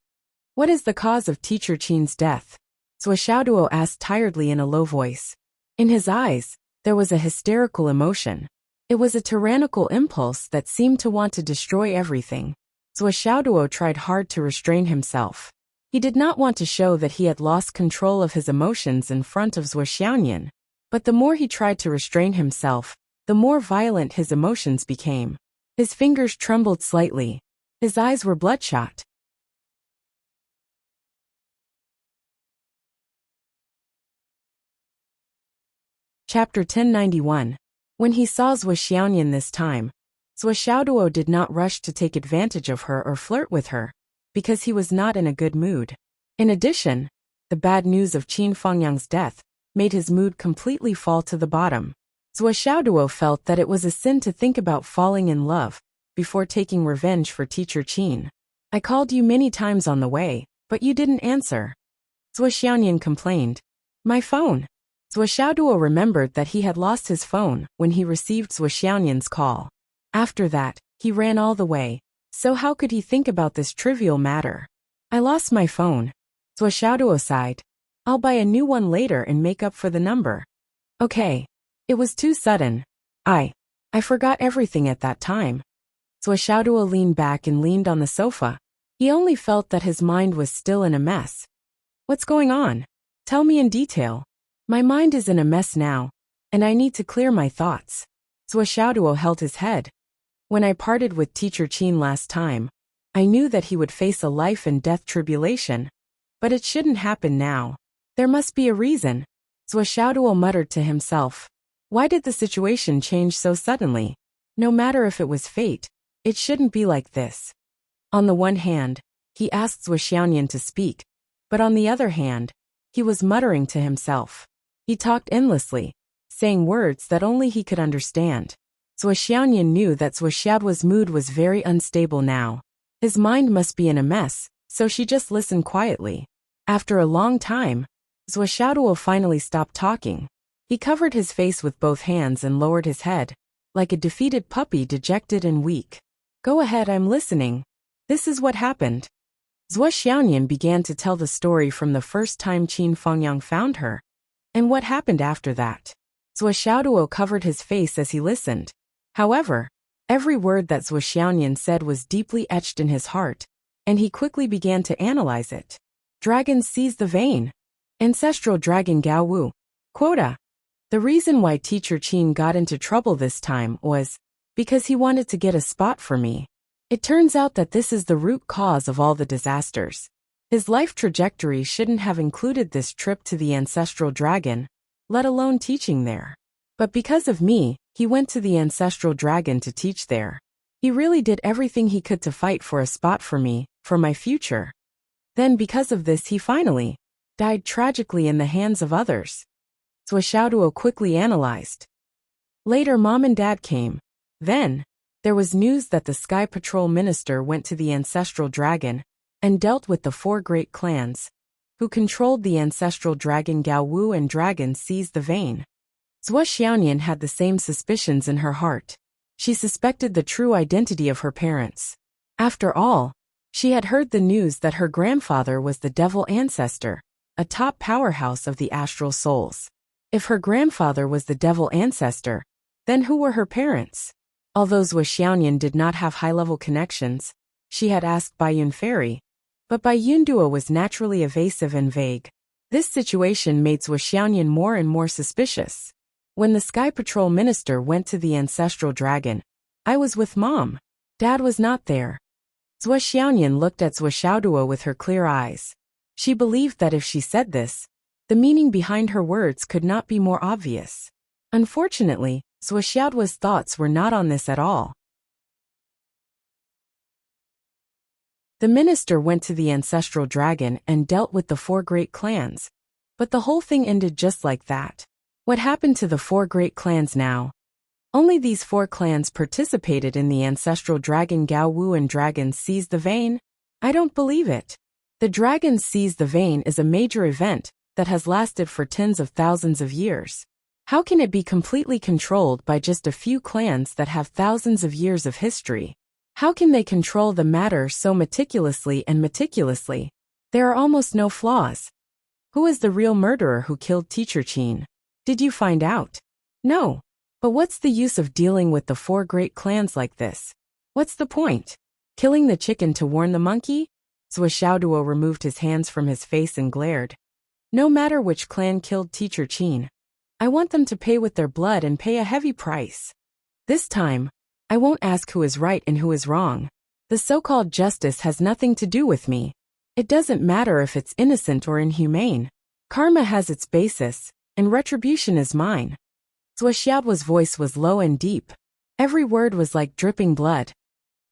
"What is the cause of Teacher Qin's death?" Zhuo Xiaoduo asked tiredly in a low voice. In his eyes, there was a hysterical emotion. It was a tyrannical impulse that seemed to want to destroy everything. Zhuo Xiaoduo tried hard to restrain himself. He did not want to show that he had lost control of his emotions in front of Zhuo Xiaoyan. But the more he tried to restrain himself, the more violent his emotions became. His fingers trembled slightly. His eyes were bloodshot. Chapter 1091. When he saw Zhuo Xiaoyan this time, Zhuo Xiaoduo did not rush to take advantage of her or flirt with her, because he was not in a good mood. In addition, the bad news of Qin Fengyang's death made his mood completely fall to the bottom. Zhuo Xiaoduo felt that it was a sin to think about falling in love before taking revenge for Teacher Qin. "I called you many times on the way, but you didn't answer," Zhuo Xiaoyan complained. "My phone." Zhuo Xiaoduo remembered that he had lost his phone when he received Zhuo Xiaoyan's call. After that, he ran all the way, so how could he think about this trivial matter? "I lost my phone." Zhuo Xiaoduo sighed. "I'll buy a new one later and make up for the number." "Okay." It was too sudden. I forgot everything at that time." Zhuo Xiaoduo leaned back and leaned on the sofa. He only felt that his mind was still in a mess. "What's going on? Tell me in detail." "My mind is in a mess now, and I need to clear my thoughts." Zhuo Xiaoduo held his head. "When I parted with Teacher Qin last time, I knew that he would face a life and death tribulation. But it shouldn't happen now. There must be a reason." Zhuo Xiaoduo muttered to himself. Why did the situation change so suddenly? No matter if it was fate, it shouldn't be like this. On the one hand, he asked Zhuo Xiaoyan to speak, but on the other hand, he was muttering to himself. He talked endlessly, saying words that only he could understand. Zhuo Xiaoyan knew that Zhuo Xiaoduo's mood was very unstable now. His mind must be in a mess, so she just listened quietly. After a long time, Zhuo Xiaoduo finally stopped talking. He covered his face with both hands and lowered his head, like a defeated puppy, dejected and weak. "Go ahead, I'm listening. This is what happened." Zhuo Xiaoyan began to tell the story from the first time Qin Fengyang found her, and what happened after that. Zhuo Xiaoduo covered his face as he listened. However, every word that Zhuo Xiaoyan said was deeply etched in his heart, and he quickly began to analyze it. Dragons seize the vein. Ancestral dragon Gao Wu. Quota. The reason why Teacher Qin got into trouble this time was because he wanted to get a spot for me. It turns out that this is the root cause of all the disasters. His life trajectory shouldn't have included this trip to the ancestral dragon, let alone teaching there. But because of me, he went to the ancestral dragon to teach there. He really did everything he could to fight for a spot for me, for my future. Then because of this he finally died tragically in the hands of others. Zhuo Xiaoduo quickly analyzed. Later Mom and Dad came. Then, there was news that the Sky Patrol Minister went to the ancestral dragon and dealt with the 4 great clans, who controlled the ancestral dragon Gao Wu, and dragon seized the vein. Zhuo Xiaoyan had the same suspicions in her heart. She suspected the true identity of her parents. After all, she had heard the news that her grandfather was the devil ancestor, a top powerhouse of the astral souls. If her grandfather was the devil ancestor, then who were her parents? Although Zhuo Xiaoyan did not have high-level connections, she had asked Baiyun Fairy, but Baiyun Duo was naturally evasive and vague. This situation made Zhuo Xiaoyan more and more suspicious. When the Sky Patrol Minister went to the ancestral dragon, I was with Mom. Dad was not there. Zhuo Xiaoyan looked at Zhuo Xiaoduo with her clear eyes. She believed that if she said this, the meaning behind her words could not be more obvious. Unfortunately, Zhuoxiaoduo's thoughts were not on this at all. The minister went to the ancestral dragon and dealt with the 4 great clans. But the whole thing ended just like that. What happened to the 4 great clans now? Only these 4 clans participated in the ancestral dragon Gao Wu and Dragon Seize the Vein? I don't believe it. The Dragon Seize the Vein is a major event that has lasted for tens of thousands of years. How can it be completely controlled by just a few clans that have thousands of years of history? How can they control the matter so meticulously and meticulously? There are almost no flaws. Who is the real murderer who killed Teacher Qin? Did you find out? No. But what's the use of dealing with the 4 great clans like this? What's the point? Killing the chicken to warn the monkey? Zhuoxiaoduo removed his hands from his face and glared. No matter which clan killed Teacher Qin, I want them to pay with their blood and pay a heavy price. This time, I won't ask who is right and who is wrong. The so-called justice has nothing to do with me. It doesn't matter if it's innocent or inhumane. Karma has its basis, and retribution is mine. Zhuoxiaoduo's voice was low and deep. Every word was like dripping blood.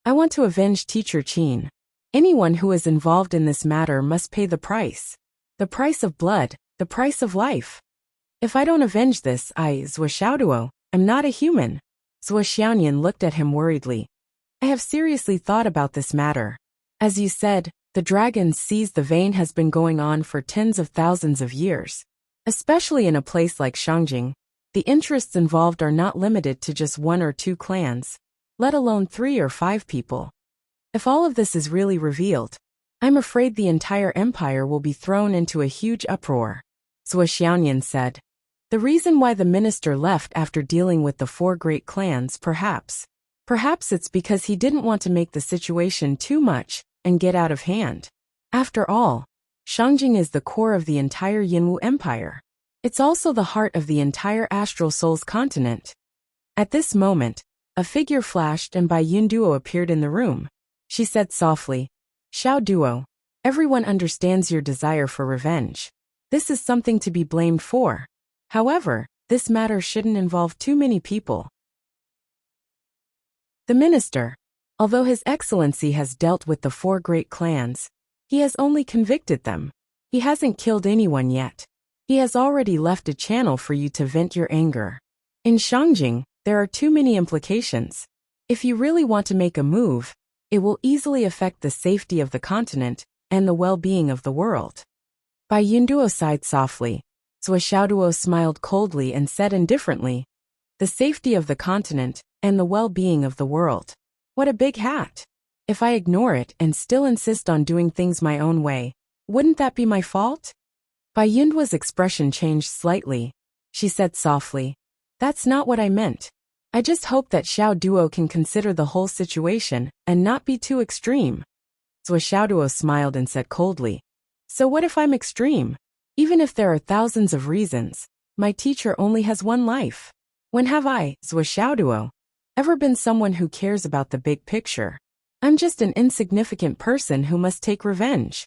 I want to avenge Teacher Qin. Anyone who is involved in this matter must pay the price. The price of blood, the price of life. If I don't avenge this, Zhuoxiaoduo, am not a human. Zuo Xiaonian looked at him worriedly. I have seriously thought about this matter. As you said, the Dragon Seize the Vein has been going on for tens of thousands of years. Especially in a place like Shangjing, the interests involved are not limited to just 1 or 2 clans, let alone 3 or 5 people. If all of this is really revealed, I'm afraid the entire empire will be thrown into a huge uproar. Zuo Xiaonian said. The reason why the minister left after dealing with the 4 great clans, perhaps it's because he didn't want to make the situation too much and get out of hand. After all, Shangjing is the core of the entire Yinwu Empire. It's also the heart of the entire Astral Souls continent. At this moment, a figure flashed and Bai Yunduo appeared in the room. She said softly, Xiao Duo, everyone understands your desire for revenge. This is something to be blamed for. However, this matter shouldn't involve too many people. The minister, although His Excellency has dealt with the 4 great clans, he has only convicted them. He hasn't killed anyone yet. He has already left a channel for you to vent your anger. In Shangjing, there are too many implications. If you really want to make a move, it will easily affect the safety of the continent and the well-being of the world. Bai Yunduo sighed softly. Zhuoxiaoduo smiled coldly and said indifferently, the safety of the continent and the well-being of the world. What a big hat. If I ignore it and still insist on doing things my own way, wouldn't that be my fault? Bai Yunduo's expression changed slightly. She said softly, that's not what I meant. I just hope that Xiao Duo can consider the whole situation and not be too extreme. Zhuoxiaoduo smiled and said coldly, so what if I'm extreme? Even if there are thousands of reasons, my teacher only has 1 life. When have I, Zhuoxiaoduo, ever been someone who cares about the big picture? I'm just an insignificant person who must take revenge.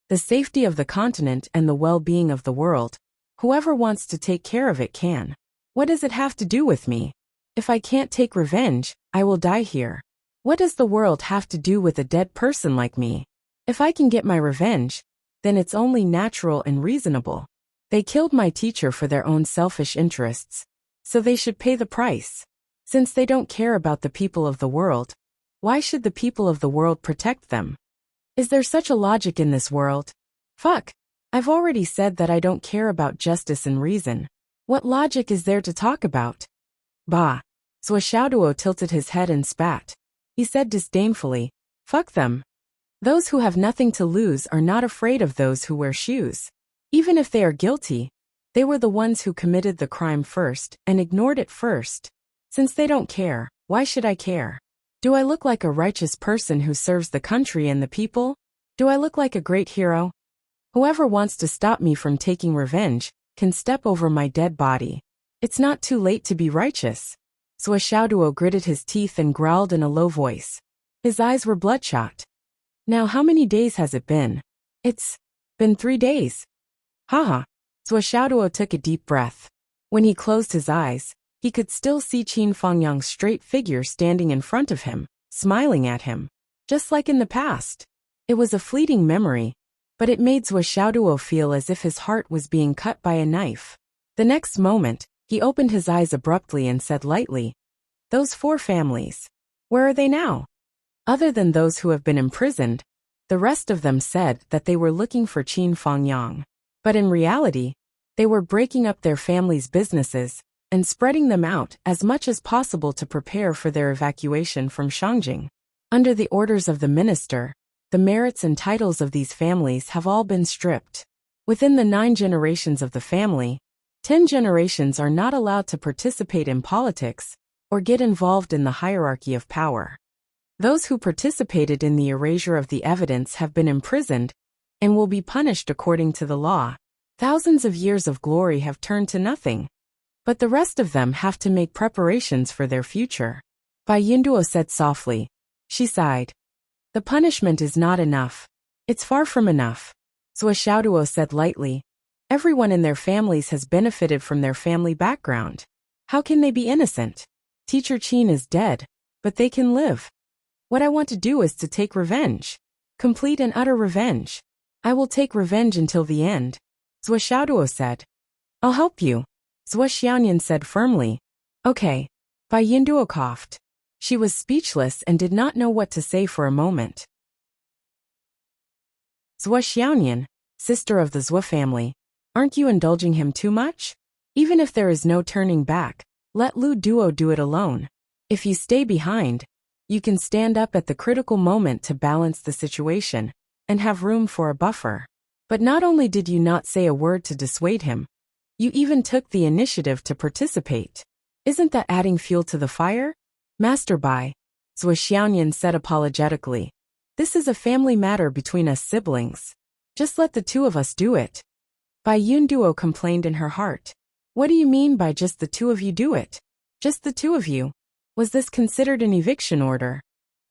The safety of the continent and the well-being of the world, whoever wants to take care of it can. What does it have to do with me? If I can't take revenge, I will die here. What does the world have to do with a dead person like me? If I can get my revenge, then it's only natural and reasonable. They killed my teacher for their own selfish interests, so they should pay the price. Since they don't care about the people of the world, why should the people of the world protect them? Is there such a logic in this world? Fuck. I've already said that I don't care about justice and reason. What logic is there to talk about? Bah. Zhuoxiaoduo tilted his head and spat. He said disdainfully, fuck them. Those who have nothing to lose are not afraid of those who wear shoes. Even if they are guilty, they were the ones who committed the crime first and ignored it first. Since they don't care, why should I care? Do I look like a righteous person who serves the country and the people? Do I look like a great hero? Whoever wants to stop me from taking revenge can step over my dead body. It's not too late to be righteous. Zhuoxiaoduo gritted his teeth and growled in a low voice. His eyes were bloodshot. Now how many days has it been? It's been 3 days. Haha. Zhuoxiaoduo took a deep breath. When he closed his eyes, He could still see Qin Fangyang's straight figure standing in front of him, smiling at him. Just like in the past. It was a fleeting memory, but it made Zhuo Xiaoduo feel as if his heart was being cut by a knife. The next moment, he opened his eyes abruptly and said lightly, "Those 4 families. Where are they now?" Other than those who have been imprisoned, the rest of them said that they were looking for Qin Fangyang. But in reality, they were breaking up their families' businesses and spreading them out as much as possible to prepare for their evacuation from Shangjing. Under the orders of the minister, the merits and titles of these families have all been stripped. Within the 9 generations of the family, 10 generations are not allowed to participate in politics or get involved in the hierarchy of power. Those who participated in the erasure of the evidence have been imprisoned and will be punished according to the law. Thousands of years of glory have turned to nothing. But the rest of them have to make preparations for their future. Bai Yunduo said softly. She sighed. The punishment is not enough. It's far from enough. Zhuo Xiaoduo said lightly. Everyone in their families has benefited from their family background. How can they be innocent? Teacher Qin is dead, but they can live. What I want to do is to take revenge. Complete and utter revenge. I will take revenge until the end. Zhuo Xiaoduo said. I'll help you. Zhuo Xiaoyan said firmly. Okay. Bai Yunduo coughed. She was speechless and did not know what to say for a moment. Zhuo Xiaoyan, sister of the Zhuo family, aren't you indulging him too much? Even if there is no turning back, let Lu Duo do it alone. If you stay behind, you can stand up at the critical moment to balance the situation and have room for a buffer. But not only did you not say a word to dissuade him, you even took the initiative to participate. Isn't that adding fuel to the fire? Master Bai, Zhuo Xiaoyan said apologetically. This is a family matter between us siblings. Just let the 2 of us do it. Bai Yunduo complained in her heart. What do you mean by just the 2 of you do it? Just the 2 of you? Was this considered an eviction order?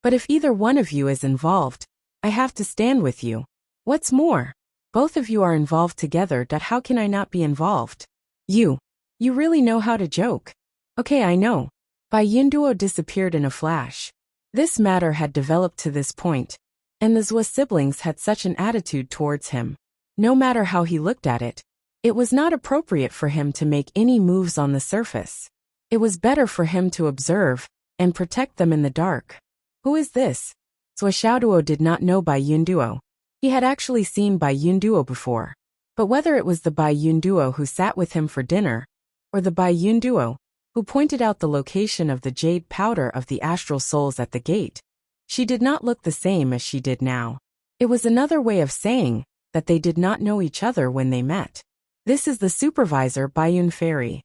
But if either one of you is involved, I have to stand with you. What's more, both of you are involved together. How can I not be involved? You really know how to joke. Okay, I know. Bai Yunduo disappeared in a flash. This matter had developed to this point, and the Zhuo siblings had such an attitude towards him. No matter how he looked at it, it was not appropriate for him to make any moves on the surface. It was better for him to observe and protect them in the dark. Who is this? Zhuo Xiaoduo did not know Bai Yunduo. He had actually seen Bai Yunduo before. But whether it was the Bai Yunduo who sat with him for dinner, or the Bai Yunduo who pointed out the location of the jade powder of the astral souls at the gate, she did not look the same as she did now. It was another way of saying that they did not know each other when they met. This is the supervisor Baiyun Fairy.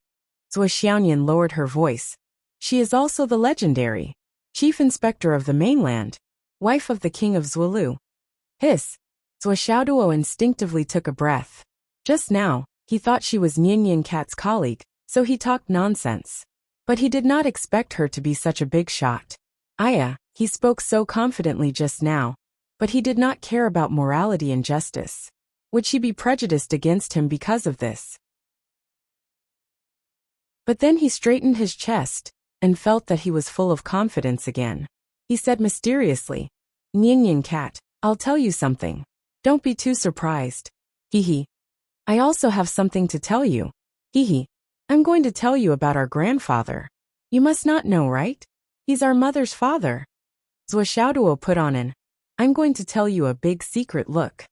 Zhuo Xiaoyan lowered her voice. She is also the legendary chief inspector of the mainland, wife of the king of Zhuolu. Hiss. Zhuo Xiaoduo instinctively took a breath. Just now, he thought she was Nian Cat's colleague, so he talked nonsense. But he did not expect her to be such a big shot. Aya, he spoke so confidently just now, but he did not care about morality and justice. Would she be prejudiced against him because of this? But then he straightened his chest and felt that he was full of confidence again. He said mysteriously, Nian Cat, I'll tell you something. Don't be too surprised. Hee. I also have something to tell you. Hee. I'm going to tell you about our grandfather. You must not know, right? He's our mother's father. Zhuo Xiaoduo put on an, I'm going to tell you a big secret look.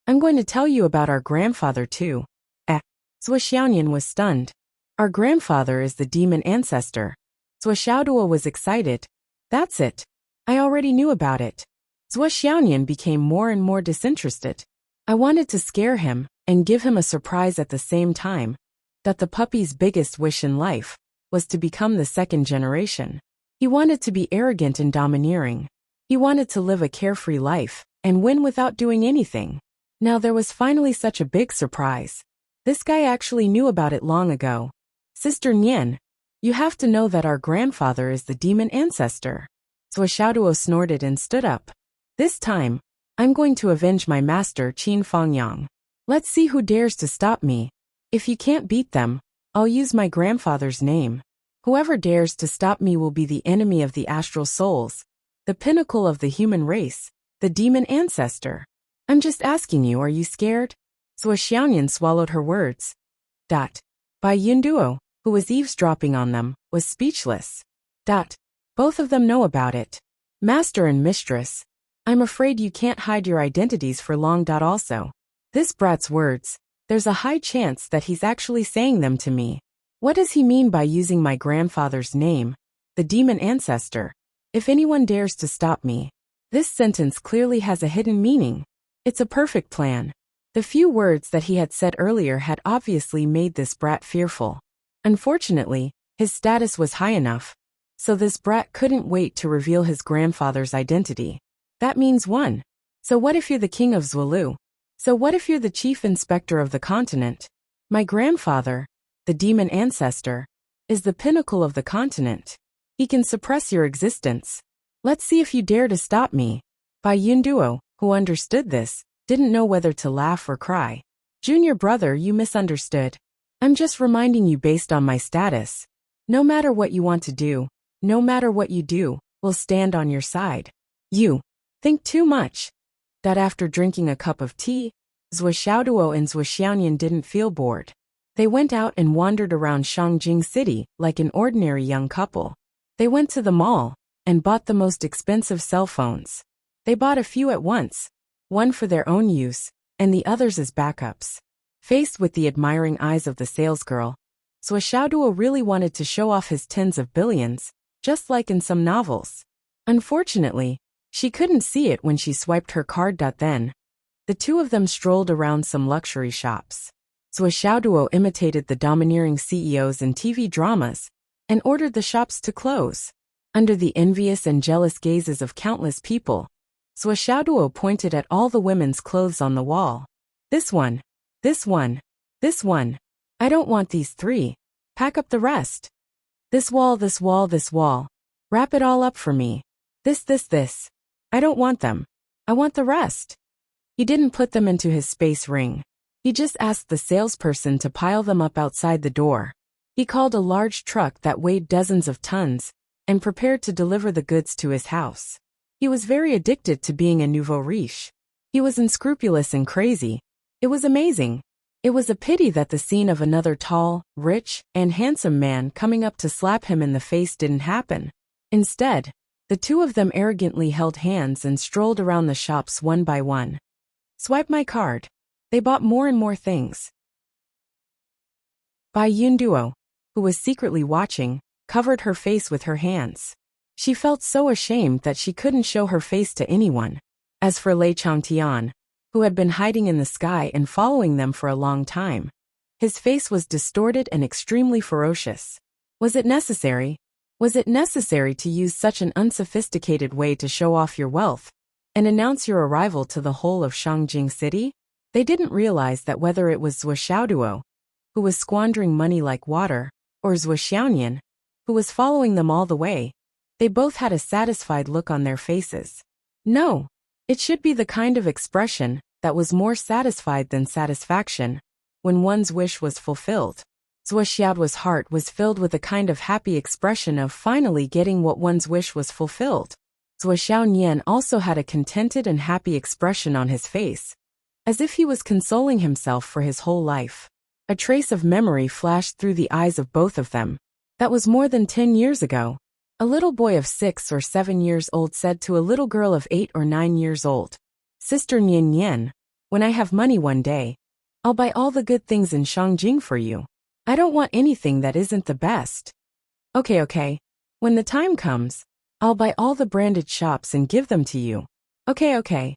I'm going to tell you about our grandfather too. Zhuo Xiaoyan was stunned. Our grandfather is the demon ancestor. Zhuo Xiaoduo was excited. That's it. I already knew about it. Zhuo Xiaoyan became more and more disinterested. I wanted to scare him and give him a surprise at the same time. That the puppy's biggest wish in life was to become the 2nd generation. He wanted to be arrogant and domineering. He wanted to live a carefree life and win without doing anything. Now there was finally such a big surprise. This guy actually knew about it long ago. Sister Nian, you have to know that our grandfather is the demon ancestor. Zhuo Xiaoduo snorted and stood up. This time, I'm going to avenge my master Qin Fangyang. Let's see who dares to stop me. If you can't beat them, I'll use my grandfather's name. Whoever dares to stop me will be the enemy of the astral souls, the pinnacle of the human race, the demon ancestor. I'm just asking you, are you scared? Zhuo Xiaoyan swallowed her words. Bai Yunduo, who was eavesdropping on them, was speechless. Both of them know about it. Master and mistress, I'm afraid you can't hide your identities for long. Also, this brat's words, there's a high chance that he's actually saying them to me. What does he mean by using my grandfather's name, the demon ancestor? If anyone dares to stop me. This sentence clearly has a hidden meaning. It's a perfect plan. The few words that he had said earlier had obviously made this brat fearful. Unfortunately, his status was high enough, so this brat couldn't wait to reveal his grandfather's identity. That means one. So what if you're the king of Zhuolu? So what if you're the chief inspector of the continent? My grandfather, the demon ancestor, is the pinnacle of the continent. He can suppress your existence. Let's see if you dare to stop me. Bai Yunduo, who understood this, didn't know whether to laugh or cry. Junior brother, you misunderstood. I'm just reminding you based on my status. No matter what you want to do, no matter what you do, we'll stand on your side. You think too much. After drinking a cup of tea, Zhuo Xiaoduo and Zhuo Xiaoyan didn't feel bored. They went out and wandered around Shangjing City like an ordinary young couple. They went to the mall and bought the most expensive cell phones. They bought a few at once, one for their own use, and the others as backups. Faced with the admiring eyes of the salesgirl, Zhuo Xiaoduo really wanted to show off his tens of billions, just like in some novels. Unfortunately, she couldn't see it when she swiped her card. Then, the two of them strolled around some luxury shops. Zhuo Xiaoduo imitated the domineering CEOs in TV dramas and ordered the shops to close. Under the envious and jealous gazes of countless people, Zhuo Xiaoduo pointed at all the women's clothes on the wall. This one, this one, this one. I don't want these three. Pack up the rest. This wall, this wall, this wall. Wrap it all up for me. This. I don't want them. I want the rest. He didn't put them into his space ring. He just asked the salesperson to pile them up outside the door. He called a large truck that weighed dozens of tons and prepared to deliver the goods to his house. He was very addicted to being a nouveau riche. He was unscrupulous and crazy. It was amazing. It was a pity that the scene of another tall, rich, and handsome man coming up to slap him in the face didn't happen. Instead, the two of them arrogantly held hands and strolled around the shops one by one. Swipe my card. They bought more and more things. Bai Yunduo, who was secretly watching, covered her face with her hands. She felt so ashamed that she couldn't show her face to anyone. As for Lei Changtian, who had been hiding in the sky and following them for a long time, his face was distorted and extremely ferocious. Was it necessary? Was it necessary to use such an unsophisticated way to show off your wealth and announce your arrival to the whole of Shangjing City? They didn't realize that whether it was Zhuo Xiaoduo, who was squandering money like water, or Zhuo Xiaoyan, who was following them all the way, they both had a satisfied look on their faces. No, it should be the kind of expression that was more satisfied than satisfaction when one's wish was fulfilled. Zhuo Xiaoduo's heart was filled with a kind of happy expression of finally getting what one's wish was fulfilled. Zhuo Xiaoyan also had a contented and happy expression on his face, as if he was consoling himself for his whole life. A trace of memory flashed through the eyes of both of them. That was more than 10 years ago. A little boy of 6 or 7 years old said to a little girl of 8 or 9 years old, "Sister Nian Nian, when I have money one day, I'll buy all the good things in Shangjing for you. I don't want anything that isn't the best. Okay. When the time comes, I'll buy all the branded shops and give them to you. Okay.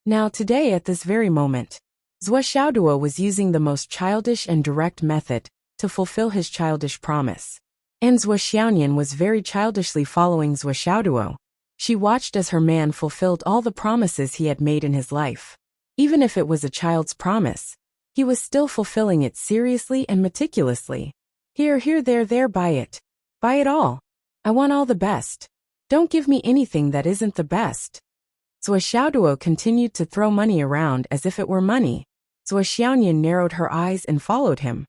Now today at this very moment, Zhuo Xiaoduo was using the most childish and direct method to fulfill his childish promise. And Zhuo Xiaoyan was very childishly following Zhuo Xiaoduo. She watched as her man fulfilled all the promises he had made in his life. Even if it was a child's promise, he was still fulfilling it seriously and meticulously. Here, there, buy it. Buy it all. I want all the best. Don't give me anything that isn't the best. Zhuo Xiaoduo continued to throw money around as if it were money. Zhuo Xiaoyan narrowed her eyes and followed him.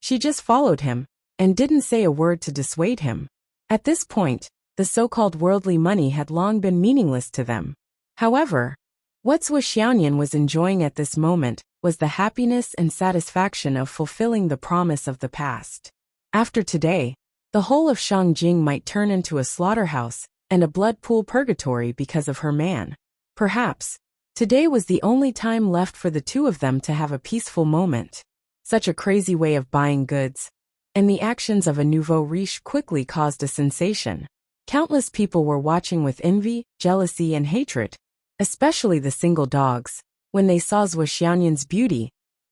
She just followed him. and didn't say a word to dissuade him. At this point, the so-called worldly money had long been meaningless to them. However, what Zhuo Xiaoyan was enjoying at this moment was the happiness and satisfaction of fulfilling the promise of the past. After today, the whole of Shangjing might turn into a slaughterhouse and a blood pool purgatory because of her man. Perhaps, today was the only time left for the two of them to have a peaceful moment. Such a crazy way of buying goods. And the actions of a nouveau riche quickly caused a sensation. Countless people were watching with envy, jealousy and hatred. Especially the single dogs. When they saw Zhuo Xiaoyan's beauty,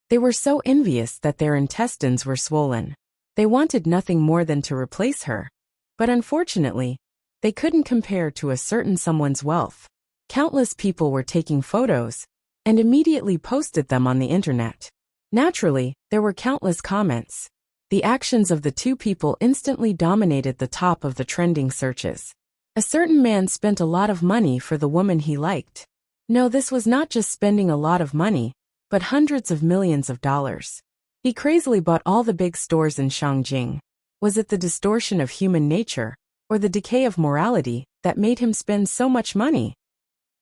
they were so envious that their intestines were swollen. They wanted nothing more than to replace her. But unfortunately, they couldn't compare to a certain someone's wealth. Countless people were taking photos and immediately posted them on the internet. Naturally, there were countless comments. The actions of the two people instantly dominated the top of the trending searches. A certain man spent a lot of money for the woman he liked. No, this was not just spending a lot of money, but hundreds of millions of dollars. He crazily bought all the big stores in Shangjing. Was it the distortion of human nature, or the decay of morality, that made him spend so much money?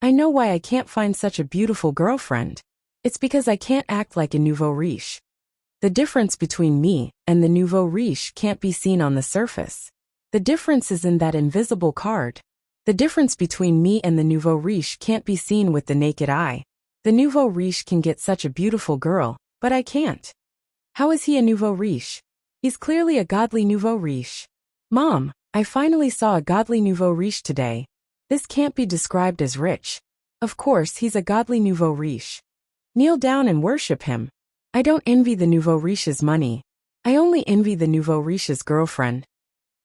I know why I can't find such a beautiful girlfriend. It's because I can't act like a nouveau riche. The difference between me and the nouveau riche can't be seen on the surface. The difference is in that invisible card. The difference between me and the nouveau riche can't be seen with the naked eye. The nouveau riche can get such a beautiful girl, but I can't. How is he a nouveau riche? He's clearly a godly nouveau riche. Mom, I finally saw a godly nouveau riche today. This can't be described as rich. Of course, he's a godly nouveau riche. Kneel down and worship him. I don't envy the nouveau riche's money. I only envy the nouveau riche's girlfriend.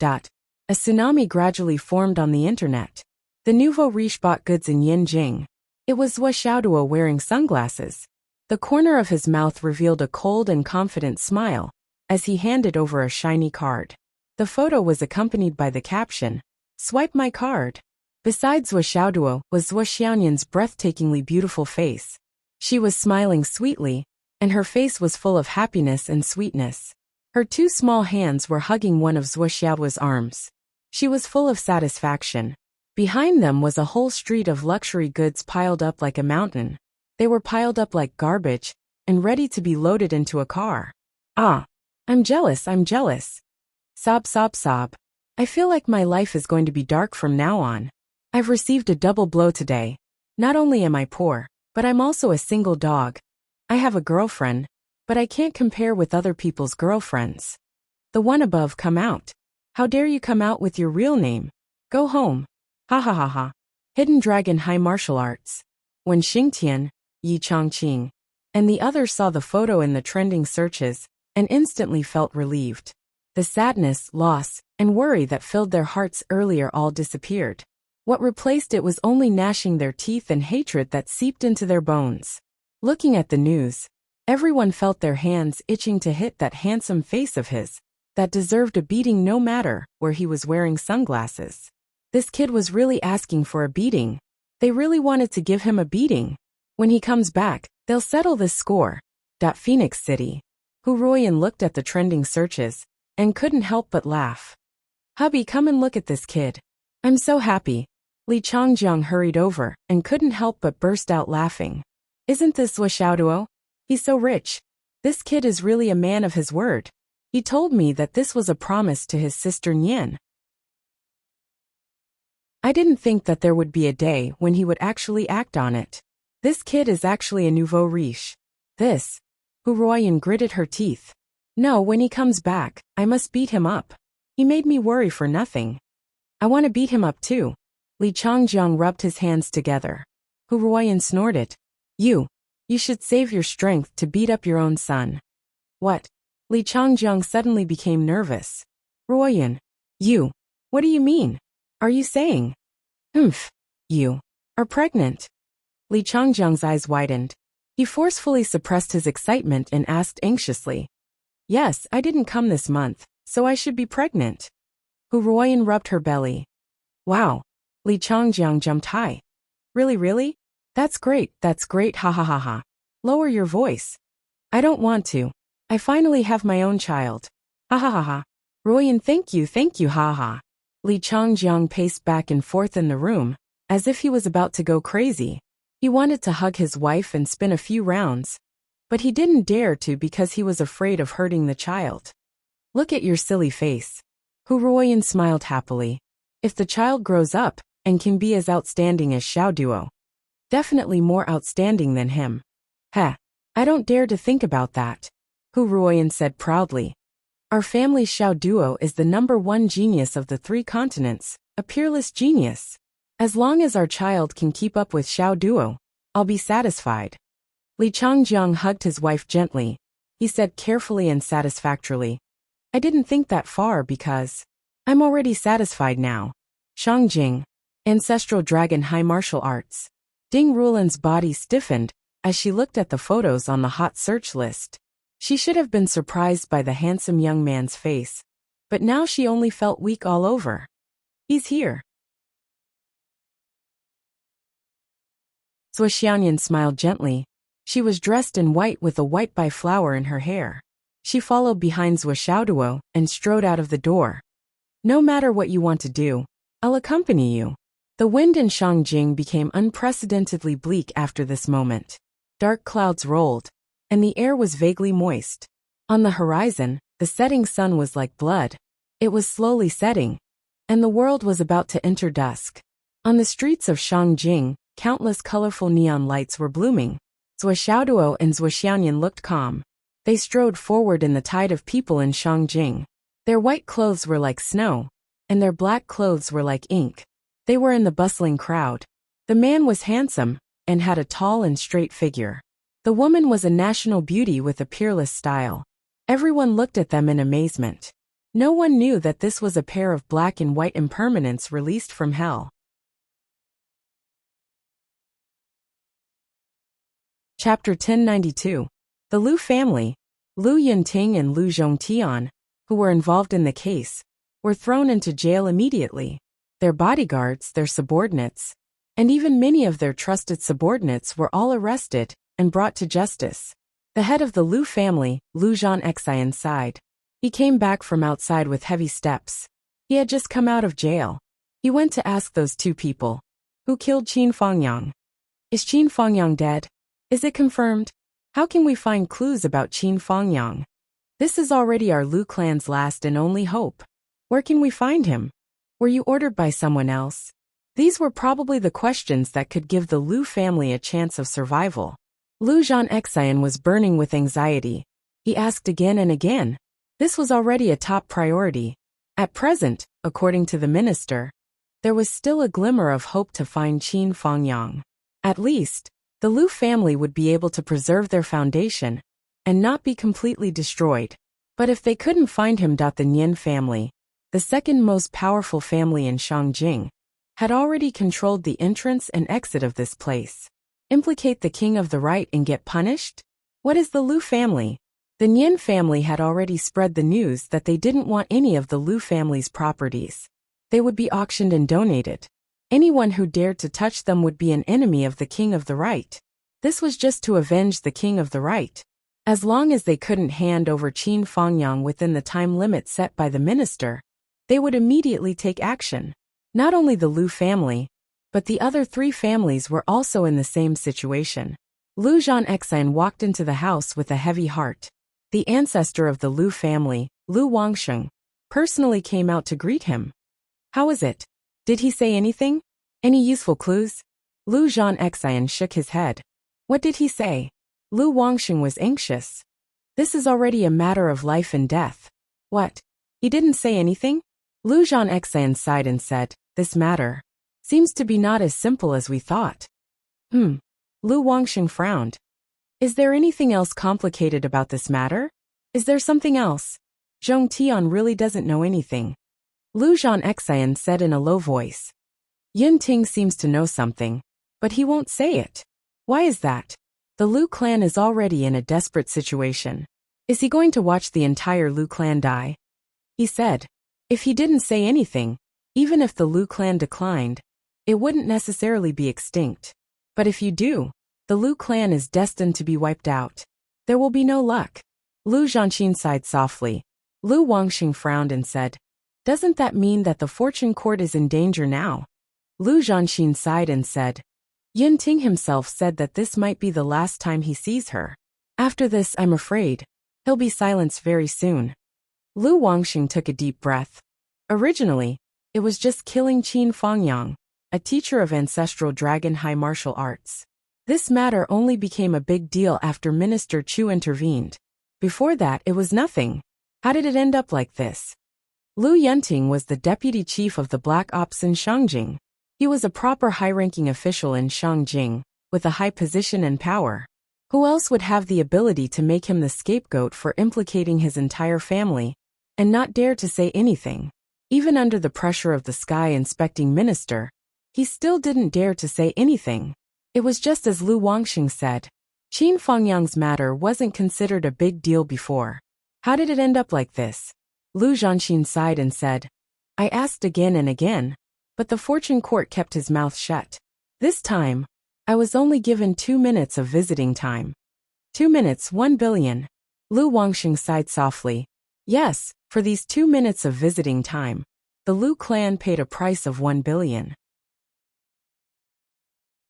A tsunami gradually formed on the internet. The nouveau riche bought goods in Yanjing. It was Zhuo Xiaoduo wearing sunglasses. The corner of his mouth revealed a cold and confident smile as he handed over a shiny card. The photo was accompanied by the caption, "Swipe my card." Besides Zhuo Xiaoduo was Zhuo Xiaoyan's breathtakingly beautiful face. She was smiling sweetly, and her face was full of happiness and sweetness. Her two small hands were hugging one of Zhuo Xiaoduo's arms. She was full of satisfaction. Behind them was a whole street of luxury goods piled up like a mountain. They were piled up like garbage, and ready to be loaded into a car. Ah, I'm jealous, I'm jealous. Sob, sob, sob. I feel like my life is going to be dark from now on. I've received a double blow today. Not only am I poor, but I'm also a single dog. I have a girlfriend, but I can't compare with other people's girlfriends. The one above, come out. How dare you come out with your real name? Go home. Ha ha ha ha. Hidden Dragon High Martial Arts. When Xingtian, Yi Changqing, and the others saw the photo in the trending searches, and instantly felt relieved. The sadness, loss, and worry that filled their hearts earlier all disappeared. What replaced it was only gnashing their teeth and hatred that seeped into their bones. Looking at the news, everyone felt their hands itching to hit that handsome face of his, that deserved a beating no matter where he was wearing sunglasses. This kid was really asking for a beating. They really wanted to give him a beating. When he comes back, they'll settle this score. Phoenix City. Hu Ruoyan looked at the trending searches and couldn't help but laugh. Hubby, come and look at this kid. I'm so happy. Li Changjiang hurried over and couldn't help but burst out laughing. Isn't this Zhuo Xiaoduo? He's so rich. This kid is really a man of his word. He told me that this was a promise to his sister Nian. I didn't think that there would be a day when he would actually act on it. This kid is actually a nouveau riche. This. Hu Ruoyan gritted her teeth. No, when he comes back, I must beat him up. He made me worry for nothing. I want to beat him up too. Li Changjiang rubbed his hands together. Hu Ruoyan snorted. You should save your strength to beat up your own son. What? Li Changjiang suddenly became nervous. Ruoyan. What do you mean? Are you saying? You are pregnant. Li Changjiang's eyes widened. He forcefully suppressed his excitement and asked anxiously. Yes, I didn't come this month, so I should be pregnant. Hu Ruoyan rubbed her belly. Wow. Li Changjiang jumped high. Really? That's great, ha ha ha ha. Lower your voice. I don't want to. I finally have my own child. Ha ha ha ha. Ruoyan, thank you, haha. Li Changjiang paced back and forth in the room, as if he was about to go crazy. He wanted to hug his wife and spin a few rounds, but he didn't dare to because he was afraid of hurting the child. Look at your silly face. Hu Ruoyan smiled happily. If the child grows up and can be as outstanding as Xiao Duo, definitely more outstanding than him. Heh, I don't dare to think about that, Hu Ruoyan said proudly. Our family's Xiao Duo is the #1 genius of the 3 continents, a peerless genius. As long as our child can keep up with Xiao Duo, I'll be satisfied. Li Changjiang hugged his wife gently. He said carefully and satisfactorily, I didn't think that far because I'm already satisfied now. Shangjing, Ancestral Dragon High Martial Arts. Ding Rulan's body stiffened as she looked at the photos on the hot search list. She should have been surprised by the handsome young man's face, but now she only felt weak all over. He's here. Zhuo Xianyan smiled gently. She was dressed in white with a white bai flower in her hair. She followed behind Zhuo Xiaoduo and strode out of the door. No matter what you want to do, I'll accompany you. The wind in Shangjing became unprecedentedly bleak after this moment. Dark clouds rolled, and the air was vaguely moist. On the horizon, the setting sun was like blood. It was slowly setting, and the world was about to enter dusk. On the streets of Shangjing, countless colorful neon lights were blooming. Zhuo Xiaoduo and Zhuo Xianyan looked calm. They strode forward in the tide of people in Shangjing. Their white clothes were like snow, and their black clothes were like ink. They were in the bustling crowd. The man was handsome, and had a tall and straight figure. The woman was a national beauty with a peerless style. Everyone looked at them in amazement. No one knew that this was a pair of black and white impermanents released from hell. Chapter 1092. The Lu family, Lu Yunting and Lu Zhongtian, who were involved in the case, were thrown into jail immediately. Their bodyguards, their subordinates, and even many of their trusted subordinates were all arrested and brought to justice. The head of the Lu family, Lu Zhanxian, sighed. He came back from outside with heavy steps. He had just come out of jail. He went to ask those 2 people. Who killed Qin Fangyang? Is Qin Fangyang dead? Is it confirmed? How can we find clues about Qin Fangyang? This is already our Lu clan's last and only hope. Where can we find him? Were you ordered by someone else? These were probably the questions that could give the Lu family a chance of survival. Lu Zhanxian was burning with anxiety. He asked again and again. This was already a top priority. At present, according to the minister, there was still a glimmer of hope to find Qin Fangyang. At least, the Lu family would be able to preserve their foundation and not be completely destroyed. But if they couldn't find him, the Nian family, the second most powerful family in Shangjing, had already controlled the entrance and exit of this place. Implicate the king of the right and get punished? What is the Lu family? The Nian family had already spread the news that they didn't want any of the Lu family's properties. They would be auctioned and donated. Anyone who dared to touch them would be an enemy of the king of the right. This was just to avenge the king of the right. As long as they couldn't hand over Qin Fangyang within the time limit set by the minister, they would immediately take action. Not only the Lu family, but the other 3 families were also in the same situation. Lu Zhanxian walked into the house with a heavy heart. The ancestor of the Lu family, Lu Wangsheng, personally came out to greet him. How is it? Did he say anything? Any useful clues? Lu Zhanxian shook his head. What did he say? Lu Wangsheng was anxious. This is already a matter of life and death. What? He didn't say anything? Lu Zhanxian sighed and said, this matter seems to be not as simple as we thought. Lu Wangsheng frowned. Is there anything else complicated about this matter? Is there something else? Zhongtian really doesn't know anything. Lu Zhanxian said in a low voice. Yunting seems to know something, but he won't say it. Why is that? The Lu clan is already in a desperate situation. Is he going to watch the entire Lu clan die? He said. If he didn't say anything, even if the Lu clan declined, it wouldn't necessarily be extinct. But if you do, the Lu clan is destined to be wiped out. There will be no luck. Lu Zhanxin sighed softly. Lu Wangxing frowned and said, "Doesn't that mean that the fortune court is in danger now?" Lu Zhanxin sighed and said, "Yun Ting himself said that this might be the last time he sees her. After this, I'm afraid, he'll be silenced very soon." Lu Wangxing took a deep breath. Originally, it was just killing Qin Fangyang, a teacher of ancestral dragon high martial arts. This matter only became a big deal after Minister Chu intervened. Before that, it was nothing. How did it end up like this? Lu Yunting was the deputy chief of the Black Ops in Shangjing. He was a proper high-ranking official in Shangjing, with a high position and power. Who else would have the ability to make him the scapegoat for implicating his entire family, and not dare to say anything? Even under the pressure of the sky inspecting minister, he still didn't dare to say anything. It was just as Lu Wangxing said. Qin Fangyang's matter wasn't considered a big deal before. How did it end up like this? Lu Zhanxin sighed and said, "I asked again and again, but the fortune court kept his mouth shut. This time, I was only given 2 minutes of visiting time." 2 minutes, 1 billion. Lu Wangxing sighed softly. Yes, for these 2 minutes of visiting time, the Lu clan paid a price of 1 billion.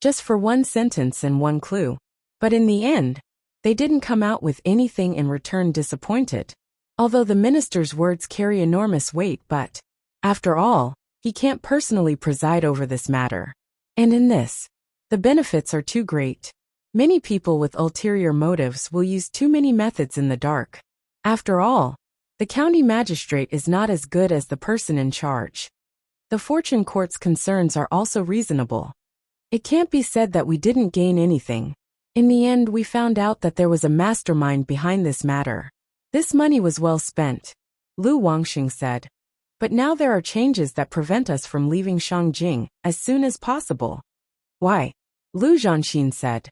Just for one sentence and one clue. But in the end, they didn't come out with anything in return disappointed. Although the minister's words carry enormous weight, but, after all, he can't personally preside over this matter. And in this, the benefits are too great. Many people with ulterior motives will use too many methods in the dark. After all, the county magistrate is not as good as the person in charge. The fortune court's concerns are also reasonable. It can't be said that we didn't gain anything. In the end, we found out that there was a mastermind behind this matter. This money was well spent, Lu Wangxing said. But now there are changes that prevent us from leaving Shangjing as soon as possible. Why? Lu Zhanxin said.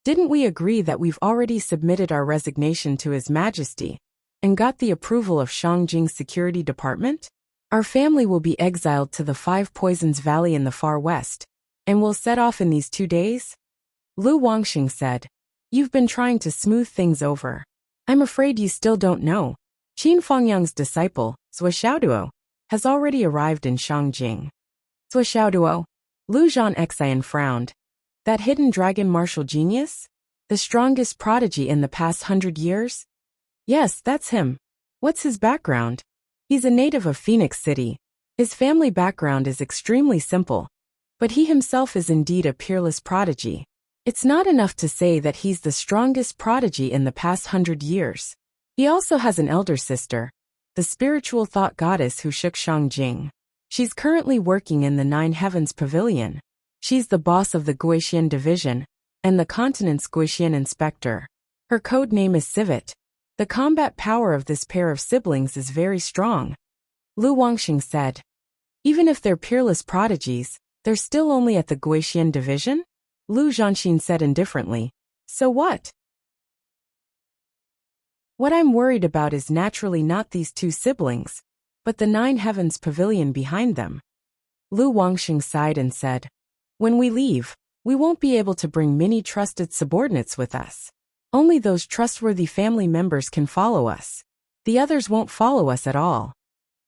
Didn't we agree that we've already submitted our resignation to His Majesty and got the approval of Shangjing's security department? Our family will be exiled to the Five Poisons Valley in the far west, and will set off in these 2 days? Lu Wangxing said. You've been trying to smooth things over. I'm afraid you still don't know. Qin Fangyang's disciple, Zhou Xiaoduo, has already arrived in Shangjing. Zhou Xiaoduo? Lu Zhanxian frowned. That hidden dragon martial genius? The strongest prodigy in the past 100 years? Yes, that's him. What's his background? He's a native of Phoenix City. His family background is extremely simple. But he himself is indeed a peerless prodigy. It's not enough to say that he's the strongest prodigy in the past 100 years. He also has an elder sister, the spiritual thought goddess who shook Shangjing. She's currently working in the Nine Heavens Pavilion. She's the boss of the Guixian Division and the continent's Guixian Inspector. Her code name is Civet. The combat power of this pair of siblings is very strong. Lu Wangxing said. Even if they're peerless prodigies, they're still only at the Guixian Division? Lu Zhanxin said indifferently. So what? What I'm worried about is naturally not these 2 siblings, but the Nine Heavens Pavilion behind them. Lu Wangxing sighed and said, when we leave, we won't be able to bring many trusted subordinates with us. Only those trustworthy family members can follow us. The others won't follow us at all.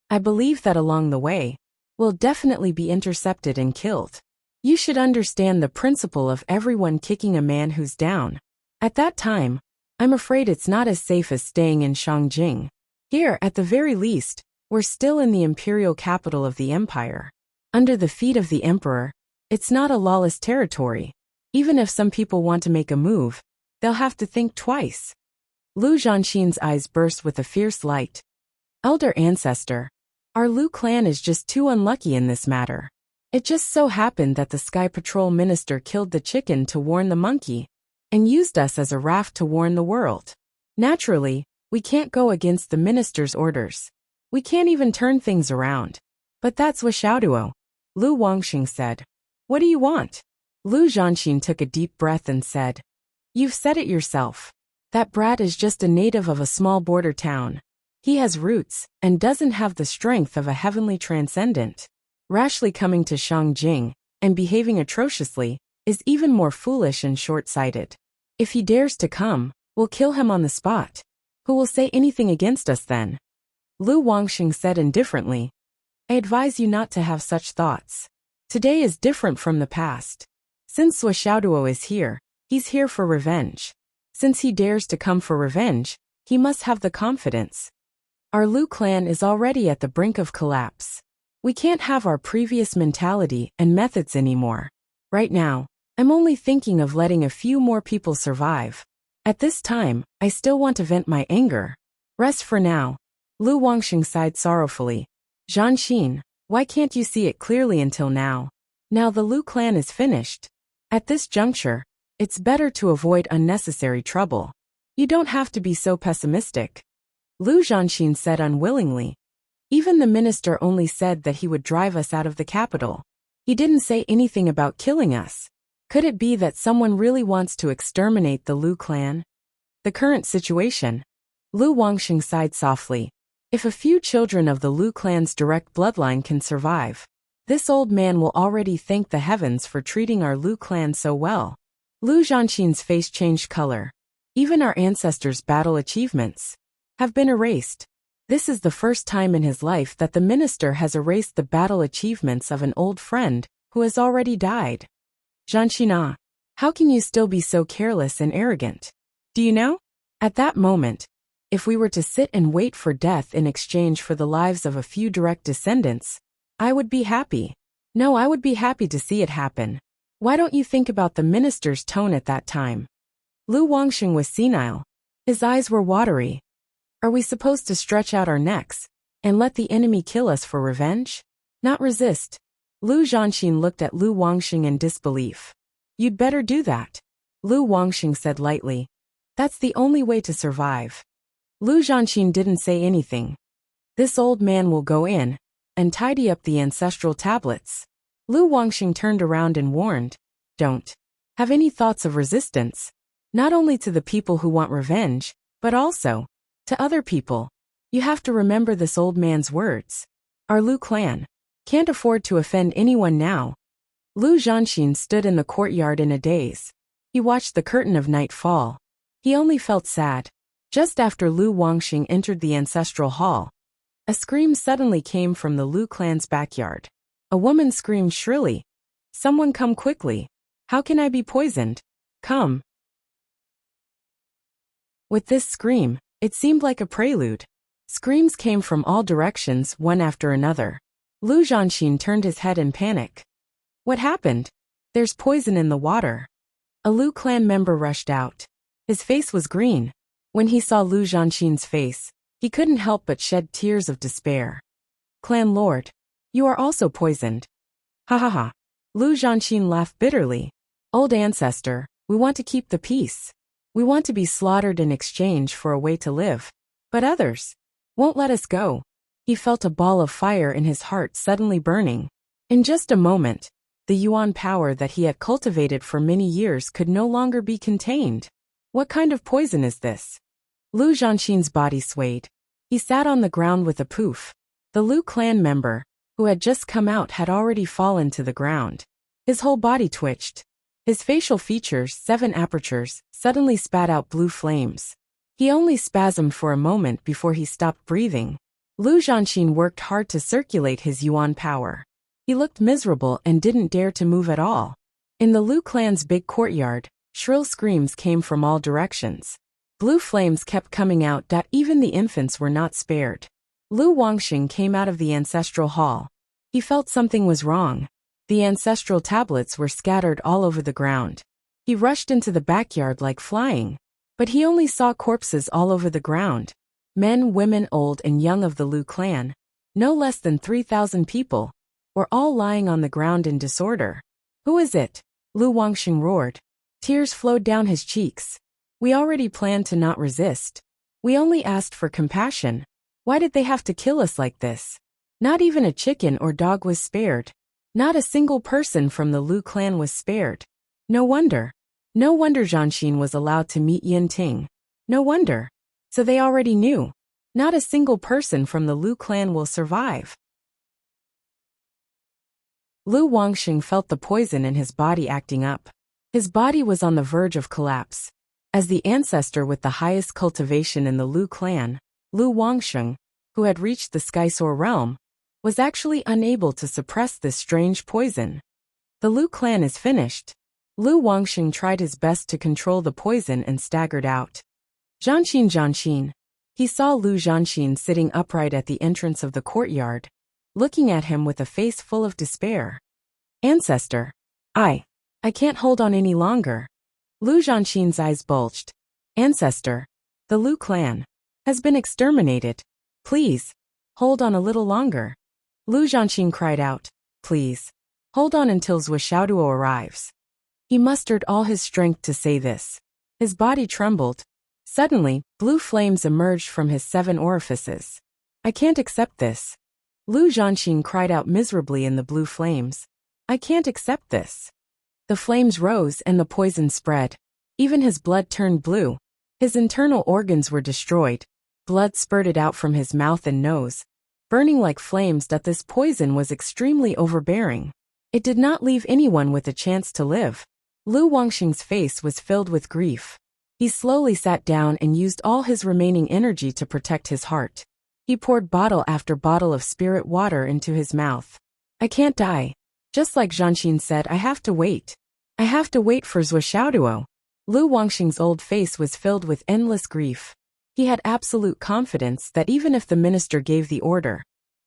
I believe that along the way, we'll definitely be intercepted and killed. You should understand the principle of everyone kicking a man who's down. At that time, I'm afraid it's not as safe as staying in Shangjing. Here, at the very least, we're still in the imperial capital of the empire. Under the feet of the emperor, it's not a lawless territory. Even if some people want to make a move, they'll have to think twice. Lu Zhanxin's eyes burst with a fierce light. Elder ancestor, our Lu clan is just too unlucky in this matter. It just so happened that the Sky Patrol minister killed the chicken to warn the monkey, and used us as a raft to warn the world. Naturally, we can't go against the minister's orders. We can't even turn things around. But that's Zhou Xiaoduo, Lu Wangxing said. What do you want? Lu Zhanxin took a deep breath and said. You've said it yourself. That brat is just a native of a small border town. He has roots, and doesn't have the strength of a heavenly transcendent. Rashly coming to Shangjing, and behaving atrociously, is even more foolish and short-sighted. If he dares to come, we'll kill him on the spot. Who will say anything against us then? Lu Wangxing said indifferently. I advise you not to have such thoughts. Today is different from the past. Since Sui Xiaoduo is here, he's here for revenge. Since he dares to come for revenge, he must have the confidence. Our Lu clan is already at the brink of collapse. We can't have our previous mentality and methods anymore. Right now, I'm only thinking of letting a few more people survive. At this time, I still want to vent my anger. Rest for now. Lu Wangxing sighed sorrowfully. Zhanxin, why can't you see it clearly until now? Now the Lu clan is finished. At this juncture, it's better to avoid unnecessary trouble. You don't have to be so pessimistic. Lu Zhanxin said unwillingly. Even the minister only said that he would drive us out of the capital. He didn't say anything about killing us. Could it be that someone really wants to exterminate the Lu clan? The current situation. Lu Wangxing sighed softly. If a few children of the Lu clan's direct bloodline can survive, this old man will already thank the heavens for treating our Lu clan so well. Lu Zhanxin's face changed color. Even our ancestors' battle achievements have been erased. This is the first time in his life that the minister has erased the battle achievements of an old friend who has already died. Zhanxin, how can you still be so careless and arrogant? Do you know? At that moment, if we were to sit and wait for death in exchange for the lives of a few direct descendants, I would be happy. No, I would be happy to see it happen. Why don't you think about the minister's tone at that time? Lu Wangxing was senile. His eyes were watery. Are we supposed to stretch out our necks and let the enemy kill us for revenge? Not resist. Lu Zhanxin looked at Lu Wangxing in disbelief. You'd better do that. Lu Wangxing said lightly. That's the only way to survive. Lu Zhanxin didn't say anything. This old man will go in and tidy up the ancestral tablets. Lu Wangxing turned around and warned. Don't have any thoughts of resistance. Not only to the people who want revenge, but also to other people. You have to remember this old man's words. Our Lu clan can't afford to offend anyone now. Lu Zhanxin stood in the courtyard in a daze. He watched the curtain of night fall. He only felt sad. Just after Lu Wangxing entered the ancestral hall, a scream suddenly came from the Lu clan's backyard. A woman screamed shrilly. Someone come quickly. How can I be poisoned? Come. With this scream, it seemed like a prelude. Screams came from all directions, one after another. Lu Zhanxin turned his head in panic. What happened? There's poison in the water. A Lu clan member rushed out. His face was green. When he saw Lu Zhanxin's face, he couldn't help but shed tears of despair. Clan Lord, you are also poisoned. Ha ha ha. Lu Zhanxin laughed bitterly. Old ancestor, we want to keep the peace. We want to be slaughtered in exchange for a way to live. But others won't let us go. He felt a ball of fire in his heart suddenly burning. In just a moment, the yuan power that he had cultivated for many years could no longer be contained. What kind of poison is this? Lu Zhanxin's body swayed. He sat on the ground with a poof. The Lu clan member, who had just come out, had already fallen to the ground. His whole body twitched. His facial features, 7 apertures, suddenly spat out blue flames. He only spasmed for a moment before he stopped breathing. Lu Zhanxin worked hard to circulate his yuan power. He looked miserable and didn't dare to move at all. In the Lu clan's big courtyard, shrill screams came from all directions. Blue flames kept coming out. Even the infants were not spared. Lu Wangxing came out of the ancestral hall. He felt something was wrong. The ancestral tablets were scattered all over the ground. He rushed into the backyard like flying. But he only saw corpses all over the ground. Men, women, old and young of the Lu clan, no less than 3,000 people, were all lying on the ground in disorder. Who is it? Lu Wangxing roared. Tears flowed down his cheeks. We already planned to not resist. We only asked for compassion. Why did they have to kill us like this? Not even a chicken or dog was spared. Not a single person from the Lu clan was spared. No wonder. No wonder Zhanxin was allowed to meet Yin Ting. No wonder. So they already knew. Not a single person from the Lu clan will survive. Lu Wangxing felt the poison in his body acting up. His body was on the verge of collapse. As the ancestor with the highest cultivation in the Lu clan, Lu Wangxing, who had reached the Skysoar realm, was actually unable to suppress this strange poison. The Lu clan is finished. Lu Wangxing tried his best to control the poison and staggered out. Zhanxin. He saw Lu Zhanxin sitting upright at the entrance of the courtyard, looking at him with a face full of despair. Ancestor. I can't hold on any longer. Lu Zhanxin's eyes bulged. Ancestor. The Lu clan has been exterminated. Please, hold on a little longer. Lu Zhanxin cried out. Please, hold on until Zhou Xiaoduo arrives. He mustered all his strength to say this. His body trembled. Suddenly, blue flames emerged from his 7 orifices. I can't accept this. Lu Zhanxin cried out miserably in the blue flames. I can't accept this. The flames rose and the poison spread. Even his blood turned blue. His internal organs were destroyed. Blood spurted out from his mouth and nose, burning like flames. That this poison was extremely overbearing. It did not leave anyone with a chance to live. Lu Wangxing's face was filled with grief. He slowly sat down and used all his remaining energy to protect his heart. He poured bottle after bottle of spirit water into his mouth. I can't die. Just like Zhanxin said, I have to wait. I have to wait for Zhou Xiaoduo. Lu Wangxing's old face was filled with endless grief. He had absolute confidence that even if the minister gave the order,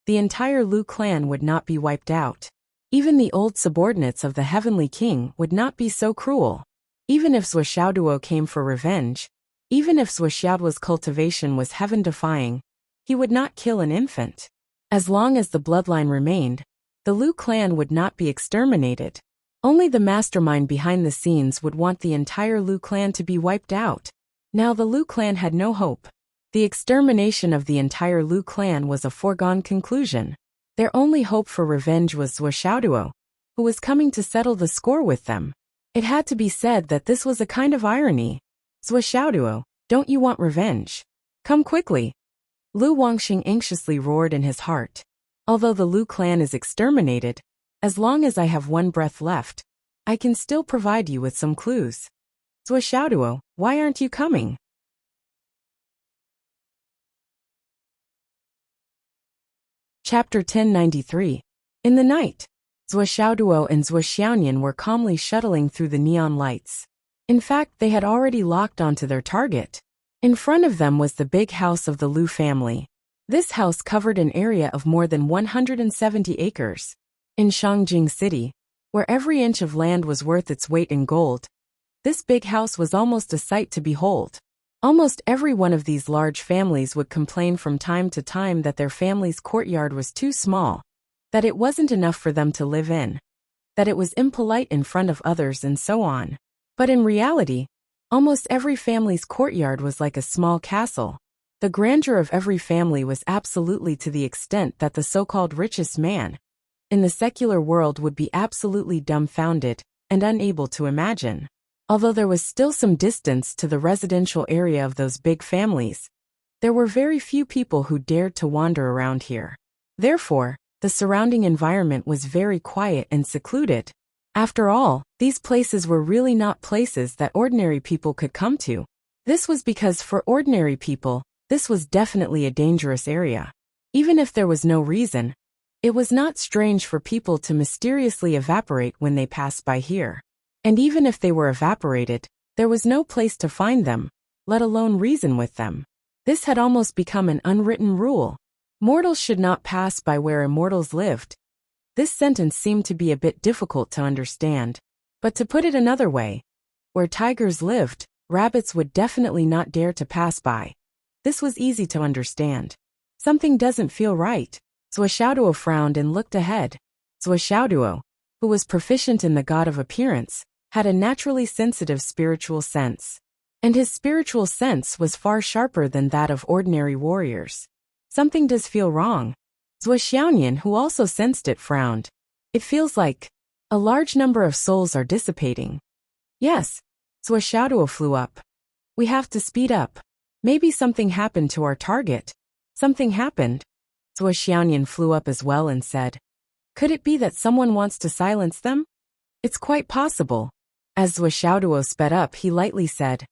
the entire Lu clan would not be wiped out. Even the old subordinates of the Heavenly King would not be so cruel. Even if Zhou Xiaoduo came for revenge, even if Zhou Xiaoduo's cultivation was heaven-defying, he would not kill an infant. As long as the bloodline remained, the Lu clan would not be exterminated. Only the mastermind behind the scenes would want the entire Lu clan to be wiped out. Now the Lu clan had no hope. The extermination of the entire Lu clan was a foregone conclusion. Their only hope for revenge was Zhou Xiaoduo, who was coming to settle the score with them. It had to be said that this was a kind of irony. Zhou Xiaoduo, don't you want revenge? Come quickly. Lu Wangxing anxiously roared in his heart. Although the Lu clan is exterminated, as long as I have one breath left, I can still provide you with some clues. Zhou Xiaoduo, why aren't you coming? Chapter 1093. In the night, Zhou Xiaoduo and Zhou Xiaoyan were calmly shuttling through the neon lights. In fact, they had already locked onto their target. In front of them was the big house of the Lu family. This house covered an area of more than 170 acres. In Shangjing City, where every inch of land was worth its weight in gold, this big house was almost a sight to behold. Almost every one of these large families would complain from time to time that their family's courtyard was too small, that it wasn't enough for them to live in, that it was impolite in front of others and so on. But in reality, almost every family's courtyard was like a small castle. The grandeur of every family was absolutely to the extent that the so-called richest man in the secular world would be absolutely dumbfounded and unable to imagine. Although there was still some distance to the residential area of those big families, there were very few people who dared to wander around here. Therefore, the surrounding environment was very quiet and secluded. After all, these places were really not places that ordinary people could come to. This was because for ordinary people, this was definitely a dangerous area. Even if there was no reason, it was not strange for people to mysteriously evaporate when they passed by here. And even if they were evaporated, there was no place to find them, let alone reason with them. This had almost become an unwritten rule. Mortals should not pass by where immortals lived. This sentence seemed to be a bit difficult to understand. But to put it another way, where tigers lived, rabbits would definitely not dare to pass by. This was easy to understand. Something doesn't feel right. Zhou Xiaoduo frowned and looked ahead. Zhou Xiaoduo, who was proficient in the god of appearance, had a naturally sensitive spiritual sense. And his spiritual sense was far sharper than that of ordinary warriors. Something does feel wrong. Zhou Xiaoyan, who also sensed it, frowned. It feels like a large number of souls are dissipating. Yes. Zhou Xiaoduo flew up. We have to speed up. Maybe something happened to our target. Something happened. Zhou Xiaoyan flew up as well and said, could it be that someone wants to silence them? It's quite possible. As Zhou Xiaoduo sped up, he lightly said,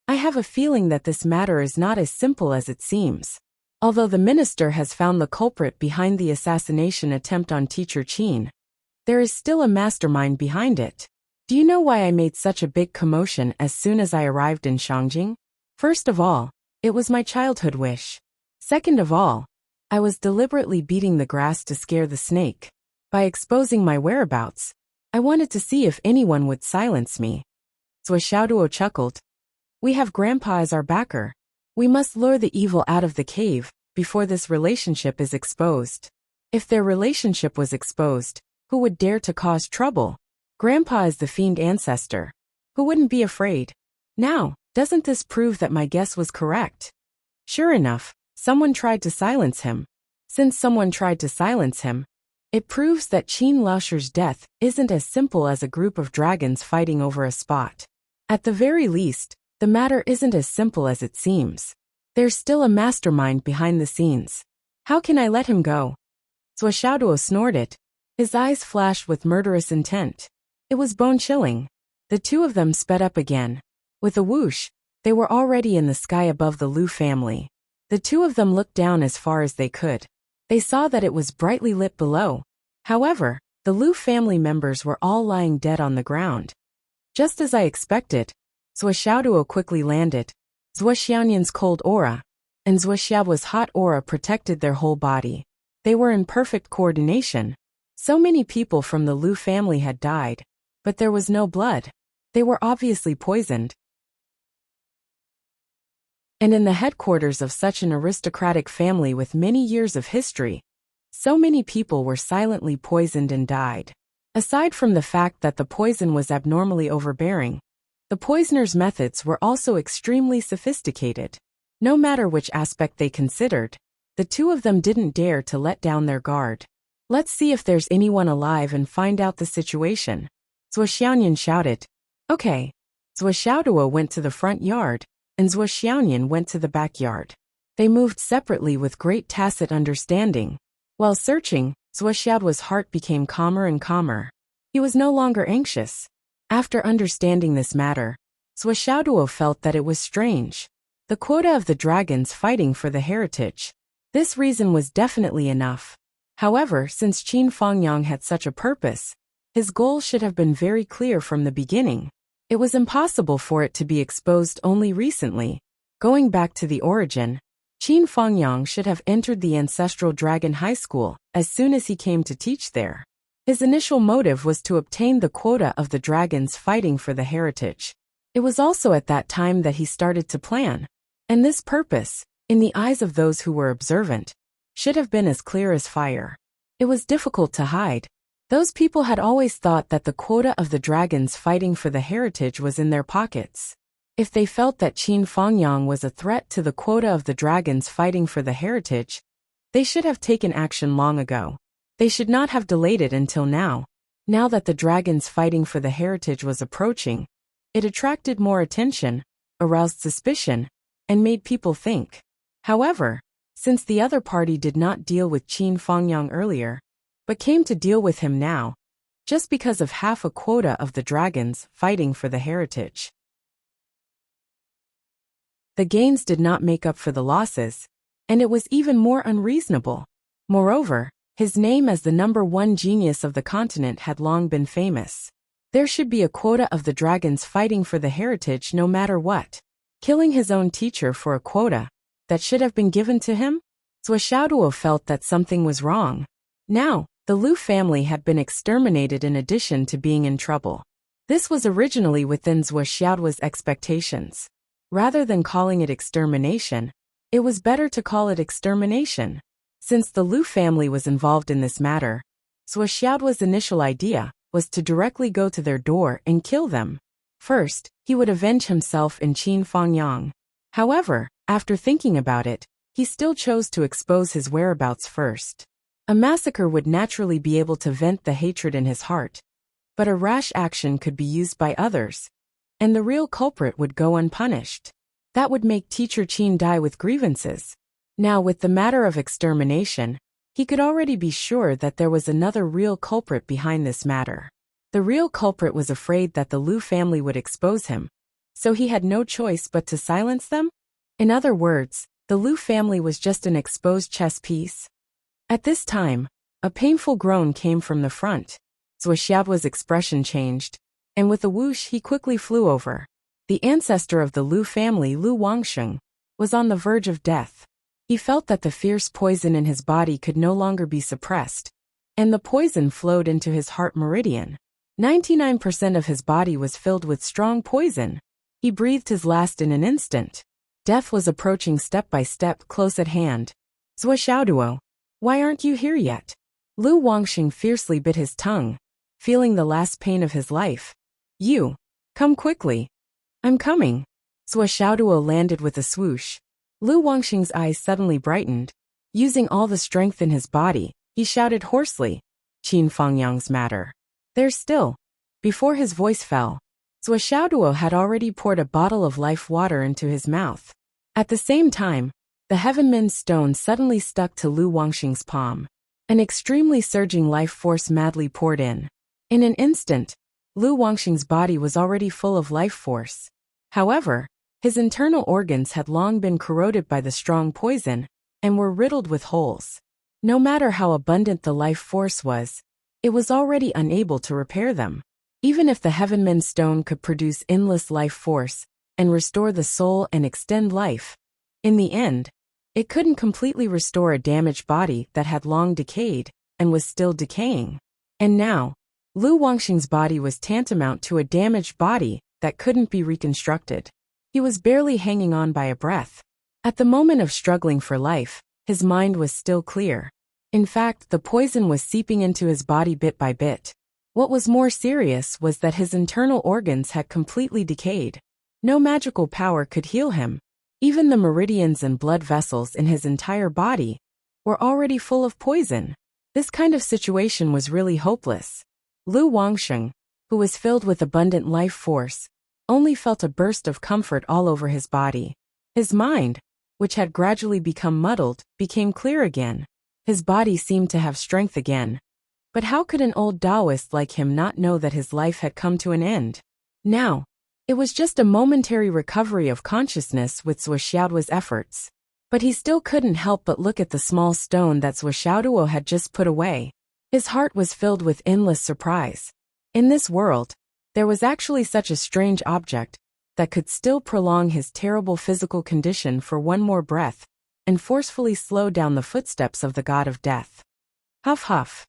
I have a feeling that this matter is not as simple as it seems. Although the minister has found the culprit behind the assassination attempt on teacher Qin, there is still a mastermind behind it. Do you know why I made such a big commotion as soon as I arrived in Shangjing? First of all, it was my childhood wish. Second of all, I was deliberately beating the grass to scare the snake. By exposing my whereabouts, I wanted to see if anyone would silence me. Zhou Xiaoduo chuckled. We have Grandpa as our backer. We must lure the evil out of the cave before this relationship is exposed. If their relationship was exposed, who would dare to cause trouble? Grandpa is the fiend ancestor. Who wouldn't be afraid? Now, doesn't this prove that my guess was correct? Sure enough, someone tried to silence him. Since someone tried to silence him, it proves that Qin Laosher's death isn't as simple as a group of dragons fighting over a spot. At the very least, the matter isn't as simple as it seems. There's still a mastermind behind the scenes. How can I let him go? Zhou Xiaoduo snorted. His eyes flashed with murderous intent. It was bone-chilling. The two of them sped up again. With a whoosh, they were already in the sky above the Lu family. The two of them looked down as far as they could. They saw that it was brightly lit below. However, the Lu family members were all lying dead on the ground. Just as I expected, Zhou Xiaoduo quickly landed. Zhou Xiaoyan's cold aura and Zhou Xiaoduo's hot aura protected their whole body. They were in perfect coordination. So many people from the Lu family had died, but there was no blood. They were obviously poisoned. And in the headquarters of such an aristocratic family with many years of history, so many people were silently poisoned and died. Aside from the fact that the poison was abnormally overbearing, the poisoner's methods were also extremely sophisticated. No matter which aspect they considered, the two of them didn't dare to let down their guard. Let's see if there's anyone alive and find out the situation. Zhou Xiaoyan shouted. Okay. Zhou Xiaoduo went to the front yard, and Zhou Xiaoyan went to the backyard. They moved separately with great tacit understanding. While searching, Zhou Xiaoduo's heart became calmer and calmer. He was no longer anxious. After understanding this matter, Zhou Xiaoduo felt that it was strange. The quota of the dragons fighting for the heritage. This reason was definitely enough. However, since Qin Fangyang had such a purpose, his goal should have been very clear from the beginning. It was impossible for it to be exposed only recently. Going back to the origin, Qin Fangyang should have entered the ancestral dragon high school as soon as he came to teach there. His initial motive was to obtain the quota of the dragons fighting for the heritage. It was also at that time that he started to plan. And this purpose, in the eyes of those who were observant, should have been as clear as fire. It was difficult to hide. Those people had always thought that the quota of the dragons fighting for the heritage was in their pockets. If they felt that Qin Fangyang was a threat to the quota of the dragons fighting for the heritage, they should have taken action long ago. They should not have delayed it until now. Now that the dragons fighting for the heritage was approaching, it attracted more attention, aroused suspicion, and made people think. However, since the other party did not deal with Qin Fangyang earlier, but came to deal with him now, just because of half a quota of the dragons fighting for the heritage, the gains did not make up for the losses, and it was even more unreasonable. Moreover, his name as the #1 genius of the continent had long been famous. There should be a quota of the dragons fighting for the heritage no matter what. Killing his own teacher for a quota that should have been given to him? Zhou Xiaoduo felt that something was wrong. Now, the Lu family had been exterminated in addition to being in trouble. This was originally within Zhou Xiaoduo's expectations. Rather than calling it extermination, it was better to call it extermination. Since the Lu family was involved in this matter, Zhou Xiaoduo's initial idea was to directly go to their door and kill them. First, he would avenge himself and Qin Fangyang. However, after thinking about it, he still chose to expose his whereabouts first. A massacre would naturally be able to vent the hatred in his heart, but a rash action could be used by others, and the real culprit would go unpunished. That would make teacher Qin die with grievances. Now, with the matter of extermination, he could already be sure that there was another real culprit behind this matter. The real culprit was afraid that the Lu family would expose him, so he had no choice but to silence them? In other words, The Lu family was just an exposed chess piece. At this time, a painful groan came from the front. Zuoxiao's expression changed, and with a whoosh he quickly flew over. The ancestor of the Lu family, Lu Wangsheng, was on the verge of death. He felt that the fierce poison in his body could no longer be suppressed, and the poison flowed into his heart meridian. 99% of his body was filled with strong poison. He breathed his last in an instant. Death was approaching step by step, close at hand. Zuoxiaoduo, why aren't you here yet? Lu Wangsheng fiercely bit his tongue, feeling the last pain of his life. You, come quickly. I'm coming. Zuoxiaoduo landed with a swoosh. Lu Wangsheng's eyes suddenly brightened. Using all the strength in his body, he shouted hoarsely, Qin Fangyang's matter. There's still. Before his voice fell, Zuoxiaoduo had already poured a bottle of life water into his mouth. At the same time, the Heavenman's stone suddenly stuck to Lu Wangsheng's palm. An extremely surging life force madly poured in. In an instant, Lu Wangsheng's body was already full of life force. However, his internal organs had long been corroded by the strong poison and were riddled with holes. No matter how abundant the life force was, it was already unable to repair them. Even if the Heavenman's stone could produce endless life force and restore the soul and extend life, in the end, it couldn't completely restore a damaged body that had long decayed and was still decaying. And now, Lu Wangsheng's body was tantamount to a damaged body that couldn't be reconstructed. He was barely hanging on by a breath. At the moment of struggling for life, his mind was still clear. In fact, the poison was seeping into his body bit by bit. What was more serious was that his internal organs had completely decayed. No magical power could heal him. Even the meridians and blood vessels in his entire body were already full of poison. This kind of situation was really hopeless. Lu Wangsheng, who was filled with abundant life force, only felt a burst of comfort all over his body. His mind, which had gradually become muddled, became clear again. His body seemed to have strength again. But how could an old Taoist like him not know that his life had come to an end? Now, it was just a momentary recovery of consciousness with Zuoxiaoduo's efforts. But he still couldn't help but look at the small stone that Zuoxiaoduo had just put away. His heart was filled with endless surprise. In this world, there was actually such a strange object that could still prolong his terrible physical condition for one more breath and forcefully slow down the footsteps of the god of death. Huff huff.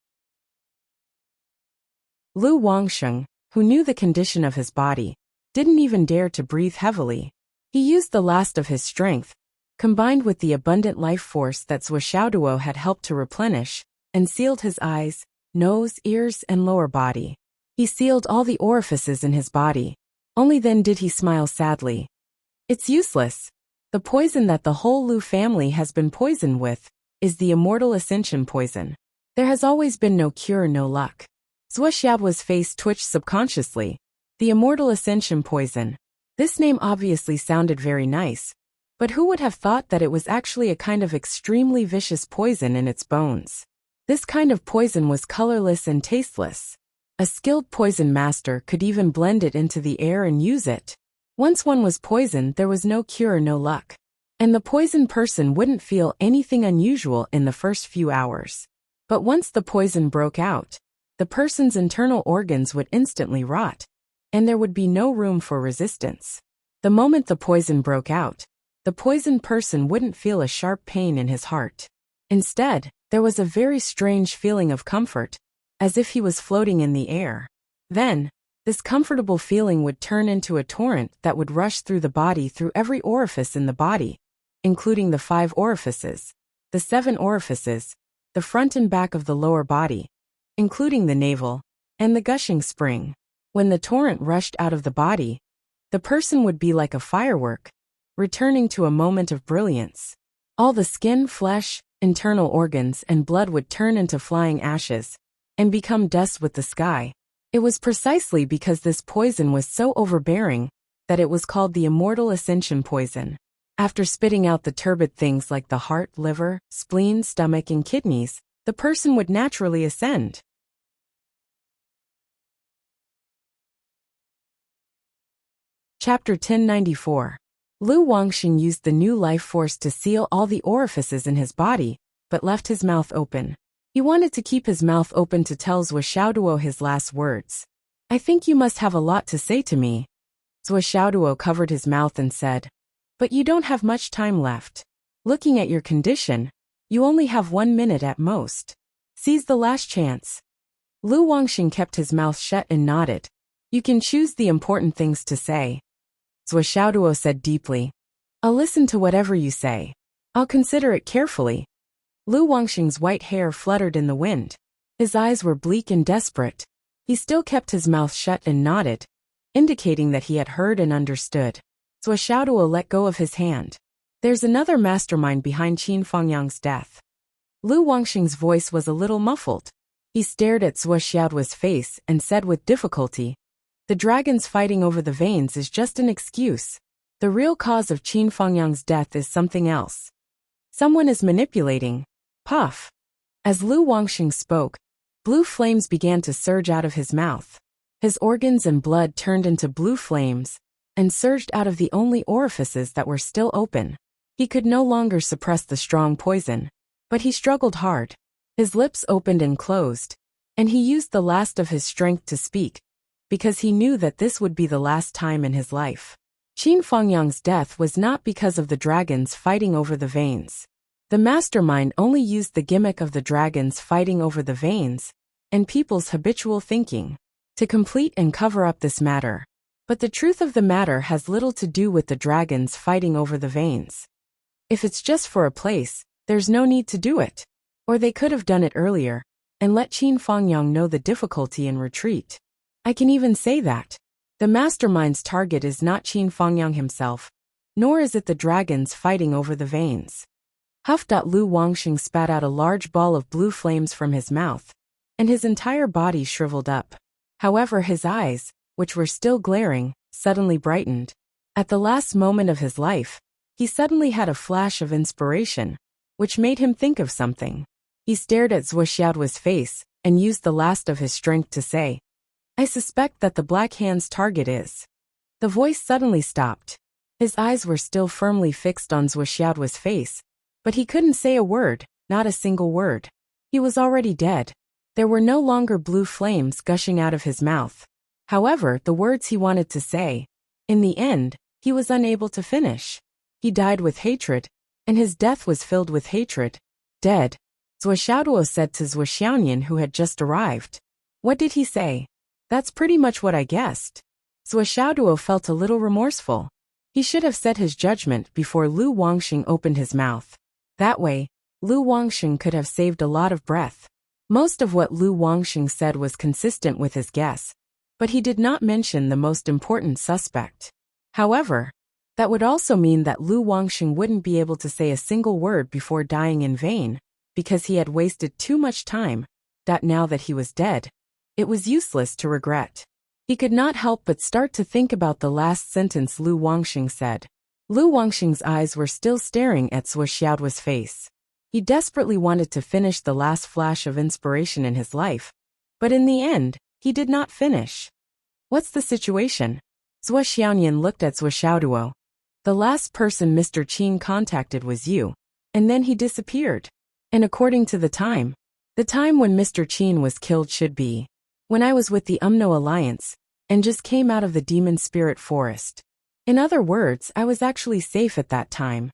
Lu Wangsheng, who knew the condition of his body, didn't even dare to breathe heavily. He used the last of his strength, combined with the abundant life force that Zuoxiaoduo had helped to replenish, and sealed his eyes, nose, ears, and lower body. He sealed all the orifices in his body. Only then did he smile sadly. It's useless. The poison that the whole Lu family has been poisoned with is the immortal ascension poison. There has always been no cure, no luck. Zuoxiaoduo's face twitched subconsciously. The immortal ascension poison. This name obviously sounded very nice, but who would have thought that it was actually a kind of extremely vicious poison in its bones? This kind of poison was colorless and tasteless. A skilled poison master could even blend it into the air and use it. Once one was poisoned, there was no cure, no luck. And the poisoned person wouldn't feel anything unusual in the first few hours. But once the poison broke out, the person's internal organs would instantly rot, and there would be no room for resistance. The moment the poison broke out, the poisoned person wouldn't feel a sharp pain in his heart. Instead, there was a very strange feeling of comfort, as if he was floating in the air. Then, this comfortable feeling would turn into a torrent that would rush through the body, through every orifice in the body, including the 5 orifices, the 7 orifices, the front and back of the lower body, including the navel, and the gushing spring. When the torrent rushed out of the body, the person would be like a firework, returning to a moment of brilliance. All the skin, flesh, internal organs, and blood would turn into flying ashes and become dust with the sky. It was precisely because this poison was so overbearing that it was called the immortal ascension poison. After spitting out the turbid things like the heart, liver, spleen, stomach, and kidneys, the person would naturally ascend. Chapter 1094. Lu Wangxing used the new life force to seal all the orifices in his body, but left his mouth open. He wanted to keep his mouth open to tell Zhuo Xiaoduo his last words. I think you must have a lot to say to me. Zhuo Xiaoduo covered his mouth and said, but you don't have much time left. Looking at your condition, you only have 1 minute at most. Seize the last chance. Lu Wangxing kept his mouth shut and nodded. You can choose the important things to say. Zhuo Xiaoduo said deeply. I'll listen to whatever you say. I'll consider it carefully. Lu Wangxing's white hair fluttered in the wind. His eyes were bleak and desperate. He still kept his mouth shut and nodded, indicating that he had heard and understood. Zhuo Xiaoduo let go of his hand. There's another mastermind behind Qin Fangyang's death. Lu Wangxing's voice was a little muffled. He stared at Zhuo Xiaoduo's face and said with difficulty, the dragons fighting over the veins is just an excuse. The real cause of Qin Fangyang's death is something else. Someone is manipulating. Puff. As Lu Wangxing spoke, blue flames began to surge out of his mouth. His organs and blood turned into blue flames and surged out of the only orifices that were still open. He could no longer suppress the strong poison, but he struggled hard. His lips opened and closed, and he used the last of his strength to speak, because he knew that this would be the last time in his life. Qin Fangyang's death was not because of the dragons fighting over the veins. The mastermind only used the gimmick of the dragons fighting over the veins and people's habitual thinking to complete and cover up this matter. But the truth of the matter has little to do with the dragons fighting over the veins. If it's just for a place, there's no need to do it. Or they could have done it earlier and let Qin Fangyang know the difficulty in retreat. I can even say that. The mastermind's target is not Qin Fangyang himself, nor is it the dragons fighting over the veins. Huff. Lu Wangxing spat out a large ball of blue flames from his mouth, and his entire body shriveled up. However, his eyes, which were still glaring, suddenly brightened. At the last moment of his life, he suddenly had a flash of inspiration, which made him think of something. He stared at Zhuo Xiaoduo's face and used the last of his strength to say, I suspect that the Black Hand's target is. The voice suddenly stopped. His eyes were still firmly fixed on Zhuo Xiaoduo's face, but he couldn't say a word, not a single word. He was already dead. There were no longer blue flames gushing out of his mouth. However, the words he wanted to say, in the end, he was unable to finish. He died with hatred, and his death was filled with hatred. Dead. Zhuo Xiaoduo said to Zhuo Xiaonian, who had just arrived. What did he say? That's pretty much what I guessed. Zhuo Xiaoduo felt a little remorseful. He should have said his judgment before Lu Wangxing opened his mouth. That way, Lu Wangxing could have saved a lot of breath. Most of what Lu Wangxing said was consistent with his guess, but he did not mention the most important suspect. However, that would also mean that Lu Wangxing wouldn't be able to say a single word before dying in vain, because he had wasted too much time. Now that he was dead, it was useless to regret. He could not help but start to think about the last sentence Lu Wangxing said. Lu Wangxing's eyes were still staring at Zhuo Xiaoduo's face. He desperately wanted to finish the last flash of inspiration in his life, but in the end, he did not finish. What's the situation? Zhuo Xiaonian looked at Zhuo Xiaoduo. The last person Mr. Qin contacted was you, and then he disappeared. And according to the time when Mr. Qin was killed should be when I was with the Umno Alliance and just came out of the Demon Spirit Forest. In other words, I was actually safe at that time.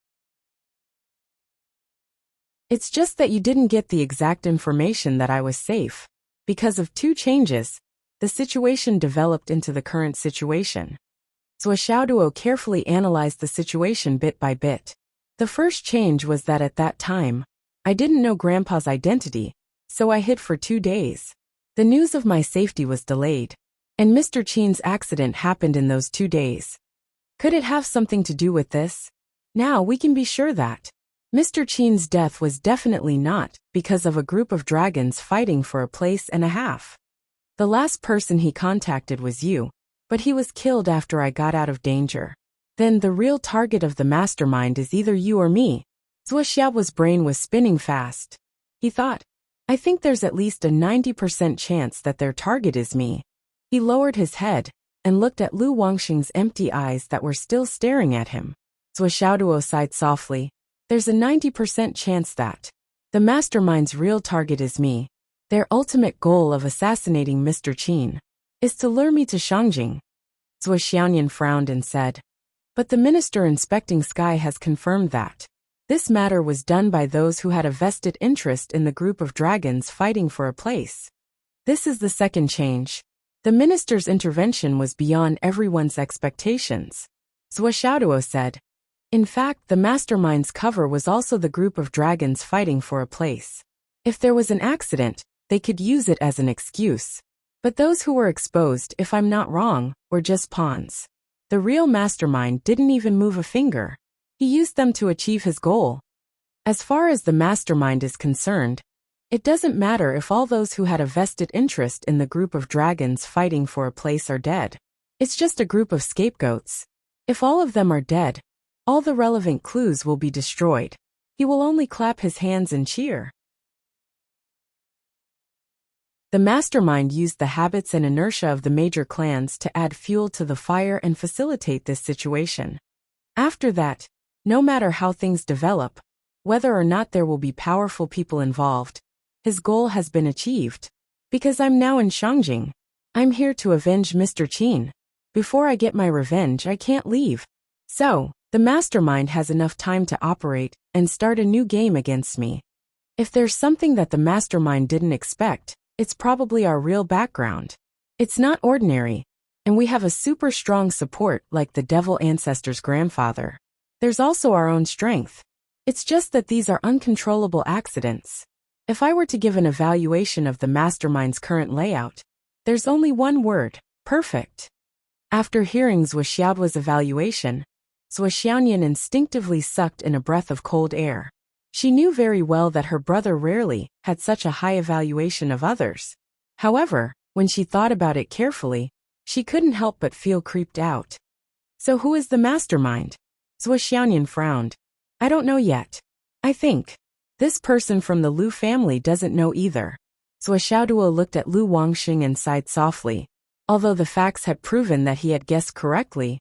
It's just that you didn't get the exact information that I was safe. Because of 2 changes, the situation developed into the current situation. Zhuo Xiaoduo carefully analyzed the situation bit by bit. The first change was that at that time, I didn't know Grandpa's identity, so I hid for 2 days. The news of my safety was delayed, and Mr. Qin's accident happened in those 2 days. Could it have something to do with this? Now we can be sure that Mr. Qin's death was definitely not because of a group of dragons fighting for a place and a half. The last person he contacted was you, but he was killed after I got out of danger. Then the real target of the mastermind is either you or me. Zhuo Xiaoduo's brain was spinning fast. He thought, I think there's at least a 90% chance that their target is me. He lowered his head and looked at Lu Wangxing's empty eyes that were still staring at him. Xiaoduo sighed softly. There's a 90% chance that the mastermind's real target is me. Their ultimate goal of assassinating Mr. Qin is to lure me to Shangjing. Zhuo Xiaoyan frowned and said, but the minister inspecting Sky has confirmed that this matter was done by those who had a vested interest in the group of dragons fighting for a place. This is the second change. The minister's intervention was beyond everyone's expectations. Zhuo Xiaoduo said. In fact, the mastermind's cover was also the group of dragons fighting for a place. If there was an accident, they could use it as an excuse. But those who were exposed, if I'm not wrong, were just pawns. The real mastermind didn't even move a finger. He used them to achieve his goal. As far as the mastermind is concerned, it doesn't matter if all those who had a vested interest in the group of dragons fighting for a place are dead. It's just a group of scapegoats. If all of them are dead, all the relevant clues will be destroyed. He will only clap his hands and cheer. The mastermind used the habits and inertia of the major clans to add fuel to the fire and facilitate this situation. After that, no matter how things develop, whether or not there will be powerful people involved, his goal has been achieved. Because I'm now in Shangjing. I'm here to avenge Mr. Qin. Before I get my revenge, I can't leave. So, the mastermind has enough time to operate and start a new game against me. If there's something that the mastermind didn't expect, it's probably our real background. It's not ordinary, and we have a super strong support like the devil ancestor's grandfather. There's also our own strength. It's just that these are uncontrollable accidents. If I were to give an evaluation of the mastermind's current layout, there's only one word: perfect. After hearing Zhuo Xiaoduo's evaluation, Zhuo Xiaoyan instinctively sucked in a breath of cold air. She knew very well that her brother rarely had such a high evaluation of others. However, when she thought about it carefully, she couldn't help but feel creeped out. So who is the mastermind? Zhuo Xiaoyan frowned. I don't know yet. I think this person from the Lu family doesn't know either. Zhuo Xiaoduo looked at Lu Wangxing and sighed softly. Although the facts had proven that he had guessed correctly,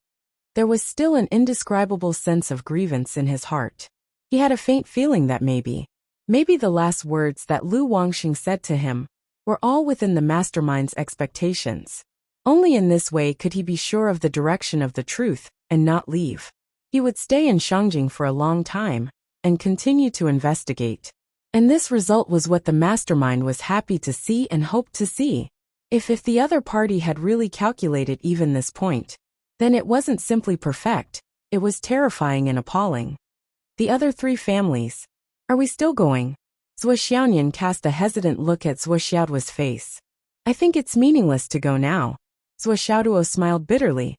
there was still an indescribable sense of grievance in his heart. He had a faint feeling that maybe the last words that Lu Wangxing said to him were all within the mastermind's expectations. Only in this way could he be sure of the direction of the truth and not leave. He would stay in Shangjing for a long time and continue to investigate. And this result was what the mastermind was happy to see and hoped to see. If the other party had really calculated even this point, then it wasn't simply perfect, it was terrifying and appalling. The other three families. Are we still going? Zhuo Xiaoyan cast a hesitant look at Zhuo Xiaoduo's face. I think it's meaningless to go now. Zhuo Xiaoduo smiled bitterly.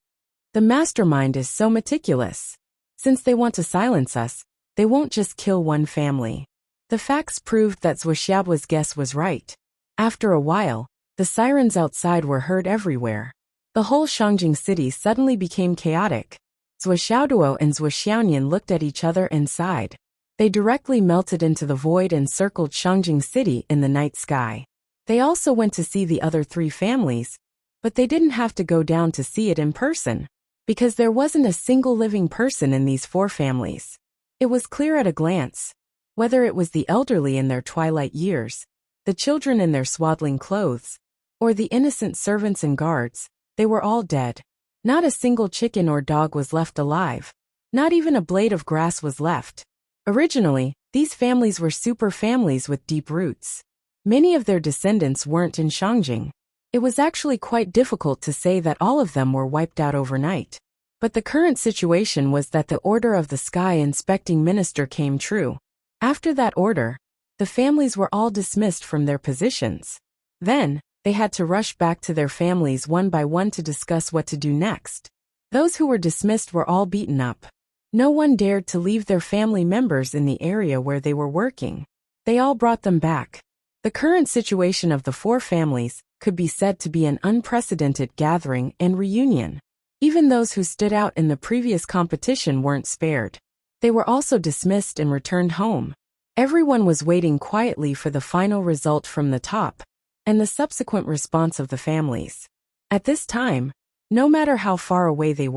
The mastermind is so meticulous. Since they want to silence us, they won't just kill one family. The facts proved that Zhuo Xiaoduo's guess was right. After a while, the sirens outside were heard everywhere. The whole Shangjing city suddenly became chaotic. Zhuo Xiaoduo and Zhuo Xiaoyan looked at each other and sighed. They directly melted into the void and circled Shangjing city in the night sky. They also went to see the other three families, but they didn't have to go down to see it in person, because there wasn't a single living person in these four families. It was clear at a glance. Whether it was the elderly in their twilight years, the children in their swaddling clothes, or the innocent servants and guards, they were all dead. Not a single chicken or dog was left alive. Not even a blade of grass was left. Originally, these families were super families with deep roots. Many of their descendants weren't in Shangjing. It was actually quite difficult to say that all of them were wiped out overnight. But the current situation was that the order of the sky inspecting minister came true. After that order, the families were all dismissed from their positions. Then, they had to rush back to their families one by one to discuss what to do next. Those who were dismissed were all beaten up. No one dared to leave their family members in the area where they were working. They all brought them back. The current situation of the four families could be said to be an unprecedented gathering and reunion. Even those who stood out in the previous competition weren't spared. They were also dismissed and returned home. Everyone was waiting quietly for the final result from the top and the subsequent response of the families. At this time, no matter how far away they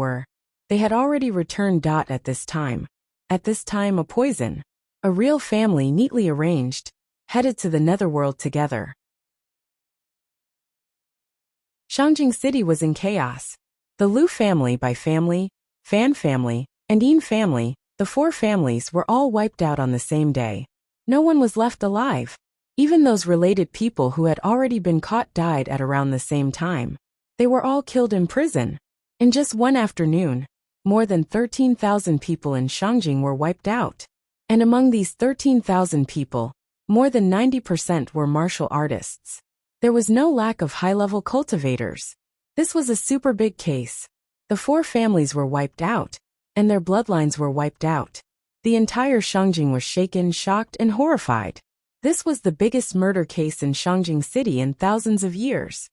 They had already returned. At this time. At this time, a poison. A real family neatly arranged, headed to the netherworld together. Shangjing City was in chaos. The Lu family by family, Fan family, and Yin family, the four families were all wiped out on the same day. No one was left alive. Even those related people who had already been caught died at around the same time. They were all killed in prison. In just one afternoon, more than 13,000 people in Shangjing were wiped out. And among these 13,000 people, more than 90% were martial artists. There was no lack of high-level cultivators. This was a super big case. The four families were wiped out, and their bloodlines were wiped out. The entire Shangjing was shaken, shocked, and horrified. This was the biggest murder case in Shangjing City in thousands of years.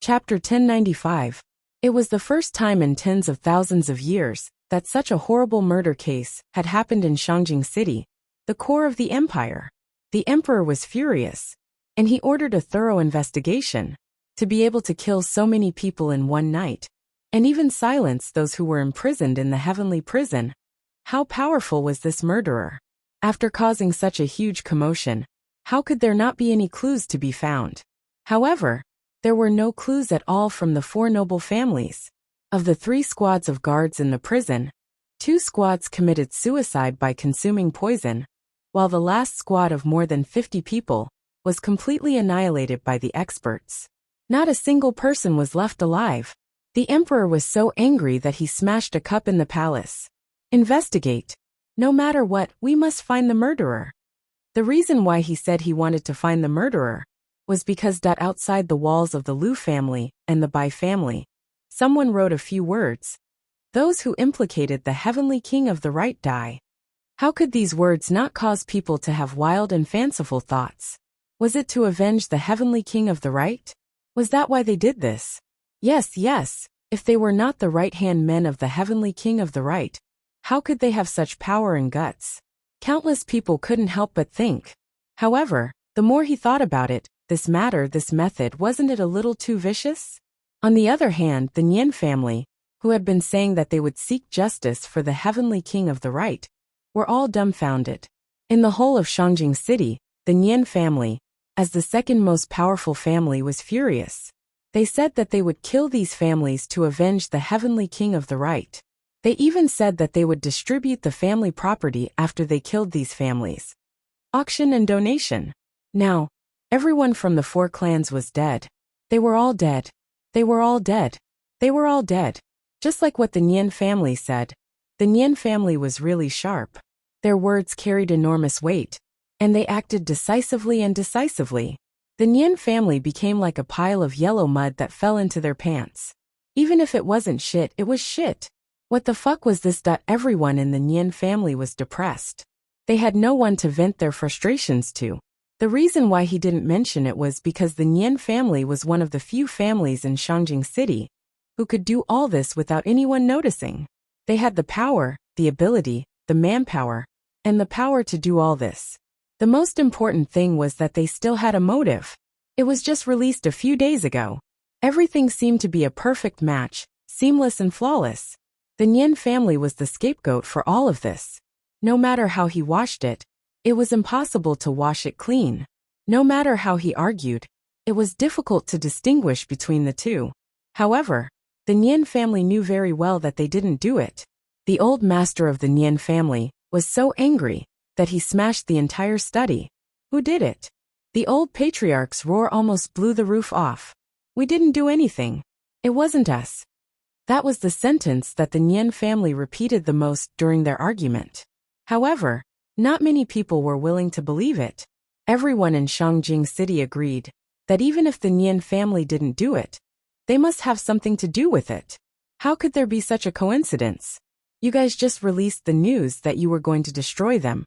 Chapter 1095. It was the first time in tens of thousands of years that such a horrible murder case had happened in Shangjing City, the core of the empire. The emperor was furious, and he ordered a thorough investigation. To be able to kill so many people in one night, and even silence those who were imprisoned in the heavenly prison. How powerful was this murderer? After causing such a huge commotion, how could there not be any clues to be found? However, there were no clues at all from the four noble families. Of the 3 squads of guards in the prison, 2 squads committed suicide by consuming poison, while the last squad of more than 50 people was completely annihilated by the experts. Not a single person was left alive. The emperor was so angry that he smashed a cup in the palace. Investigate. No matter what, we must find the murderer. The reason why he said he wanted to find the murderer was because outside the walls of the Lu family and the Bai family, someone wrote a few words. Those who implicated the heavenly king of the right die. How could these words not cause people to have wild and fanciful thoughts? Was it to avenge the heavenly king of the right? Was that why they did this? Yes, yes. If they were not the right-hand men of the heavenly king of the right, how could they have such power and guts? Countless people couldn't help but think. However, the more he thought about it, this method, wasn't it a little too vicious? On the other hand, the Nian family, who had been saying that they would seek justice for the heavenly king of the right, were all dumbfounded. In the whole of Shangjing City, the Nian family, as the second most powerful family, was furious. They said that they would kill these families to avenge the heavenly king of the right. They even said that they would distribute the family property after they killed these families. Auction and donation. Now, everyone from the 4 clans was dead. They were all dead. They were all dead. They were all dead. Just like what the Nian family said. The Nian family was really sharp. Their words carried enormous weight, and they acted decisively and decisively. The Nian family became like a pile of yellow mud that fell into their pants. Even if it wasn't shit, it was shit. What the fuck was this? Everyone in the Nian family was depressed. They had no one to vent their frustrations to. The reason why he didn't mention it was because the Nian family was one of the few families in Shangjing City who could do all this without anyone noticing. They had the power, the ability, the manpower, and the power to do all this. The most important thing was that they still had a motive. It was just released a few days ago. Everything seemed to be a perfect match, seamless and flawless. The Nian family was the scapegoat for all of this. No matter how he washed it, it was impossible to wash it clean. No matter how he argued, it was difficult to distinguish between the two. However, the Nian family knew very well that they didn't do it. The old master of the Nian family was so angry that he smashed the entire study. Who did it? The old patriarch's roar almost blew the roof off. We didn't do anything. It wasn't us. That was the sentence that the Nian family repeated the most during their argument. However, not many people were willing to believe it. Everyone in Shangjing City agreed that even if the Nian family didn't do it, they must have something to do with it. How could there be such a coincidence? You guys just released the news that you were going to destroy them.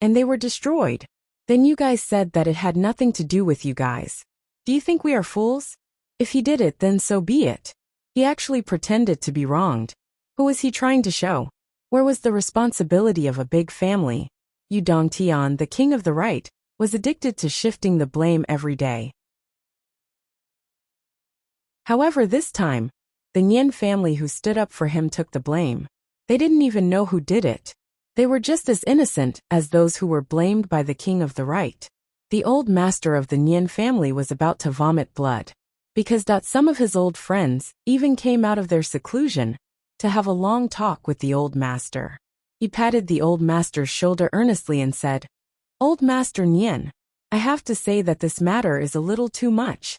And they were destroyed. Then you guys said that it had nothing to do with you guys. Do you think we are fools? If he did it, then so be it. He actually pretended to be wronged. Who was he trying to show? Where was the responsibility of a big family? Yu Dongtian, the king of the right, was addicted to shifting the blame every day. However, this time, the Nian family who stood up for him took the blame. They didn't even know who did it. They were just as innocent as those who were blamed by the king of the right. The old master of the Nian family was about to vomit blood. Because some of his old friends even came out of their seclusion to have a long talk with the old master. He patted the old master's shoulder earnestly and said, "Old Master Nian, I have to say that this matter is a little too much."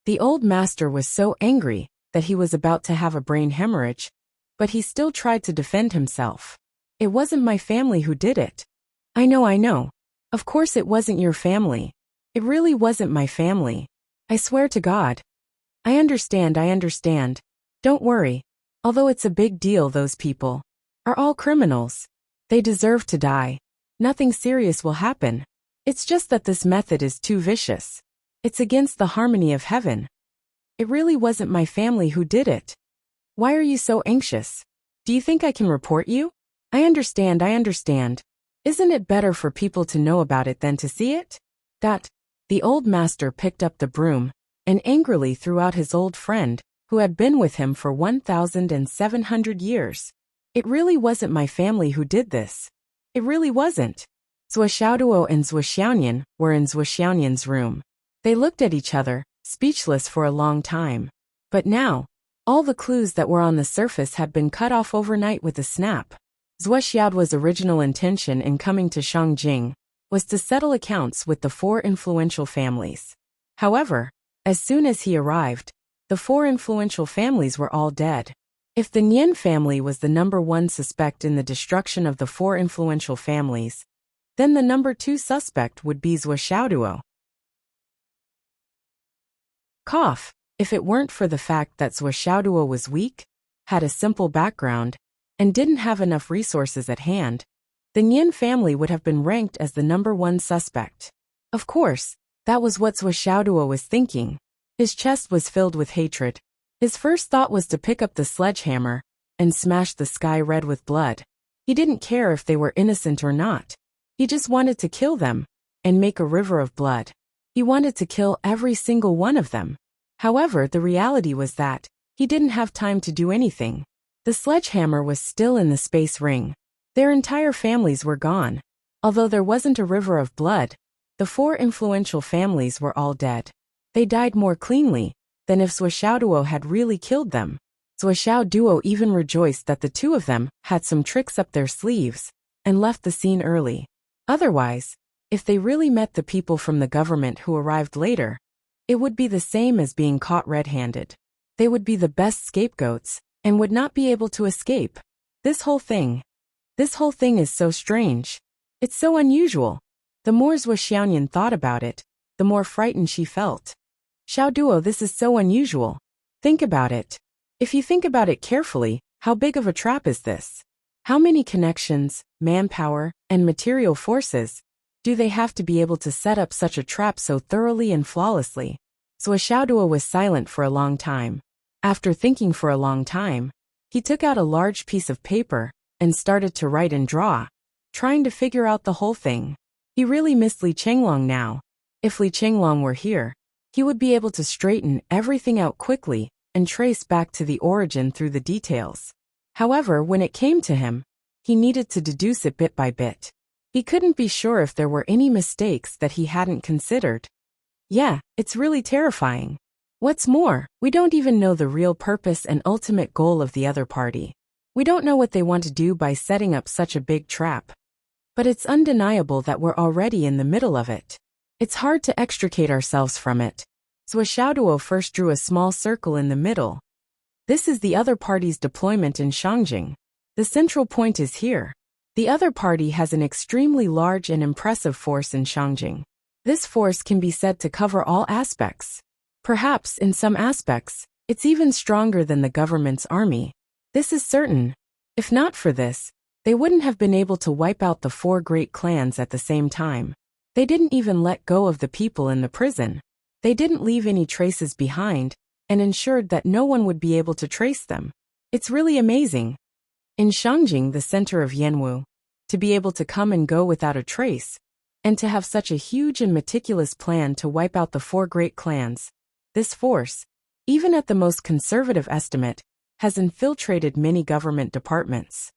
The old master was so angry that he was about to have a brain hemorrhage, but he still tried to defend himself. "It wasn't my family who did it." I know. Of course it wasn't your family. It really wasn't my family. I swear to God. I understand. Don't worry. Although it's a big deal, those people are all criminals. They deserve to die. Nothing serious will happen. It's just that this method is too vicious. It's against the harmony of heaven. It really wasn't my family who did it. Why are you so anxious? Do you think I can report you? I understand. Isn't it better for people to know about it than to see it? The old master picked up the broom and angrily threw out his old friend, who had been with him for 1,700 years. It really wasn't my family who did this. It really wasn't. Zhuo Xiaoduo and Zhuo Xiaonian were in Zhuo Xiaonian's room. They looked at each other, speechless for a long time. But now, all the clues that were on the surface had been cut off overnight with a snap. Zhuo Xiaoduo's original intention in coming to Shangjing was to settle accounts with the 4 influential families. However, as soon as he arrived, the 4 influential families were all dead. If the Nian family was the number 1 suspect in the destruction of the 4 influential families, then the number 2 suspect would be Zhuo Xiaoduo. Cough. If it weren't for the fact that Zhuo Xiaoduo was weak, had a simple background, and didn't have enough resources at hand, the Nian family would have been ranked as the number 1 suspect. Of course, that was what Zhuo Xiaoduo was thinking. His chest was filled with hatred. His first thought was to pick up the sledgehammer and smash the sky red with blood. He didn't care if they were innocent or not. He just wanted to kill them and make a river of blood. He wanted to kill every single one of them. However, the reality was that he didn't have time to do anything. The sledgehammer was still in the space ring. Their entire families were gone. Although there wasn't a river of blood, the 4 influential families were all dead. They died more cleanly than if Zhuo Xiaoduo had really killed them. Zhuo Xiaoduo even rejoiced that the 2 of them had some tricks up their sleeves and left the scene early. Otherwise, if they really met the people from the government who arrived later, it would be the same as being caught red-handed. They would be the best scapegoats and would not be able to escape. This whole thing is so strange. It's so unusual. The more Zhuo Xiaonian thought about it, the more frightened she felt. Xiaoduo, this is so unusual. Think about it. If you think about it carefully, how big of a trap is this? How many connections, manpower, and material forces do they have to be able to set up such a trap so thoroughly and flawlessly? Zhuo Xiaoduo was silent for a long time. After thinking for a long time, he took out a large piece of paper and started to write and draw, trying to figure out the whole thing. He really missed Li Chenglong now. If Li Chenglong were here, he would be able to straighten everything out quickly and trace back to the origin through the details. However, when it came to him, he needed to deduce it bit by bit. He couldn't be sure if there were any mistakes that he hadn't considered. Yeah, it's really terrifying. What's more, we don't even know the real purpose and ultimate goal of the other party. We don't know what they want to do by setting up such a big trap. But it's undeniable that we're already in the middle of it. It's hard to extricate ourselves from it. Zhuo Xiaoduo first drew a small circle in the middle. This is the other party's deployment in Shangjing. The central point is here. The other party has an extremely large and impressive force in Shangjing. This force can be said to cover all aspects. Perhaps, in some aspects, it's even stronger than the government's army. This is certain. If not for this, they wouldn't have been able to wipe out the 4 great clans at the same time. They didn't even let go of the people in the prison. They didn't leave any traces behind, and ensured that no one would be able to trace them. It's really amazing. In Shangjing, the center of Yanwu, to be able to come and go without a trace, and to have such a huge and meticulous plan to wipe out the 4 great clans, this force even at the most conservative estimate, has infiltrated many government departments.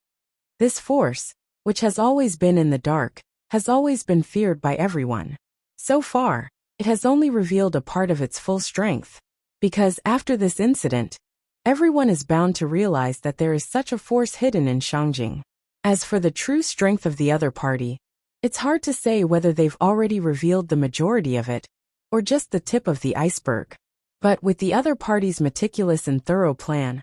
This force, which has always been in the dark, has always been feared by everyone. So far, it has only revealed a part of its full strength. Because after this incident, everyone is bound to realize that there is such a force hidden in Shangjing. As for the true strength of the other party, it's hard to say whether they've already revealed the majority of it, or just the tip of the iceberg. But with the other party's meticulous and thorough plan,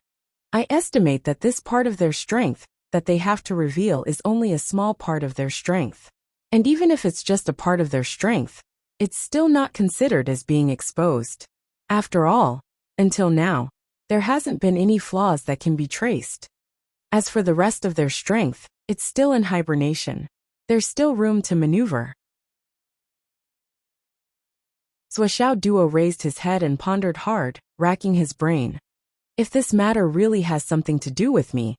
I estimate that this part of their strength that they have to reveal is only a small part of their strength. And even if it's just a part of their strength, it's still not considered as being exposed. After all, until now, there hasn't been any flaws that can be traced. As for the rest of their strength, it's still in hibernation. There's still room to maneuver. Zuoxiao Duo raised his head and pondered hard, racking his brain. If this matter really has something to do with me,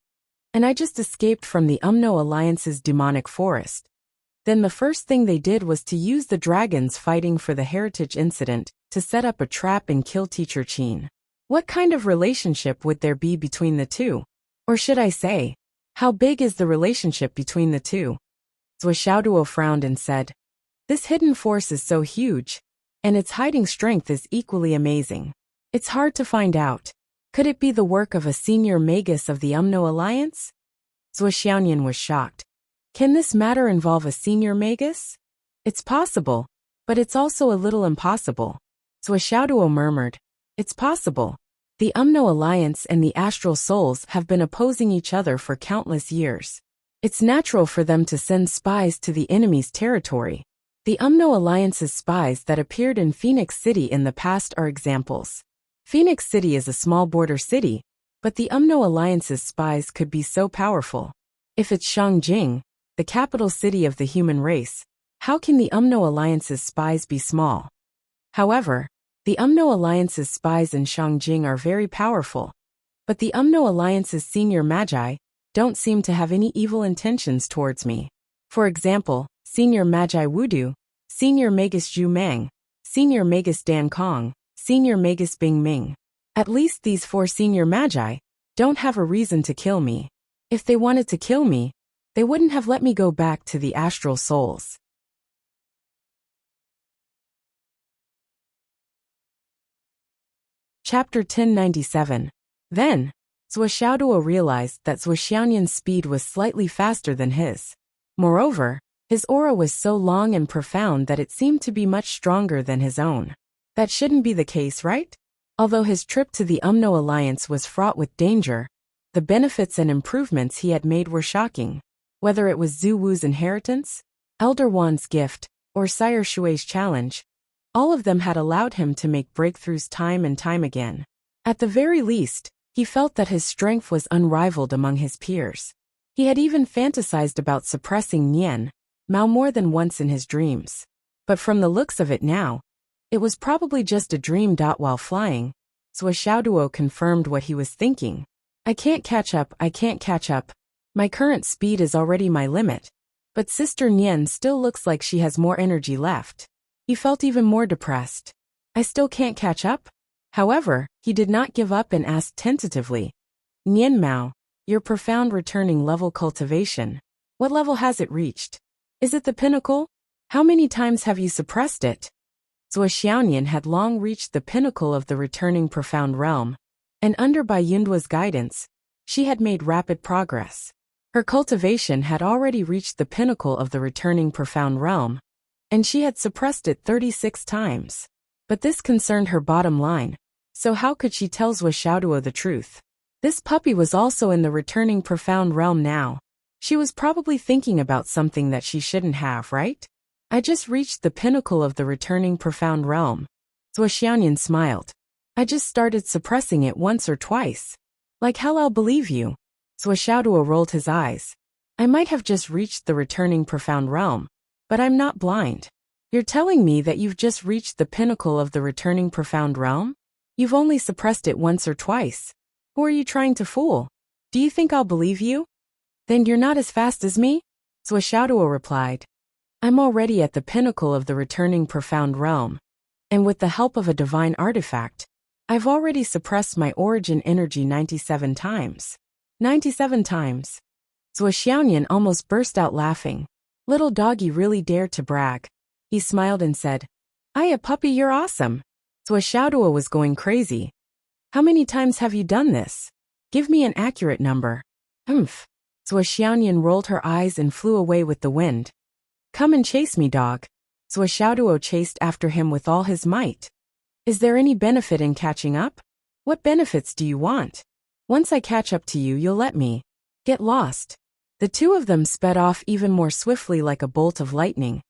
and I just escaped from the Umno Alliance's demonic forest, then the first thing they did was to use the dragons fighting for the heritage incident to set up a trap and kill Teacher Qin. What kind of relationship would there be between the two? Or should I say, how big is the relationship between the two? Zuoxiao Duo frowned and said, this hidden force is so huge, and its hiding strength is equally amazing. It's hard to find out. Could it be the work of a senior magus of the Umno Alliance? Zuoxiaonian was shocked. Can this matter involve a senior magus? It's possible, but it's also a little impossible. Zuoxiao Duo murmured, it's possible. The Umno Alliance and the Astral Souls have been opposing each other for countless years. It's natural for them to send spies to the enemy's territory. The Umno Alliance's spies that appeared in Phoenix City in the past are examples. Phoenix City is a small border city, but the Umno Alliance's spies could be so powerful. If it's Shangjing, the capital city of the human race, how can the Umno Alliance's spies be small? However, the Umno Alliance's spies in Shangjing are very powerful, but the Umno Alliance's senior magi don't seem to have any evil intentions towards me. For example, Senior Magi Wudu, Senior Magus Zhu Meng, Senior Magus Dan Kong, Senior Magus Bing Ming. At least these 4 senior magi don't have a reason to kill me. If they wanted to kill me, they wouldn't have let me go back to the Astral Souls. Chapter 1097. Then, Zuoxiao Duo realized that Zuoxiaonian's speed was slightly faster than his. Moreover, his aura was so long and profound that it seemed to be much stronger than his own. That shouldn't be the case, right? Although his trip to the Umno Alliance was fraught with danger, the benefits and improvements he had made were shocking. Whether it was Zhu Wu's inheritance, Elder Wan's gift, or Sire Shui's challenge, all of them had allowed him to make breakthroughs time and time again. At the very least, he felt that his strength was unrivaled among his peers. He had even fantasized about suppressing Nian Mao more than once in his dreams. But from the looks of it now, it was probably just a dream. While flying, Zuoxiao Duo confirmed what he was thinking. I can't catch up. My current speed is already my limit, but Sister Nian still looks like she has more energy left. He felt even more depressed. I still can't catch up? However, he did not give up and asked tentatively, Nian Mao, your profound returning level cultivation, what level has it reached? Is it the pinnacle? How many times have you suppressed it? Zuoxiaonian had long reached the pinnacle of the returning profound realm, and under Bai Yundua's guidance, she had made rapid progress. Her cultivation had already reached the pinnacle of the returning profound realm, and she had suppressed it 36 times. But this concerned her bottom line, so how could she tell Zuoxiao Duo the truth? This puppy was also in the returning profound realm now. She was probably thinking about something that she shouldn't have, right? I just reached the pinnacle of the returning profound realm. Zuoxiaonian smiled. I just started suppressing it once or twice. Like hell, I'll believe you. Zuoxiao Duo rolled his eyes. I might have just reached the returning profound realm, but I'm not blind. You're telling me that you've just reached the pinnacle of the returning profound realm? You've only suppressed it once or twice. Who are you trying to fool? Do you think I'll believe you? Then you're not as fast as me? Zuoxiao Duo replied. I'm already at the pinnacle of the returning profound realm, and with the help of a divine artifact, I've already suppressed my origin energy 97 times. 97 times. Zhuo Xiaoyan almost burst out laughing. Little doggy really dared to brag. He smiled and said, "Aye, puppy, you're awesome." Zhuo Xiaoduo was going crazy. "How many times have you done this? Give me an accurate number." "Humph." Zhuo Xiaoyan rolled her eyes and flew away with the wind. "Come and chase me, dog." Zhuo Xiaoduo chased after him with all his might. "Is there any benefit in catching up? What benefits do you want? Once I catch up to you, you'll let me. Get lost." The two of them sped off even more swiftly like a bolt of lightning,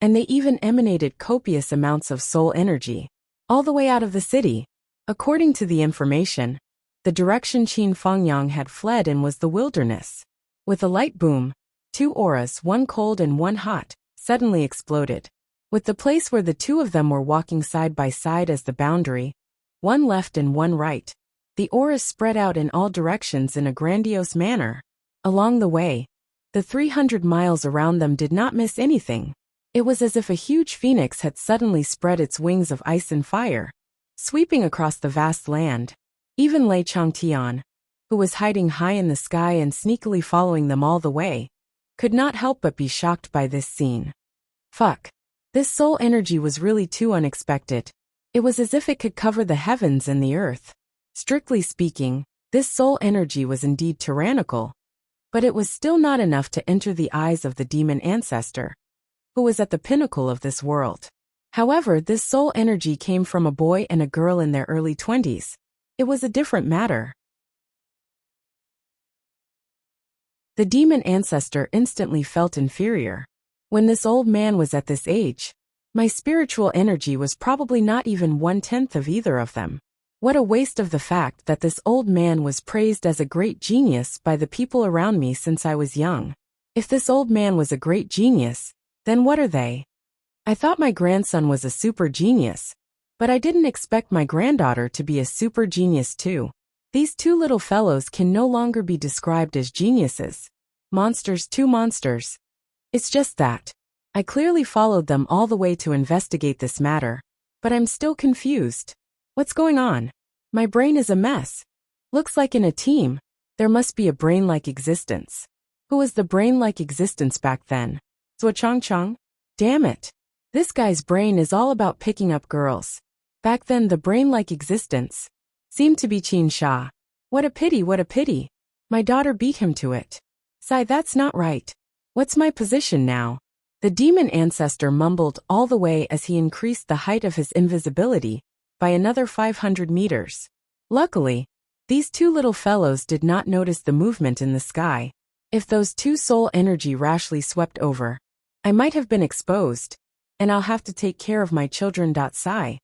and they even emanated copious amounts of soul energy, all the way out of the city. According to the information, the direction Qin Fengyang had fled in was the wilderness. With a light boom, two auras, one cold and one hot, suddenly exploded. With the place where the two of them were walking side by side as the boundary, one left and one right, the auras spread out in all directions in a grandiose manner. Along the way, the 300 miles around them did not miss anything. It was as if a huge phoenix had suddenly spread its wings of ice and fire, sweeping across the vast land. Even Lei Changtian, who was hiding high in the sky and sneakily following them all the way, could not help but be shocked by this scene. Fuck. This soul energy was really too unexpected. It was as if it could cover the heavens and the earth. Strictly speaking, this soul energy was indeed tyrannical, but it was still not enough to enter the eyes of the demon ancestor, who was at the pinnacle of this world. However, this soul energy came from a boy and a girl in their early 20s. It was a different matter. The demon ancestor instantly felt inferior. When this old man was at this age, my spiritual energy was probably not even 1/10 of either of them. What a waste of the fact that this old man was praised as a great genius by the people around me since I was young. If this old man was a great genius, then what are they? I thought my grandson was a super genius, but I didn't expect my granddaughter to be a super genius too. These two little fellows can no longer be described as geniuses. Monsters, two monsters. It's just that I clearly followed them all the way to investigate this matter, but I'm still confused. What's going on? My brain is a mess. Looks like in a team, there must be a brain-like existence. Who was the brain-like existence back then? Zuo Changchang? Damn it. This guy's brain is all about picking up girls. Back then the brain-like existence seemed to be Qin Sha. What a pity, what a pity. My daughter beat him to it. Sigh, that's not right. What's my position now? The demon ancestor mumbled all the way as he increased the height of his invisibility by another 500 meters. Luckily, these two little fellows did not notice the movement in the sky. If those two soul energy rashly swept over, I might have been exposed, and I'll have to take care of my children. Sigh.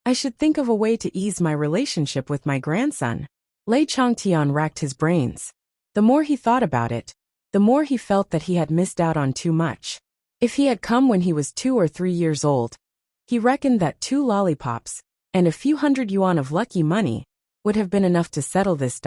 I should think of a way to ease my relationship with my grandson. Lei Changtian racked his brains. The more he thought about it, the more he felt that he had missed out on too much. If he had come when he was 2 or 3 years old, he reckoned that 2 lollipops and a few hundred yuan of lucky money would have been enough to settle this.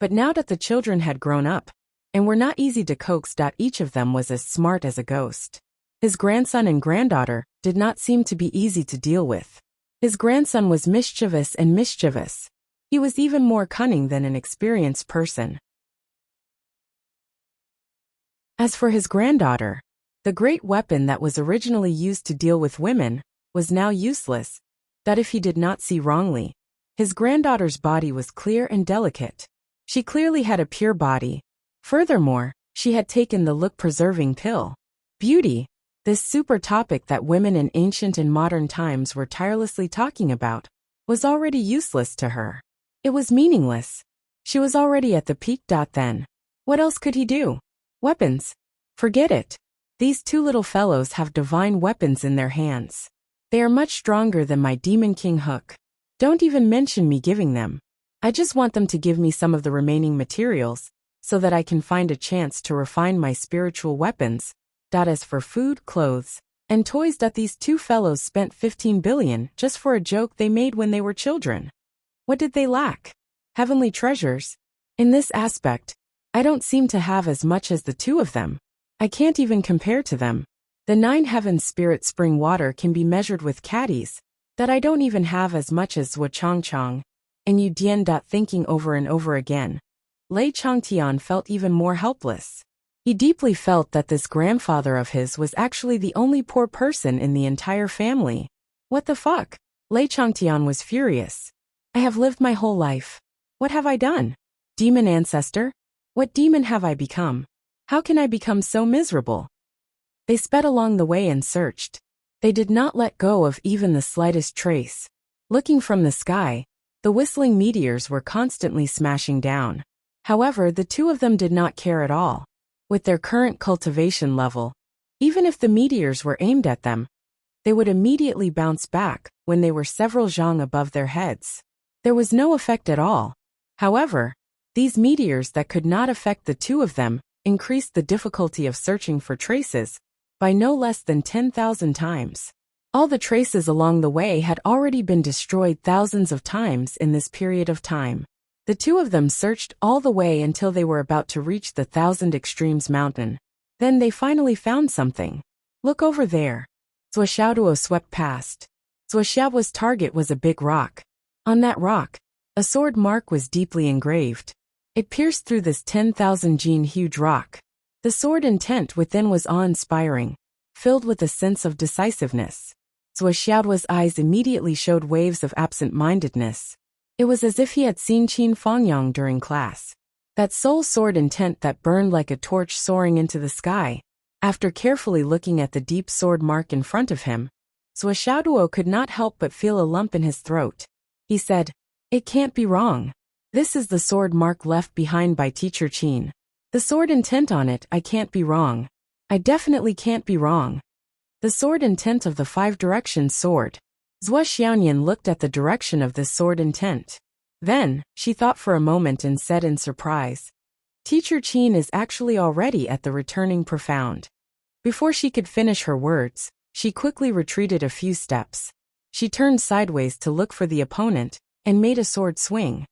But now that the children had grown up and were not easy to coax, each of them was as smart as a ghost. His grandson and granddaughter did not seem to be easy to deal with. His grandson was mischievous and mischievous. He was even more cunning than an experienced person. As for his granddaughter, the great weapon that was originally used to deal with women was now useless. That if he did not see wrongly, his granddaughter's body was clear and delicate. She clearly had a pure body. Furthermore, she had taken the look-preserving pill. Beauty, this super topic that women in ancient and modern times were tirelessly talking about, was already useless to her. It was meaningless. She was already at the peak. Then, what else could he do? Weapons? Forget it. These two little fellows have divine weapons in their hands. They are much stronger than my Demon King hook. Don't even mention me giving them. I just want them to give me some of the remaining materials, so that I can find a chance to refine my spiritual weapons. As for food, clothes, and toys, these two fellows spent 15 billion just for a joke they made when they were children. What did they lack? Heavenly treasures? In this aspect, I don't seem to have as much as the two of them. I can't even compare to them. The 9 heavens spirit spring water can be measured with caddies. That I don't even have as much as Changchang, and you Dian. Thinking over and over again, Lei Changtian felt even more helpless. He deeply felt that this grandfather of his was actually the only poor person in the entire family. What the fuck? Lei Changtian was furious. I have lived my whole life. What have I done? Demon ancestor? What demon have I become? How can I become so miserable? They sped along the way and searched. They did not let go of even the slightest trace. Looking from the sky, the whistling meteors were constantly smashing down. However, the two of them did not care at all. With their current cultivation level, even if the meteors were aimed at them, they would immediately bounce back when they were several zhang above their heads. There was no effect at all. However, these meteors that could not affect the two of them increased the difficulty of searching for traces by no less than 10,000 times. All the traces along the way had already been destroyed thousands of times in this period of time. The two of them searched all the way until they were about to reach the Thousand Extremes mountain. Then they finally found something. Look over there. Zhuo Xiaoduo swept past. Zhuo Xiaoduo's target was a big rock. On that rock, a sword mark was deeply engraved. It pierced through this 10,000 gene huge rock. The sword intent within was awe-inspiring, filled with a sense of decisiveness. Zhuo Xiaoduo's eyes immediately showed waves of absent-mindedness. It was as if he had seen Qin Fangyang during class. That soul sword intent that burned like a torch soaring into the sky. After carefully looking at the deep sword mark in front of him, Zhuo Xiaoduo could not help but feel a lump in his throat. He said, "It can't be wrong. This is the sword mark left behind by Teacher Qin. The sword intent on it, I can't be wrong. I definitely can't be wrong." The sword intent of the Five Directions sword. Zhuo Xiaoyan looked at the direction of this sword intent. Then, she thought for a moment and said in surprise, "Teacher Qin is actually already at the returning profound." Before she could finish her words, she quickly retreated a few steps. She turned sideways to look for the opponent and made a sword swing.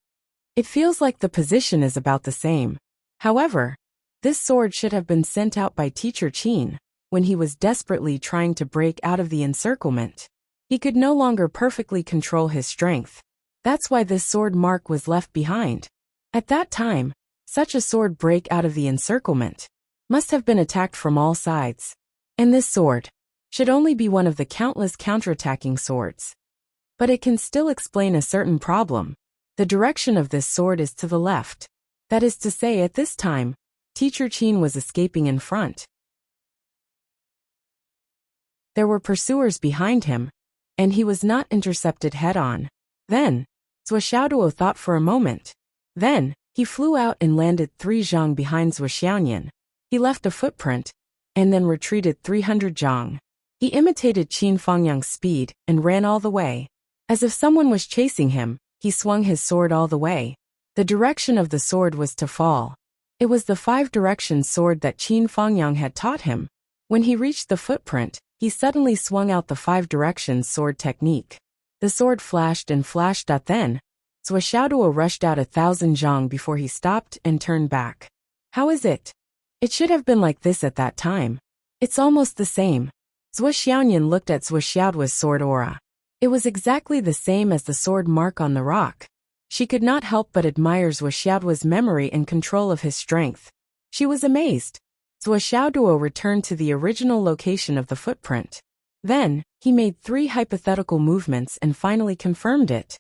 It feels like the position is about the same. However, this sword should have been sent out by Teacher Qin when he was desperately trying to break out of the encirclement. He could no longer perfectly control his strength. That's why this sword mark was left behind. At that time, such a sword break out of the encirclement must have been attacked from all sides. And this sword should only be one of the countless counterattacking swords. But it can still explain a certain problem. The direction of this sword is to the left. That is to say, at this time, Teacher Qin was escaping in front. There were pursuers behind him, and he was not intercepted head-on. Then, Zhuo Xiaoduo thought for a moment. Then, he flew out and landed 3 zhang behind Zhuo Xiaoyan. He left a footprint, and then retreated 300 zhang. He imitated Qin Fangyang's speed and ran all the way. As if someone was chasing him, he swung his sword all the way. The direction of the sword was to fall. It was the 5 directions sword that Qin Fangyang had taught him. When he reached the footprint, he suddenly swung out the 5 directions sword technique. The sword flashed and flashed. Then, Zhuo Xiaoduo rushed out 1,000 zhang before he stopped and turned back. How is it? It should have been like this at that time. It's almost the same. Zhuo Xiaoyan looked at Zhuo Xiaoduo's sword aura. It was exactly the same as the sword mark on the rock. She could not help but admire Zhuo Xiaoduo's memory and control of his strength. She was amazed. Zhuo Xiaoduo returned to the original location of the footprint. Then, he made 3 hypothetical movements and finally confirmed it.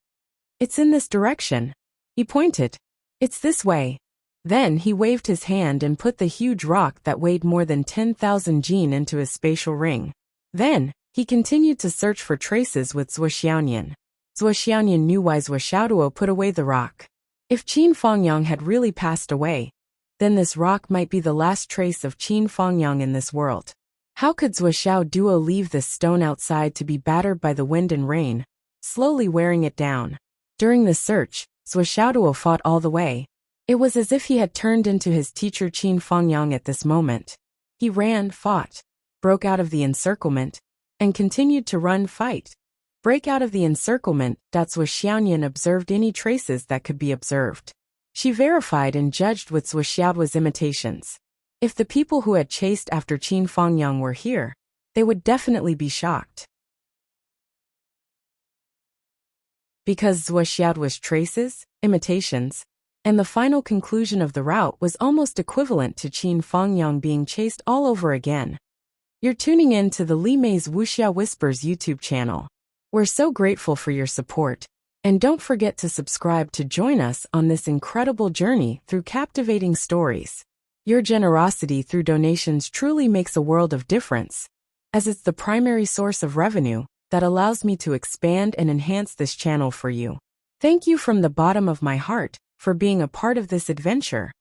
It's in this direction. He pointed. It's this way. Then he waved his hand and put the huge rock that weighed more than 10,000 jin into his spatial ring. Then, he continued to search for traces with Zhuo Xiaoyan. Zhuo Xiaoyan knew why Zhuo Xiaoduo put away the rock. If Qin Fangyang had really passed away, then this rock might be the last trace of Qin Fangyang in this world. How could Zhuo Xiaoduo leave this stone outside to be battered by the wind and rain, slowly wearing it down? During the search, Zhuo Xiaoduo fought all the way. It was as if he had turned into his teacher Qin Fangyang at this moment. He ran, fought, broke out of the encirclement, and continued to run, fight, break out of the encirclement. Zhuo Xiaoyan observed any traces that could be observed. She verified and judged with Zhuo Xiaoduo's imitations. If the people who had chased after Qin Fangyang were here, they would definitely be shocked. because Wuxia was traces, imitations, and the final conclusion of the route was almost equivalent to Qin Fangyang being chased all over again. You're tuning in to the Li Mei's Wuxia Whispers YouTube channel. We're so grateful for your support, and don't forget to subscribe to join us on this incredible journey through captivating stories. Your generosity through donations truly makes a world of difference, as it's the primary source of revenue that allows me to expand and enhance this channel for you. Thank you from the bottom of my heart for being a part of this adventure.